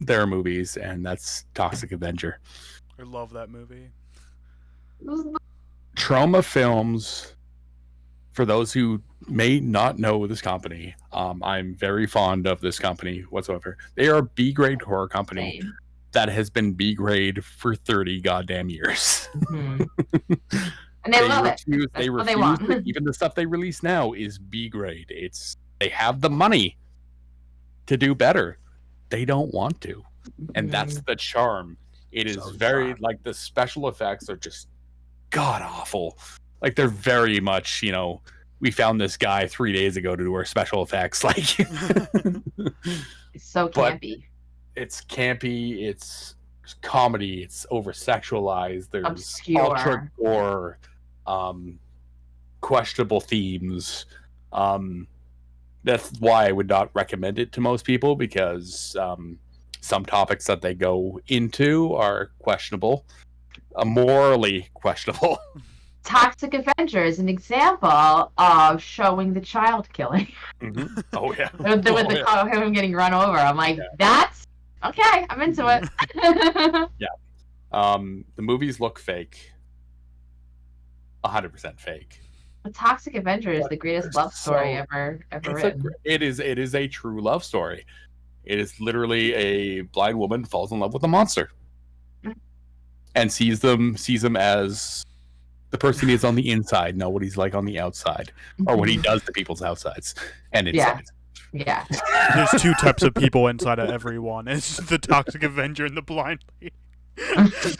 their movies, and that's Toxic Avenger. I love that movie. Trauma Films, for those who may not know this company, I'm very fond of this company whatsoever. They are a B-grade horror company that has been B-grade for 30 goddamn years. Mm-hmm. And they love it. They refuse. They want. Even the stuff they release now is B-grade. They have the money to do better. They don't want to. And that's the charm It is So very sharp. like the special effects are just god awful. Like they're very much, we found this guy 3 days ago to do our special effects. Like, It's so but campy. it's campy. It's comedy. It's over sexualized. There's ultra Obscure. gore, questionable themes. That's why I would not recommend it to most people because some topics that they go into are questionable, morally questionable. Toxic Avenger is an example of showing the child killing. Mm-hmm. Oh yeah, with the car, him getting run over. I'm like, that's okay. I'm into it. The movies look fake, 100% fake. The Toxic Avenger is the greatest love story ever written. It is a true love story. It is literally a blind woman falls in love with a monster, and sees them as the person he is on the inside, not what he's like on the outside, or what he does to people's outsides and insides. Yeah. There's two types of people inside of everyone. It's the Toxic Avenger and the blind lady. It's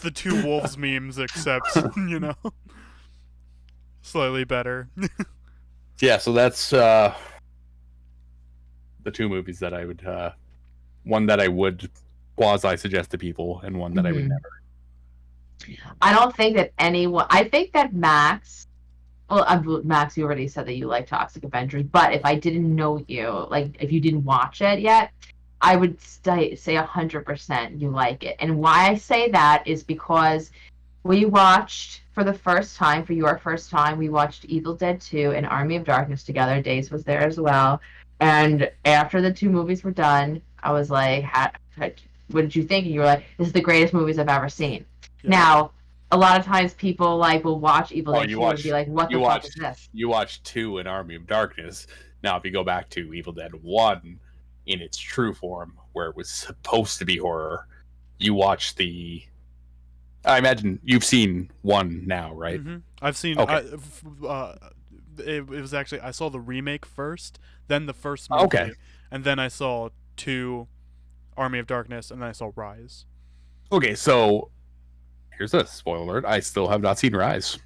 the two wolves memes, except, slightly better. Yeah, so that's the two movies that I would, one that I would quasi suggest to people, and one that I would never. I don't think that I think that Max, Max, you already said that you like Toxic Avengers, but if I didn't know you, like if you didn't watch it yet, I would say 100% you like it. And why I say that is because we watched for your first time, we watched Evil Dead 2 and Army of Darkness together. Dazed was there as well. And after the two movies were done, I was like, what did you think? And you were like, this is the greatest movies I've ever seen. Yeah. Now, a lot of times people will watch Evil Dead 2 and be like, what the fuck is this? You watched 2 in Army of Darkness. Now, if you go back to Evil Dead 1 in its true form, where it was supposed to be horror, you watch I imagine you've seen 1 now, right? Mm-hmm. I've seen. Okay. It was actually, I saw the remake first, then the first movie, okay, and then I saw 2, Army of Darkness, and then I saw Rise. Okay, so here's a spoiler alert. I still have not seen Rise.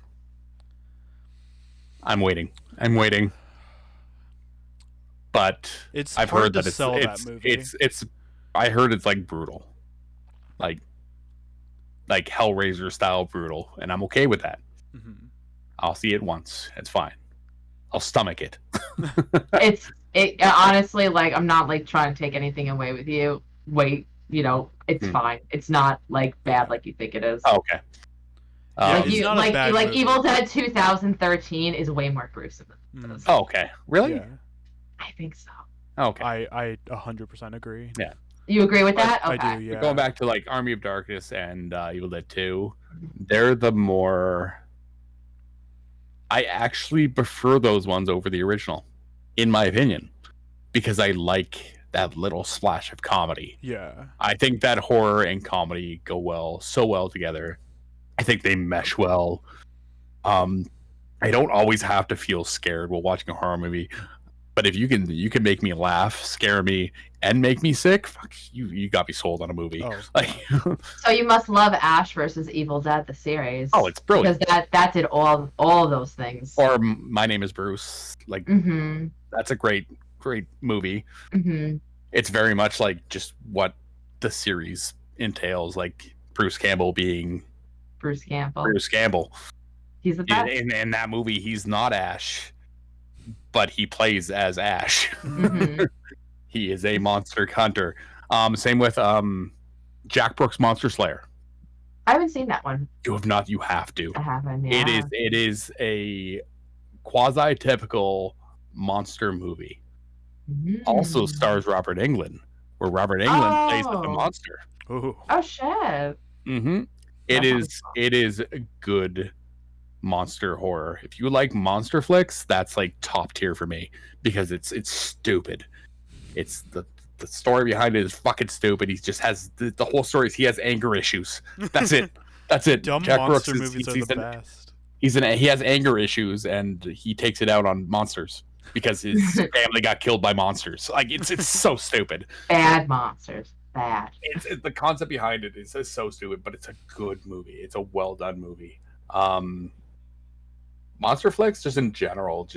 I'm waiting. But it's I've hard heard to that sell that movie. I heard it's like brutal. Like Hellraiser style brutal, and I'm okay with that. Mm-hmm. I'll see it once. It's fine. I'll stomach it. It honestly, like, I'm not like trying to take anything away with you. Wait, it's fine. It's not like bad like you think it is. Oh, okay. Like Evil Dead 2013 is way more gruesome than this. Oh, okay. Really? Yeah. I think so. Okay. I 100% agree. Yeah. You agree with that? Okay. I do, yeah. Going back to like Army of Darkness and Evil Dead 2, they're the more... I actually prefer those ones over the original, in my opinion, because I like that little splash of comedy. Yeah. I think that horror and comedy go so well together. I think they mesh well. I don't always have to feel scared while watching a horror movie, but if you can make me laugh, scare me, and make me sick, fuck, you got me sold on a movie. Oh. Like, so you must love Ash versus Evil Dead, the series. Oh, it's brilliant. Because that did all those things. Or My Name is Bruce. Like, that's a great movie. Mm-hmm. It's very much like just what the series entails, like Bruce Campbell being Bruce Campbell. He's the best. In that movie, he's not Ash, but he plays as Ash. Mm-hmm. He is a monster hunter. Same with Jack Brooks' Monster Slayer. I haven't seen that one. You have not. You have to. I haven't. Yeah. It is a quasi-typical monster movie. Mm. Also stars Robert Englund, where Robert Englund plays the monster. Ooh. Oh shit. Mm-hmm. It is a good monster horror. If you like monster flicks, that's like top tier for me because it's stupid. It's the story behind it is fucking stupid. He just has the whole story is he has anger issues. That's it. That's it. Dumb Jack monster Brooks movies are the best. He has anger issues and he takes it out on monsters because his family got killed by monsters. Like it's so stupid. Bad monsters. bad. The concept behind it is so stupid, but it's a good movie. It's a well done movie. Monster flicks, just in general,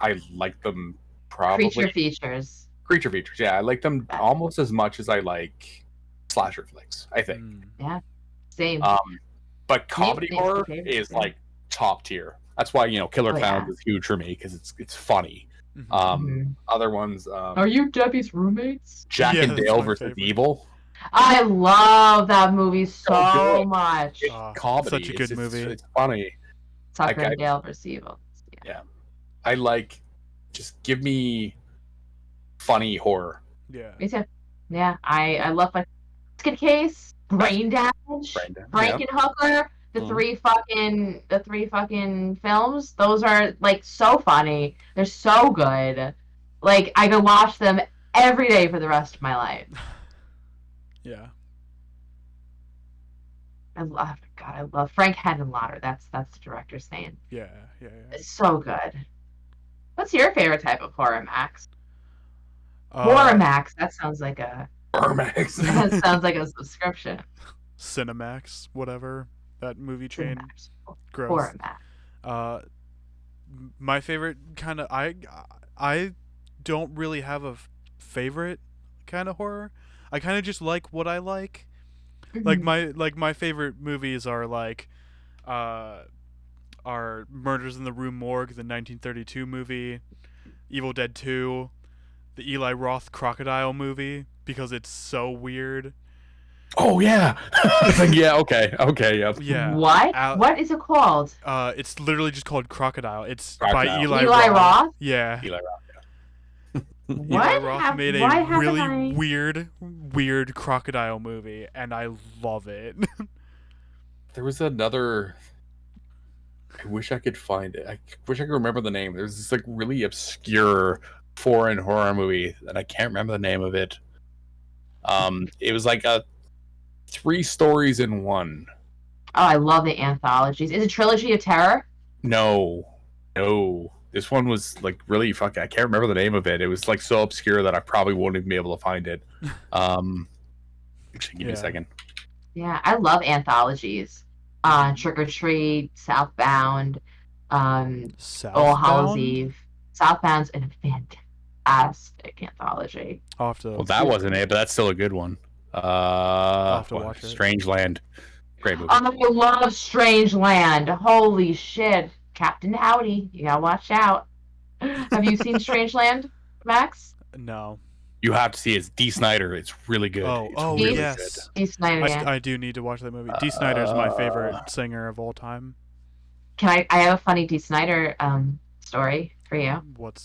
I like them probably. Creature features. Creature features, yeah, I like them almost as much as I like slasher flicks. I think. Yeah, same. But comedy horror is like top tier. That's why Killer Clowns is huge for me because it's funny. Other ones. Are you Debbie's roommates? Jack and Dale versus Evil. I love that movie so much. It's comedy. Such a good movie. It's funny. Tucker and Dale versus Evil. Yeah. I like. Just give me funny horror. Yeah. Me too. Yeah, I love my Basket Case, Brain Damage, Frankenhooker. The three fucking films. Those are like so funny. They're so good. Like I could watch them every day for the rest of my life. Yeah. I love Frank Henenlotter. That's the director's name. Yeah. It's so good. What's your favorite type of horror, Max? Horror Max. That sounds like a Horror Max. That sounds like a subscription. Cinemax, whatever. That movie chain. Cinemax. Gross. Horror Max. My favorite kind of I don't really have a favorite kind of horror. I kind of just like what I like. Like my favorite movies are like are Murders in the Rue Morgue, the 1932 movie, Evil Dead 2, the Eli Roth Crocodile movie because it's so weird. Oh yeah. Yeah, okay, yep. Yeah. What is it called? It's literally just called Crocodile. It's Crocodile. by Eli Roth. Yeah. Eli Roth. What? Eli Roth made a really weird crocodile movie, and I love it. There was another. I wish I could find it. I wish I could remember the name. There's this like really obscure foreign horror movie that I can't remember the name of it. It was like a 3 stories in one. Oh, I love the anthologies. Is it Trilogy of Terror? No. This one was like really fucking. I can't remember the name of it. It was like so obscure that I probably won't even be able to find it. Actually, give me a second. Yeah, I love anthologies. Trick or Treat, Southbound, All Hallows Eve. Southbound's a fantastic anthology. Well, that wasn't it, but that's still a good one. I'll have to watch it. Strange Land. Great movie. I love Strange Land. Holy shit. Captain Howdy. You gotta watch out. Have you seen Strange Land, Max? No. You have to see it. It's D. Snyder. It's really good. Really yes. D. Snyder, I do need to watch that movie. D. Snyder is my favorite singer of all time. I have a funny D. Snyder story for you. What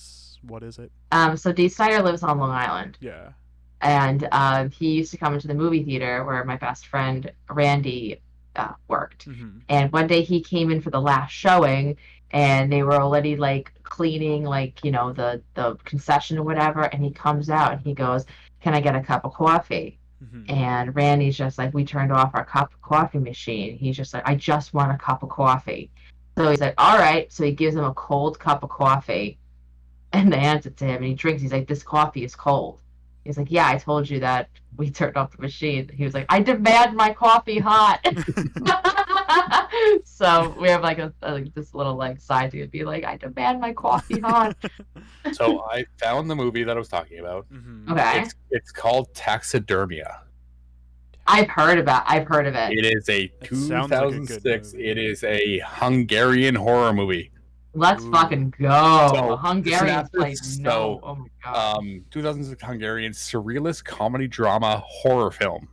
is it? So D. Snyder lives on Long Island. Yeah. And he used to come into the movie theater where my best friend Randy worked. Mm-hmm. And one day he came in for the last showing, and they were already like cleaning the concession or whatever, and he comes out and he goes, "Can I get a cup of coffee?" Mm-hmm. And Randy's just like, "We turned off our cup of coffee machine." He's just like, "I just want a cup of coffee." So he's like, "All right." So he gives him a cold cup of coffee, and they hands it to him, and he drinks. He's like, "This coffee is cold." He's like, "Yeah, I told you that we turned off the machine." He was like, "I demand my coffee hot." So we have like this little like side to be like, "I demand my coffee hot." So I found the movie that I was talking about. Mm-hmm. Okay. It's called Taxidermia. I've heard of it. It is a 2006. Like it is a Hungarian horror movie. Let's fucking go. So, Hungarians play no. Oh my god. 2006 Hungarian surrealist comedy drama horror film.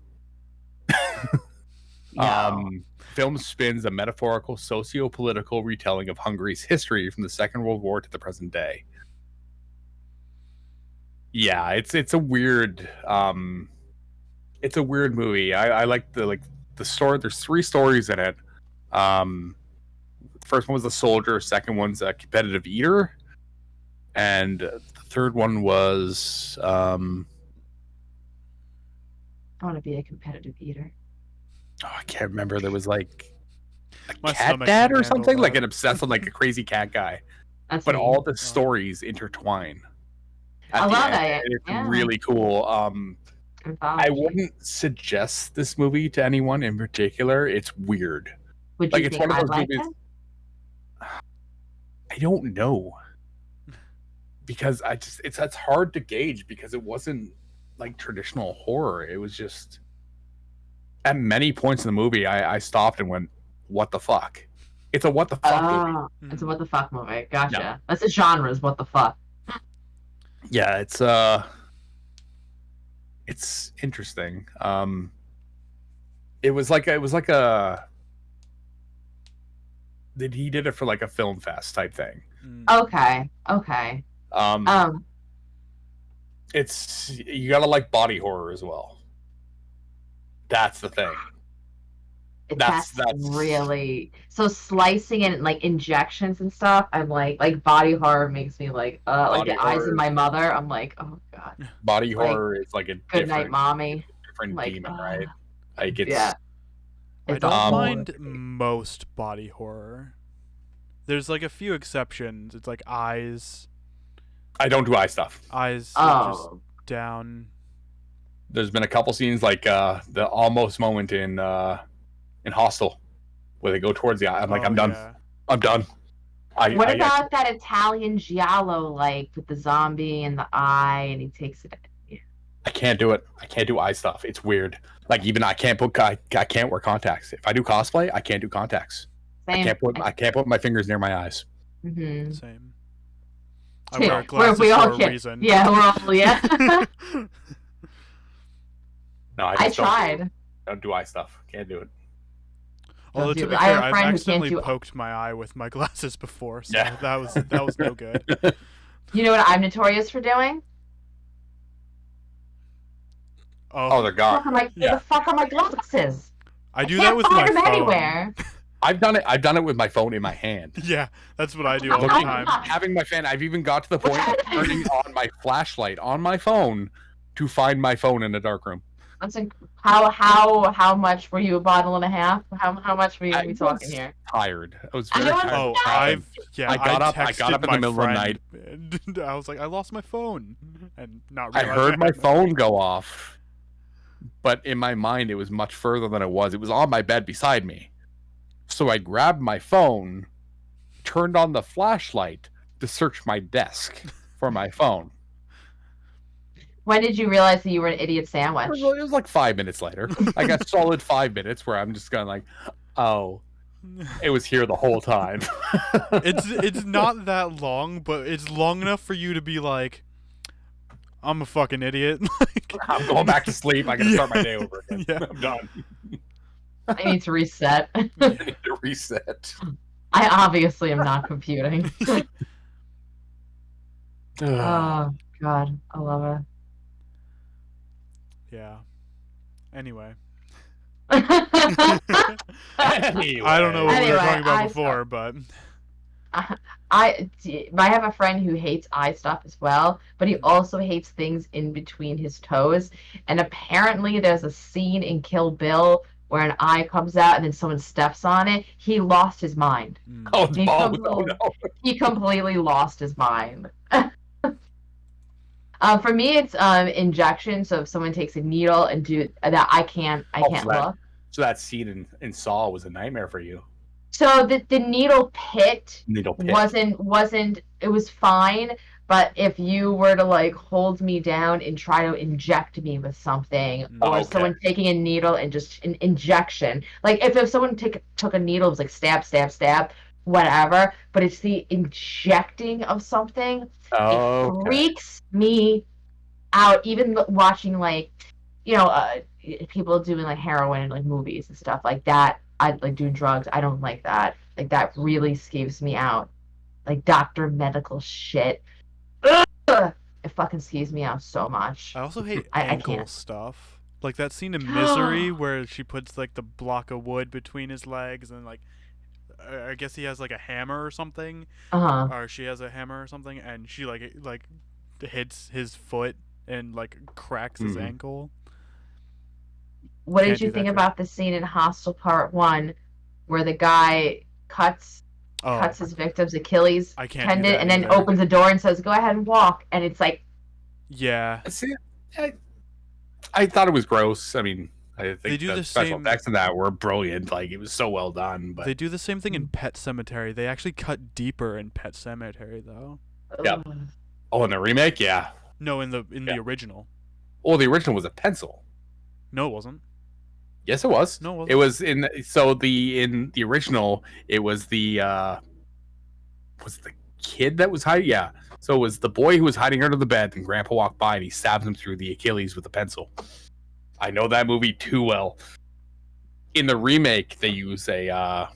Film spins a metaphorical socio-political retelling of Hungary's history from the Second World War to the present day. Yeah, it's a weird movie. I like the story. There's 3 stories in it. First one was the soldier, second one's a competitive eater, and the third one was I want to be a competitive eater. I can't remember. There was like a My cat stomach dad can't or something, handle like that. an obsessed with like a crazy cat guy. That's But me. all the stories intertwine. I love it. it. It's Yeah. really cool. I Anthology. wouldn't suggest this movie to anyone in particular. It's weird. Would Like you it's think one of I those like movies. it? I don't know because it's hard to gauge because it wasn't like traditional horror. It was just at many points in the movie I stopped and went, "What the fuck?" It's a what the fuck movie. Oh, it's a what the fuck movie. Yeah. Gotcha. That's the genre is what the fuck. Yeah, it's interesting. It was like a he did it for like a film fest type thing. Okay. Okay. Um, it's you gotta like body horror as well. That's the thing. That's really so slicing and like injections and stuff. I'm like body horror makes me like Body the eyes of horror. my mother. I'm like, oh god. Body Like, horror is like a Good night, mommy. different Like, demon, right? Like it's Yeah. I It's don't awful. mind most body horror. There's like a few exceptions. It's like eyes I don't do eye stuff. are just Oh, down. There's been a couple scenes like the almost moment in Hostel where they go towards the eye. I'm like, Oh, I'm done. yeah. I'm done. what about that Italian giallo like with the zombie and the eye and he takes it? I can't do it. I can't do eye stuff. It's weird. Like even I can't wear contacts. If I do cosplay, I can't do contacts. Same. I can't put my fingers near my eyes. Mm-hmm. Same. I wear glasses we all for a can't. reason. Yeah, we're all yeah. No, I I just tried. don't do eye stuff. Can't do it. Although do to it. be I have fair, a I've friend who can't accidentally do- poked my eye with my glasses before, so Yeah. that was no good. You know what I'm notorious for doing? Oh, they're gone. Where Yeah. the fuck are my glasses? I do Can't that with my find them phone. anywhere. I've done it with my phone in my hand. Yeah, that's what I do all the Looking, time. having my fan. I've even got to the point of turning on my flashlight on my phone to find my phone in a dark room. How much were you a bottle and a half? How much were I we talking was here? Tired. I was I very know, tired. Oh, I I got up texted in the my middle of the friend, and I was like, I lost my phone, and not I realizing heard my had phone go off, but in my mind it was much further than it was. It was on my bed beside me. So I grabbed my phone, turned on the flashlight to search my desk for my phone. When did you realize that you were an idiot sandwich? It was like 5 minutes later. I got solid 5 minutes where I'm just going like, oh, it was here the whole time. It's not that long, but it's long enough for you to be like, I'm a fucking idiot. Like, I'm going back to sleep. I gotta start my day over again. Yeah. I'm done. I need to reset. I need to reset. I obviously am not computing. Oh god, I love yeah. Anyway. it. I don't know what we were Anyway, talking about I before, but I have a friend who hates eye stuff as well, but he also hates things in between his toes. And apparently, there's a scene in Kill Bill where an eye comes out and then someone steps on it. He lost his mind. Oh, He no. He completely lost his mind. For me, it's injection. So if someone takes a needle and do that, I can't look. So that scene in Saw was a nightmare for you. So the needle pit Needle pit. wasn't it was fine, but if you were to like hold me down and try to inject me with something, or Okay. someone taking a needle and just an injection, like if someone took a needle, it was like stab, stab, stab, whatever, but it's the injecting of something. Oh, It freaks me out. Even watching like, people doing like heroin in like movies and stuff like that. I like doing drugs. I don't like that. Like that really skeeves me out. Like doctor medical shit. Ugh! It fucking skeeves me out so much. I also hate I ankle can't. stuff. Like that scene in Misery where she puts like the block of wood between his legs and like I guess he has like a hammer or something, Uh-huh. or she has a hammer or something, and she like hits his foot and like cracks his Mhm. ankle. What Can't did you do that think trick. about the scene in Hostel Part 1 where the guy cuts Oh, his victim's Achilles I can't do tendon that and then either. opens the door and says, "Go ahead and walk," and it's like, yeah. See, I thought it was gross. I mean, I They think do the the special same- effects in that were brilliant. Like, it was so well done. But They do the same thing in Pet Cemetery. They actually cut deeper in Pet Cemetery, though. Yeah. Oh, in the remake, yeah. No, in the original. Oh, the original was a pencil. No, it wasn't. Yes, it was. No, it wasn't. It was in the original. It was the kid that was hiding. Yeah. So it was the boy who was hiding under the bed, and Grandpa walked by and he stabbed him through the Achilles with a pencil. I know that movie too well. In the remake, they use a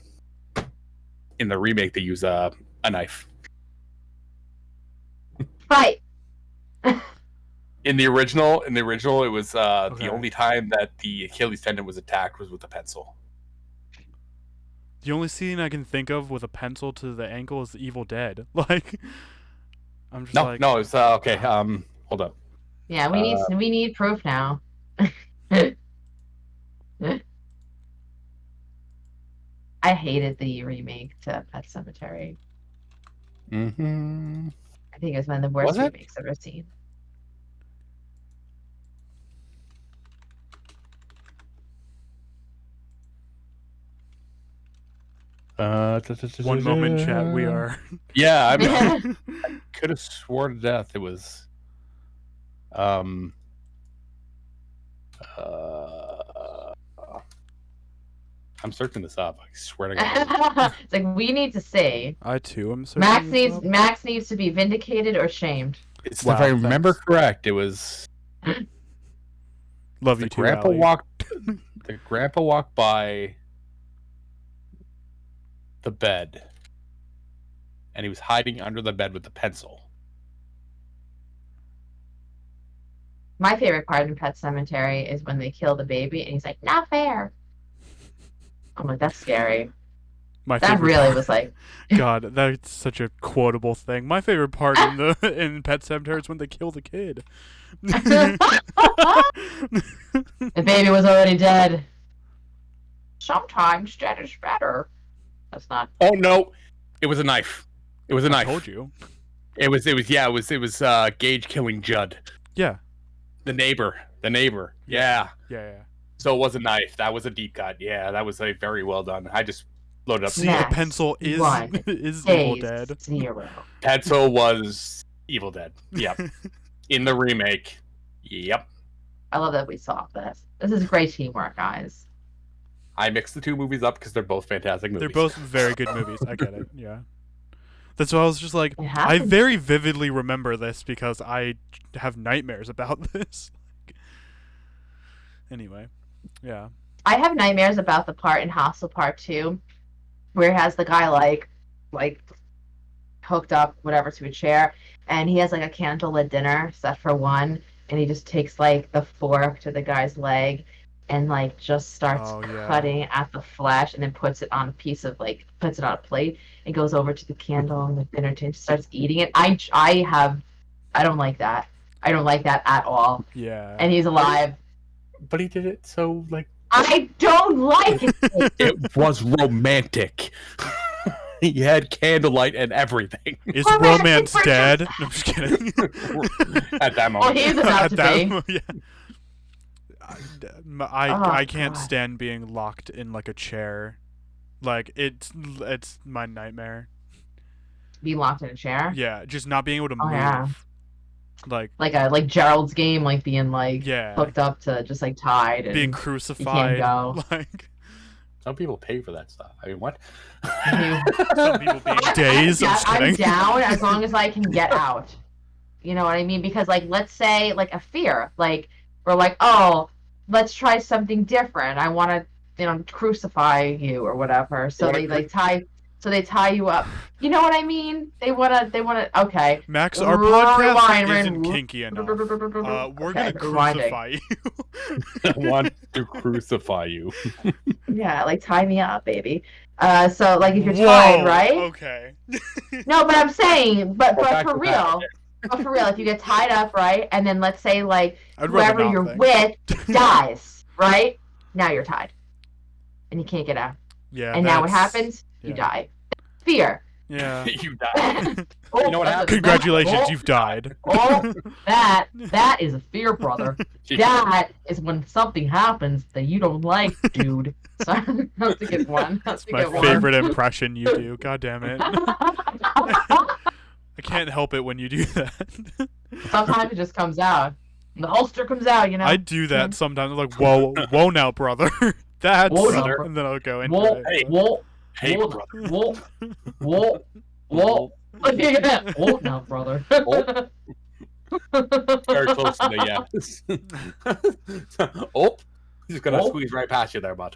knife. Right. In the original, it was Okay. the only time that the Achilles tendon was attacked was with a pencil. The only scene I can think of with a pencil to the ankle is Evil Dead. Like, I'm just like, No, it's okay. Hold up. Yeah, we need proof now. I hated the remake to Pet Cemetery. Mm-hmm. I think it was one of the worst Was it? remakes I've ever seen. one moment, chat. We are. Yeah, I could have sworn to death it was. I'm searching this up. I swear to God. It's like we need to see. I too am. Max needs to be vindicated or shamed. It's Wow, if I remember thanks. correct, it was Love the you too, grandpa Allie. walked. The grandpa walked by the bed, and he was hiding under the bed with the pencil. My favorite part in Pet Cemetery is when they kill the baby and he's like, "Not fair." I'm like, that's scary. My That favorite really part- was like, God, that's such a quotable thing. My favorite part in Pet Cemetery is when they kill the kid. the baby was already dead. Sometimes dead is better. That's not. Oh no, it was a knife. It was a I knife. told you. It was Gage killing Judd, Yeah. the neighbor. Yeah. Yeah. So it was a knife. That was a deep cut. Yeah, that was very well done. I just loaded up. See, Max, a pencil is one, is Evil Dazed, Dead. 0. Pencil was Evil Dead. Yep. In the remake. Yep. I love that we saw this. This is great teamwork, guys. I mixed the two movies up because they're both fantastic movies. They're both very good movies. I get it. Yeah. That's why I was just like, It I happens. very vividly remember this because I have nightmares about this. Anyway, yeah. I have nightmares about the part in Hostel Part 2 where it has the guy like hooked up whatever to a chair and he has like a candlelit dinner set for one and he just takes like the fork to the guy's leg and like just starts Oh, yeah. cutting at the flesh and then puts it on a piece of puts it on a plate and goes over to the candle and the dinner tin starts eating it. I don't like that. I don't like that at all. Yeah. And he's alive. But he did it so I don't like it. it was romantic. He had candlelight and everything Is Romantic romance for dead? No, I'm just kidding. at that Oh, moment. he was about to be. Yeah. I Oh, can't God. stand being locked in like a chair. Like it's my nightmare. Be locked in a chair. Yeah, just not being able to Oh, move. yeah. Like Gerald's game, like being like yeah, hooked up to just like tied and being crucified. go. Like Some people pay for that stuff. I mean, what? some people being dazed. I'm just I'm kidding. down as long as I can get out. You know what I mean? Because like let's say like a fear, like we're like, oh, let's try something different. I want to, crucify you or whatever. So they like tie. So they tie you up. You know what I mean? They wanna. Okay. Max, our podcast Rewind. isn't kinky enough. We're Okay, gonna rewinding. crucify you. I want to crucify you. Yeah, like tie me up, baby. So like if you're Whoa, tied, right? Okay. No, but I'm saying, but back for to real, if you get tied up, right, and then let's say like I'd rather whoever not you're think. with dies, right? Now you're tied, and you can't get out. Yeah. And now what that's- happens? You yeah. die. Fear. Yeah. You died. Oh, You know what happened? Congratulations, Oh, you've died. Oh, that is a fear, brother. That is when something happens that you don't like, dude. Sorry, have to get one. Have It's to my get favorite impression you do. God damn it. I can't help it when you do that. Sometimes it just comes out. The holster comes out, you know. I do that sometimes. I'm like, whoa now, brother. That's Whoa now, bro. and then I'll go into Whoa, it. hey, whoa, Hey, whoa, brother. whoa, whoa, whoa. Yeah. Whoa now, brother. Very close to the yes. Oh, just gonna Oh. squeeze right past you there, bud.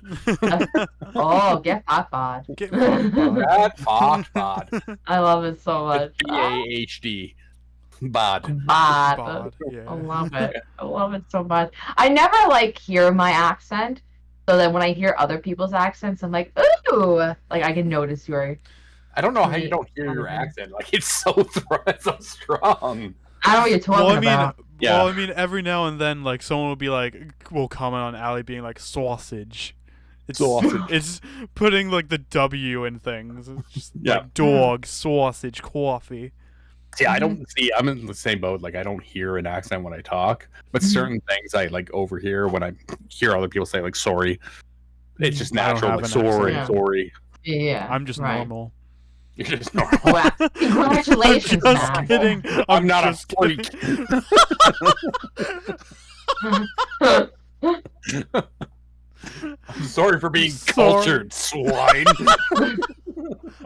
Oh, get hot bod. Get fucked, bud. That fucked, bud. I love it so much. BAHD. Bod. Bod. Bod, yeah. I love it. I love it so much. I never like hear my accent, so that when I hear other people's accents, I'm like, ooh, like I can notice your. I don't know how you don't hear your accent. Like it's so it's so strong. I don't know what you're talking about. Yeah. Well, I mean, every now and then, like someone will be like, will comment on Allie being like sausage. It's Sausage. It's putting like the W in things. It's just Yeah. like dog, sausage, coffee. See, I don't see. I'm in the same boat. Like I don't hear an accent when I talk, but certain things I like overhear when I hear other people say like sorry. It's just I don't natural. have Like an sorry, accent. sorry. Yeah. I'm just right. normal. You're just normal. Wow. Congratulations, I'm just man. kidding. I'm not a just freak. kidding. I'm sorry for being Sorry. cultured, swine.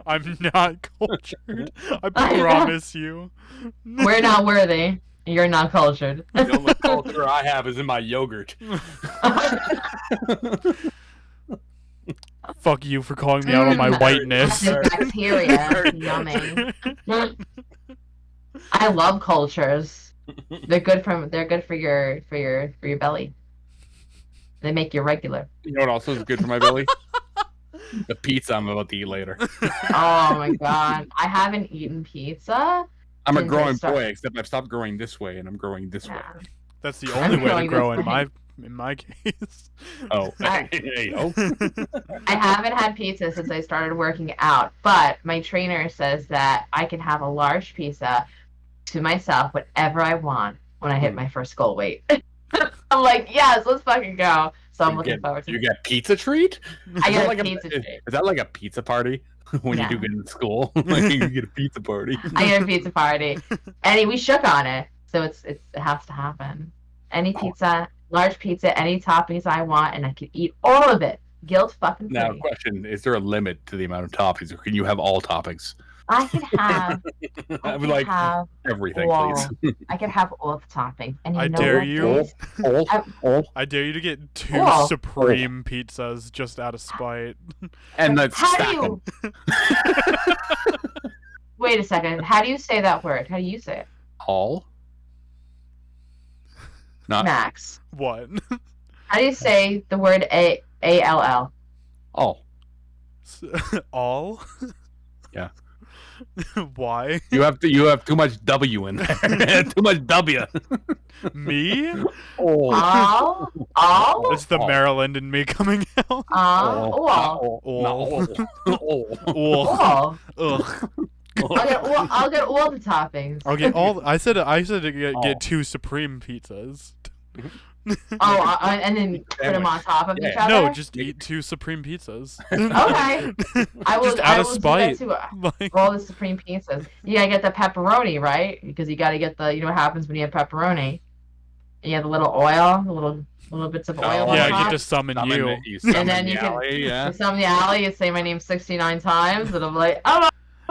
I'm not cultured. I I know. promise you. We're not worthy. You're not cultured. The only culture I have is in my yogurt. Fuck you for calling me out on my whiteness. That's bacteria. Yummy. I love cultures. They're good for your belly. They make you regular. You know what also is good for my belly? The pizza I'm about to eat later. Oh my god. I haven't eaten pizza. I'm a Since I growing started- boy, except I've stopped growing this way and I'm growing this way. Yeah. That's the I'm only way to going grow this in way. my case. Oh, I- hey, oh. I haven't had pizza since I started working out, but my trainer says that I can have a large pizza to myself whenever I want when I hit my first goal weight. I'm like, yes, let's fucking go. So I'm looking forward to You it. get pizza treat? I Is get that a like pizza treat. Is that like a pizza party when Yeah. you do get in school? Like you get a pizza party. I get a pizza party. And we shook on it, so it has to happen. Any pizza, large pizza, any toppings I want, and I can eat all of it. Guilt fucking Now, free. question: is there a limit to the amount of toppings, or can you have all toppings? I can have. I would like have everything, all. please. I can have all the toppings. And you I know dare what, you. Dave? I dare you to get 2 Cool. supreme pizzas just out of spite. And let's How stack do them. you? Wait a second. How do you say that word? How do you say it? All? Not Max. What? How do you say the word all? all. All? Yeah. Why? You have too much W in there. Too much W. Me? All? All? It's the Oh. Maryland in me coming out. All? All. Oh. All? Ugh. I'll get all the toppings. I'll get all. I said to get Oh. 2 supreme pizzas. Oh, and then put them on top of each Yeah. other? No, just eat 2 supreme pizzas. Okay. I will, Just I out of will spite. do that too. Like, All the supreme pizzas. You gotta get the pepperoni, right? Because you gotta get the, you know what happens when you have pepperoni? You have the little oil, the little bits of oil Oh, on yeah, top. get to summon you. You summon And then the you can- alley, yeah. You summon the alley, you say my name 69 times, and I'm like, oh,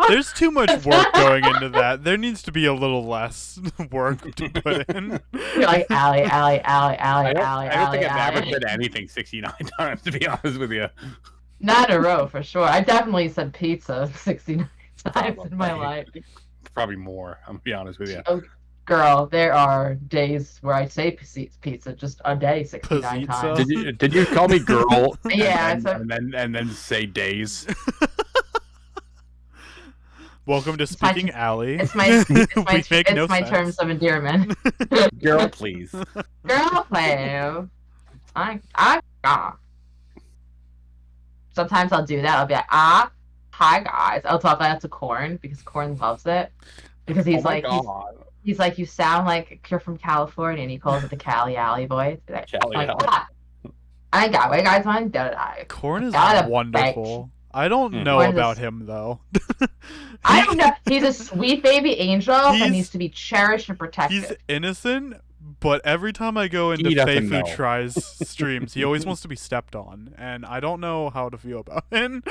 There's too much work going into that. There needs to be a little less work to put in. you're like, alley, alley, alley, alley, I don't, alley, I don't think alley, I've ever alley. said anything 69 times, to be honest with you. Not in a row, for sure. I definitely said pizza 69 times in my Probably. life. Probably more, I'm gonna be honest with you. Girl, there are days where I say pizza just a day 69 Pizza? times. Did you call me girl? Yeah, and, it's a- and then say days. Welcome to It's my- Speaking Alley. It's my We make no my sense. terms of endearment. Girl, please. Girl, play. I. Sometimes I'll do that. I'll be like, hi guys. I'll talk like that to Corn because Corn loves it. Because he's Oh my like God. he's like, you sound like you're from California, and he calls it the Cali Alley Boy. Cali Like, Alley. I got what you guys want. Da-da-da. Corn is Got a wonderful. I don't know Corn is about a- him though. I don't know. He's a sweet baby angel that He's- needs to be cherished and protected. He's innocent, but every time I go into He Fei doesn't Fu know. Tries streams, he always wants to be stepped on, and I don't know how to feel about him.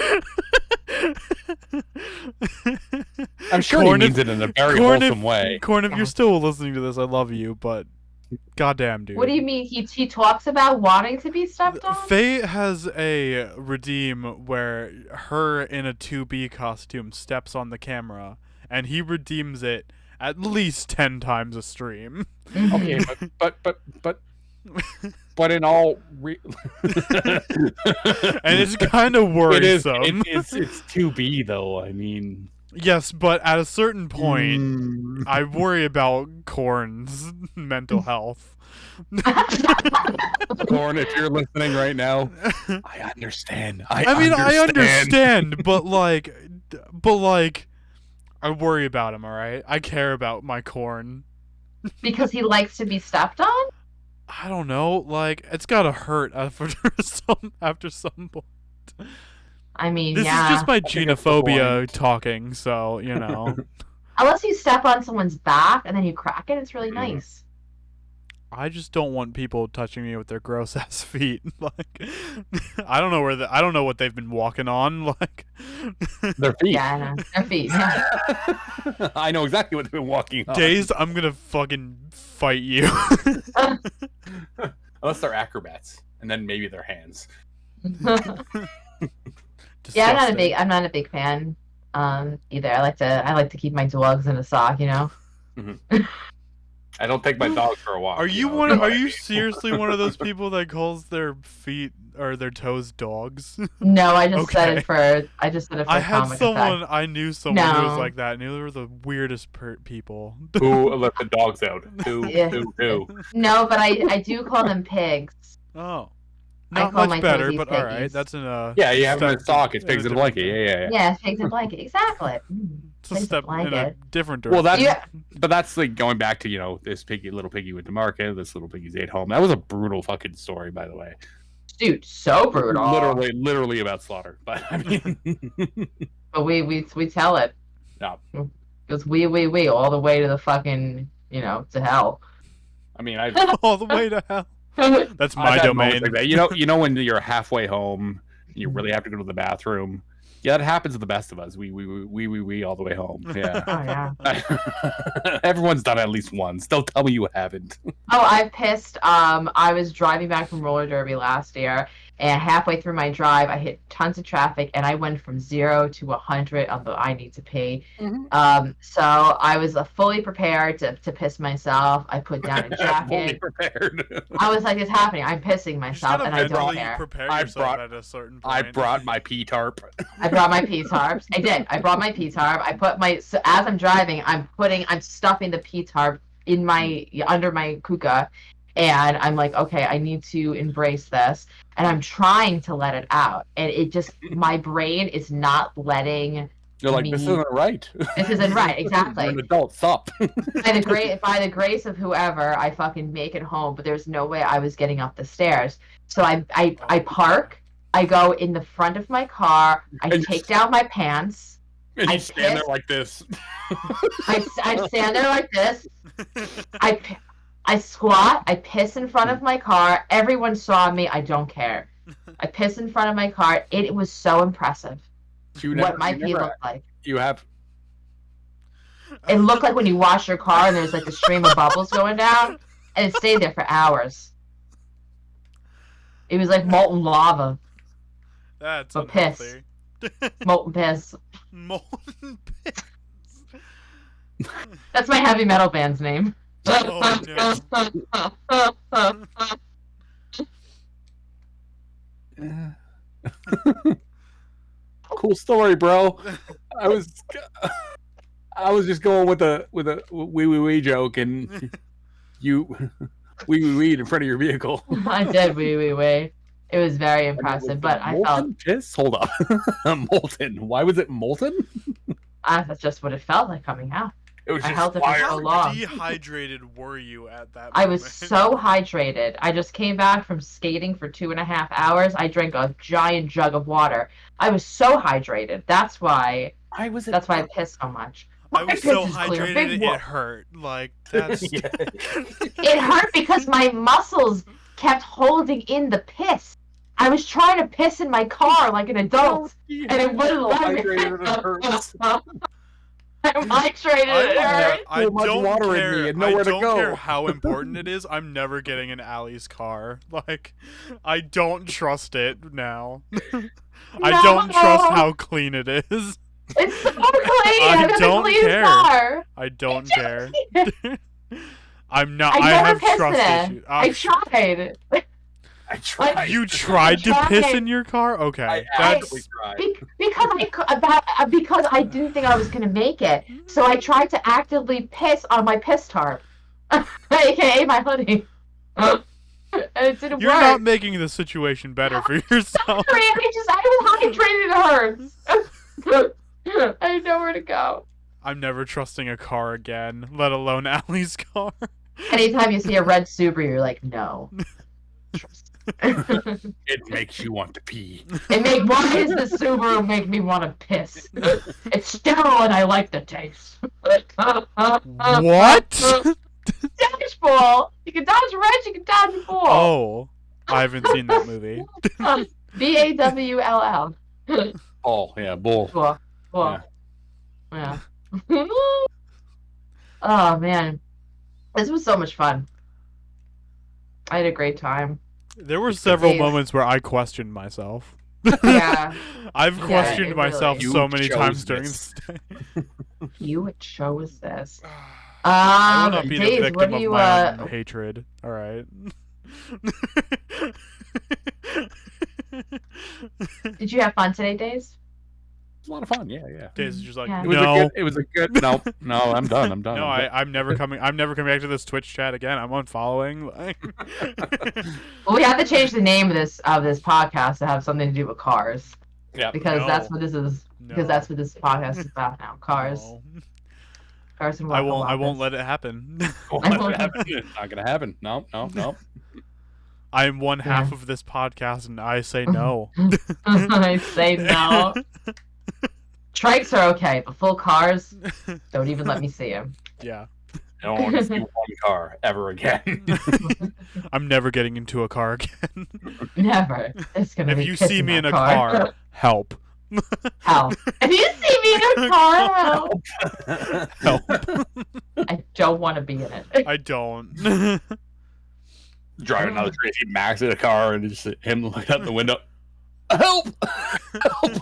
I'm sure Corn, he means it in a very Corn, wholesome way. Corn, if you're still listening to this, I love you, but goddamn, dude. What do you mean? He talks about wanting to be stepped on? Faye has a redeem where her in a 2B costume steps on the camera, and he redeems it at least 10 times a stream. Mhm. Okay, but in all And it's kind of worrisome. It's 2B though. I mean, Yes, but at a certain point, I worry about Korn's mental health. Corn, if you're listening right now, I understand. I mean, I understand, but like, I worry about him. All right, I care about my Corn. Because he likes to be stepped on? I don't know. Like, it's gotta hurt after some point. I mean, This yeah. is just my think that's the genophobia point. talking, so you know. Unless you step on someone's back and then you crack it, it's really nice. I just don't want people touching me with their gross ass feet. Like, I don't know I don't know what they've been walking on. Like, Their feet. Yeah, I know. Their feet. Yeah. I know exactly what they've been walking on. Dazed, I'm gonna fucking fight you. Unless they're acrobats, and then maybe their hands. Yeah, Disgusting. I'm not a big fan either. I like to keep my dogs in a sock, you know. I don't take my dog for a walk. Are you know, one? know what Are I you mean? seriously one of those people that calls their feet or their toes dogs? No, I just said Okay. it for I had comic someone. effect. I knew someone who was No. like that, and they were the weirdest people. Who let the dogs out? Who? Yeah. Who? No, but I do call them pigs. Oh, I not call much my better, toesies but all right. piggies. That's in a Yeah, you have them in a step sock. It's in a pigs in a different- blanket. Yeah. Yeah, pigs in blanket. Exactly. It's a Pigs in step in a blanket. different Well, direction. that's but that's like going back to this little piggy went to market. This little piggy stayed home. That was a brutal fucking story, by the way. Dude, so brutal. Literally about slaughter. But I mean, But we tell it. No. Because we all the way to the fucking to hell. I mean, I've all the way to hell. That's my I've had moments domain. like that. You know when you're halfway home, and you really have to go to the bathroom. Yeah, that happens to the best of us. We all the way home. Yeah. Oh yeah. Everyone's done it at least once. Don't tell me you haven't. Oh, I pissed. I was driving back from roller derby last year, and halfway through my drive, I hit tons of traffic, and I went from 0 to 100 on the I need to pee. So I was fully prepared to piss myself. I put down a Fully jacket. prepared. I was like, "It's happening. I'm pissing You just myself, gotta and I don't mentally care." prepare I yourself brought- at a certain point. I brought my pee tarp. I brought my pee tarps. I did. I brought my pee tarp. I put so as I'm driving, I'm stuffing the pee tarp in under my kuka, and I'm like, okay, I need to embrace this, and I'm trying to let it out, and it just my brain is not letting. You're like, this isn't right. This isn't right. You're Exactly. an adult. Stop. By the grace of whoever, I fucking make it home, but there's no way I was getting up the stairs. So I park. I go in the front of my car. I And- take down my pants. And I you stand there pissed. like this. I stand there like this. I squat. I piss in front of my car. Everyone saw me. I don't care. I piss in front of my car. It was so impressive what my pee looked like. You have. It looked like when you wash your car and there's like a stream of bubbles going down, and it stayed there for hours. It was like molten lava, That's But piss. unhealthy. molten piss. Molten piss. That's my heavy metal band's name. Oh, Cool story, bro. I was just going with a wee joke, and you wee in front of your vehicle. I did wee. It It was very And it was impressive, the but I felt molten piss. Hold up, molten. Why was it molten? that's just what it felt like coming out. It was I just held it for fire. so How long. dehydrated were you at that I moment? was so hydrated. I just came back from skating for 2.5 hours. I drank a giant jug of water. I was so hydrated. That's why. Why was it? That's why I pissed so much. I My was piss so is clear. hydrated Big it whoop. hurt. Like that's Yeah. It hurt because my muscles kept holding in the piss. I was trying to piss in my car like an adult, and it wouldn't let me. Hydrated, it hurts. I'm hydrated. It hurts. I So much don't water in care. me and I nowhere to don't go. care how important it is. I'm never getting in Allie's car. Like, I don't trust it now. I don't trust how clean it is. It's so clean. I got don't the cleanest care. car. I don't care. I'm not. I I never have pissed trust in it. issues. I tried. I tried. You tried to tried. piss in your car? I Okay, actually that's tried. Because I didn't think I was gonna make it, so I tried to actively piss on my piss tarp, aka my hoodie, and it didn't you're work. not making the situation better for yourself. I was hydrated. It hurts. I had nowhere to go. I'm never trusting a car again, let alone Allie's car. Anytime you see a red Subaru, you're like, no. It makes you want to pee. Why does the Subaru make me want to piss? It's sterile and I like the taste. What? Dodgeball! You can dodge red, you can dodge a ball. Oh, I haven't seen that movie. BAWLL. Oh yeah, bull. Cool. Yeah. Oh man. This was so much fun. I had a great time. There were several Days. moments where I questioned myself. Yeah. I've Yeah, questioned it myself really- so You many chose times during this. this day. You chose this. I will not be the Days, victim what do of you my own hatred. All right. did you have fun today, Days? It's a lot of fun. Yeah. Days is just like, Yeah. It was no, a good. It was a good. No, I'm done. I'm done. no, I'm done. I'm never coming. I'm never coming back to this Twitch chat again. I'm unfollowing. Like, Well, we have to change the name of this podcast to have something to do with cars, Yeah. because No. that's what this is. Because no, that's what this podcast is about now. Cars. no. Cars and I won't Waka-Wakas. let it happen. It's not gonna happen. No. I am one half Yeah. of this podcast, and I say no. I say no. Trikes are okay, but full cars, don't even let me see them. Yeah, I don't want to see one car ever again. I'm never getting into a car again. Never. It's gonna If be you piss see me in a that car, help. Help. If you see me in a car, help. Help. I don't want to be in it. I don't. Driving another Tracy Max in a car and just him looking out the window. Help! Help!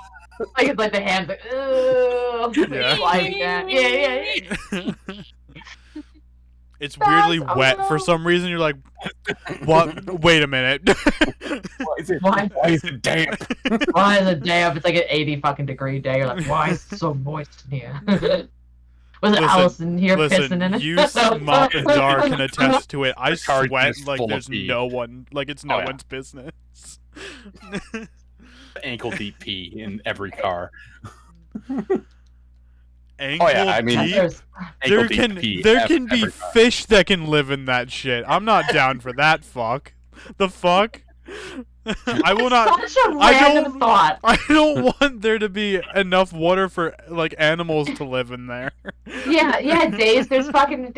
Like it's like the hands like, ugh, Yeah. like that. Yeah. It's weirdly That's wet for awesome. some reason. You're like, what? Wait a minute. Why is it? Why? Why is it damp? Why is it damn? It's like an 80 fucking degree day. You're like, why is it so moist in here? Was it Listen, Allison here pissing in Listen, it? you Mop and Dar can attest to it. I The car sweat is like full of there's pee. no one, like it's no Oh, yeah. one's business. Ankle deep pee in every car. Ankle I mean- deep. There's- There Ankle deep can pee there ev- can be every car. fish that can live in that shit. I'm not down for that. Fuck. The fuck. I will not. Such a I random don't- thought. I don't want there to be enough water for like animals to live in there. Yeah, Days. There's fucking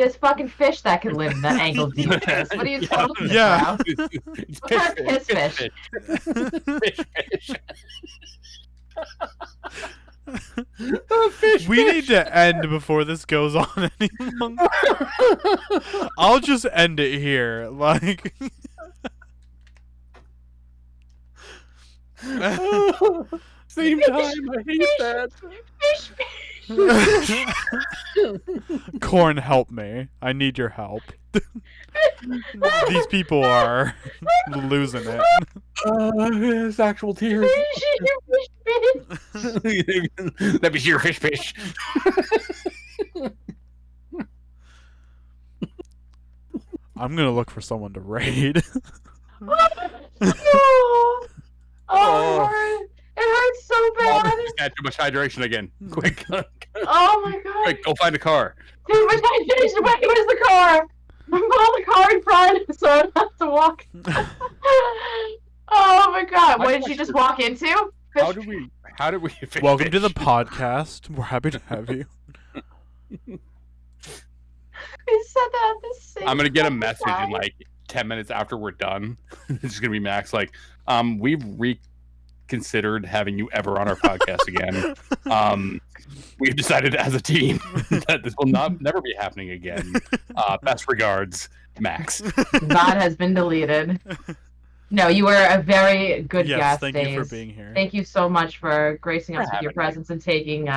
fish that can live in that ankle deep piss. What are you talking Yeah. about? It's What kind of piss fish? Fish. We need to end before this goes on any longer. I'll just end it here. Like. Same time, I hate that. Corn, help me. I need your help. These people are losing it. It's actual tears. Let me see your fish. I'm gonna look for someone to raid. Oh, oh, it hurts so bad. Just got too much hydration again. Quick, Oh my god. quick, go find a car. Too much hydration. Wait, where's the car? Pull the car in front so I don't have to walk. Oh my god. What did you just walk into? How do we Welcome to the podcast. We're happy to have you. We said that at the same I'm gonna get a time. message in like 10 minutes after we're done. It's gonna be Max like, we've reconsidered having you ever on our podcast again. We've decided as a team that this will never be happening again. Best regards, Max. That has been deleted. No, you were a very good Yes, guest, thank Dazed. you for being here. Thank you so much for gracing us with your having me. presence and taking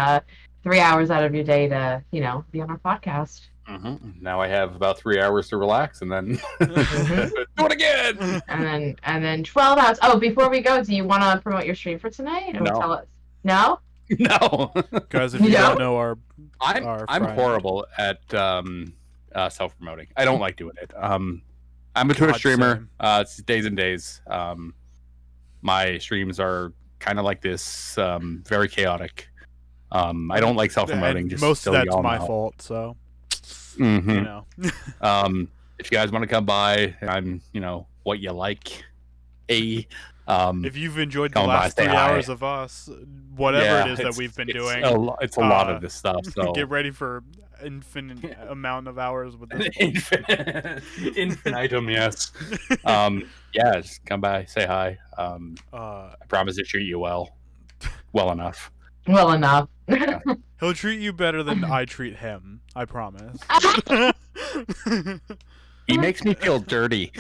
3 hours out of your day to, be on our podcast. Now I have about 3 hours to relax and then Mhm. do it again. And then 12 hours. Oh, before we go, do you want to promote your stream for tonight? Or No. tell us? No? No, Guys, if you No? don't know our I'm Friday. horrible at self promoting. I don't like doing it. I'm a Twitter God, streamer. same. It's days and days. My streams are kind of like this, very chaotic. I don't like self promoting. and Just most so of that's y'all my know. fault, so Mhm. you know. If you guys want to come by, I'm what you like. If you've enjoyed the come by, last say 3 hi. hours of us, whatever Yeah, it is that it's- we've been it's doing, it's a lot uh, of this stuff. So get ready for infinite amount of hours with this. infinitum, yes. Yeah, just come by, say hi. I promise to treat you well enough. Well enough. He'll treat you better than I treat him. I promise. He makes me feel dirty.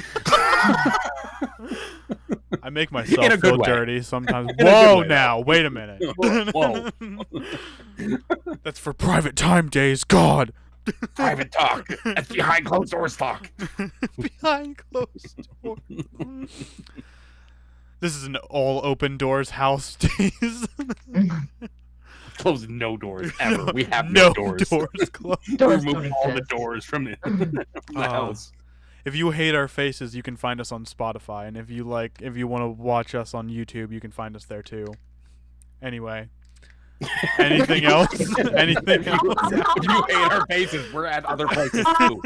I make myself In a good feel way. dirty sometimes. In a good Whoa, way, now, wait a minute. Whoa. That's for private time days. God. Private talk. That's behind closed doors talk. Behind closed doors. This is an all open doors house, days. Close no doors ever. We have no no doors. closed. We Doors remove don't all the exist. doors from the Oh. house. If you hate our faces, you can find us on Spotify, and if you want to watch us on YouTube, you can find us there too. Anyway, anything else? Anything else? If you hate our faces, we're at other places too.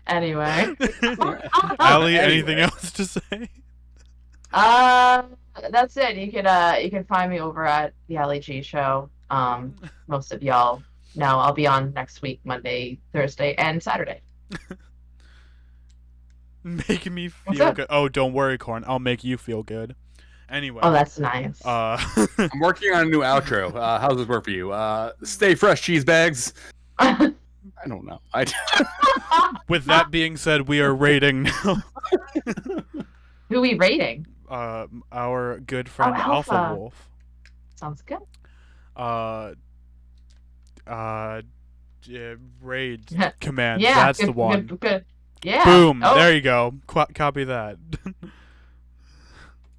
Anyway. Allie, Anyway. anything else to say? That's it. You can find me over at the Ali G Show. Most of y'all know I'll be on next week, Monday, Thursday, and Saturday. Making me What's feel up? good. Oh, don't worry, Corn. I'll make you feel good. Anyway. Oh, that's nice. I'm working on a new outro. How's this work for you? Stay fresh, cheese bags. I don't know. With that being said, we are rating now. Who we rating? Our good friend Alpha. Alpha Wolf. Sounds good. Raid command. Yeah, That's good, the one. Good. Yeah. Boom. Oh, There you go. Copy that.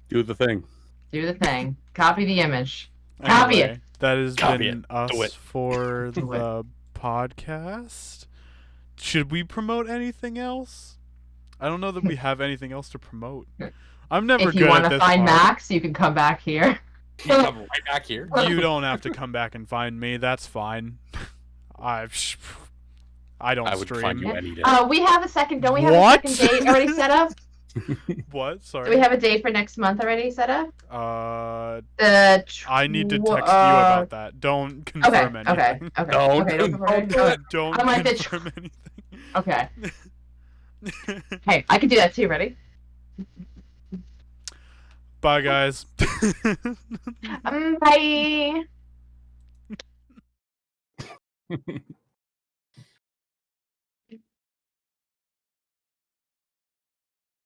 Do the thing. do the thing. Copy the image. Copy it. Anyway, that has Copy been it. us Do it. for Do it. the podcast. Should we promote anything else? I don't know that we have anything else to promote. I'm never If you good want at to this find part. Max, you can come back here. You come right back here. You don't have to come back and find me. That's fine. I don't I would stream. find you any day. We have a second. Don't we have What? a second date already set up? What? Sorry. Do we have a date for next month already set up? I need to text you about that. Don't confirm anything. Okay. Don't- Okay. don't do it. Don't I'm like the confirm anything. Okay. Hey, I can do that too. Ready? Bye, guys. Bye.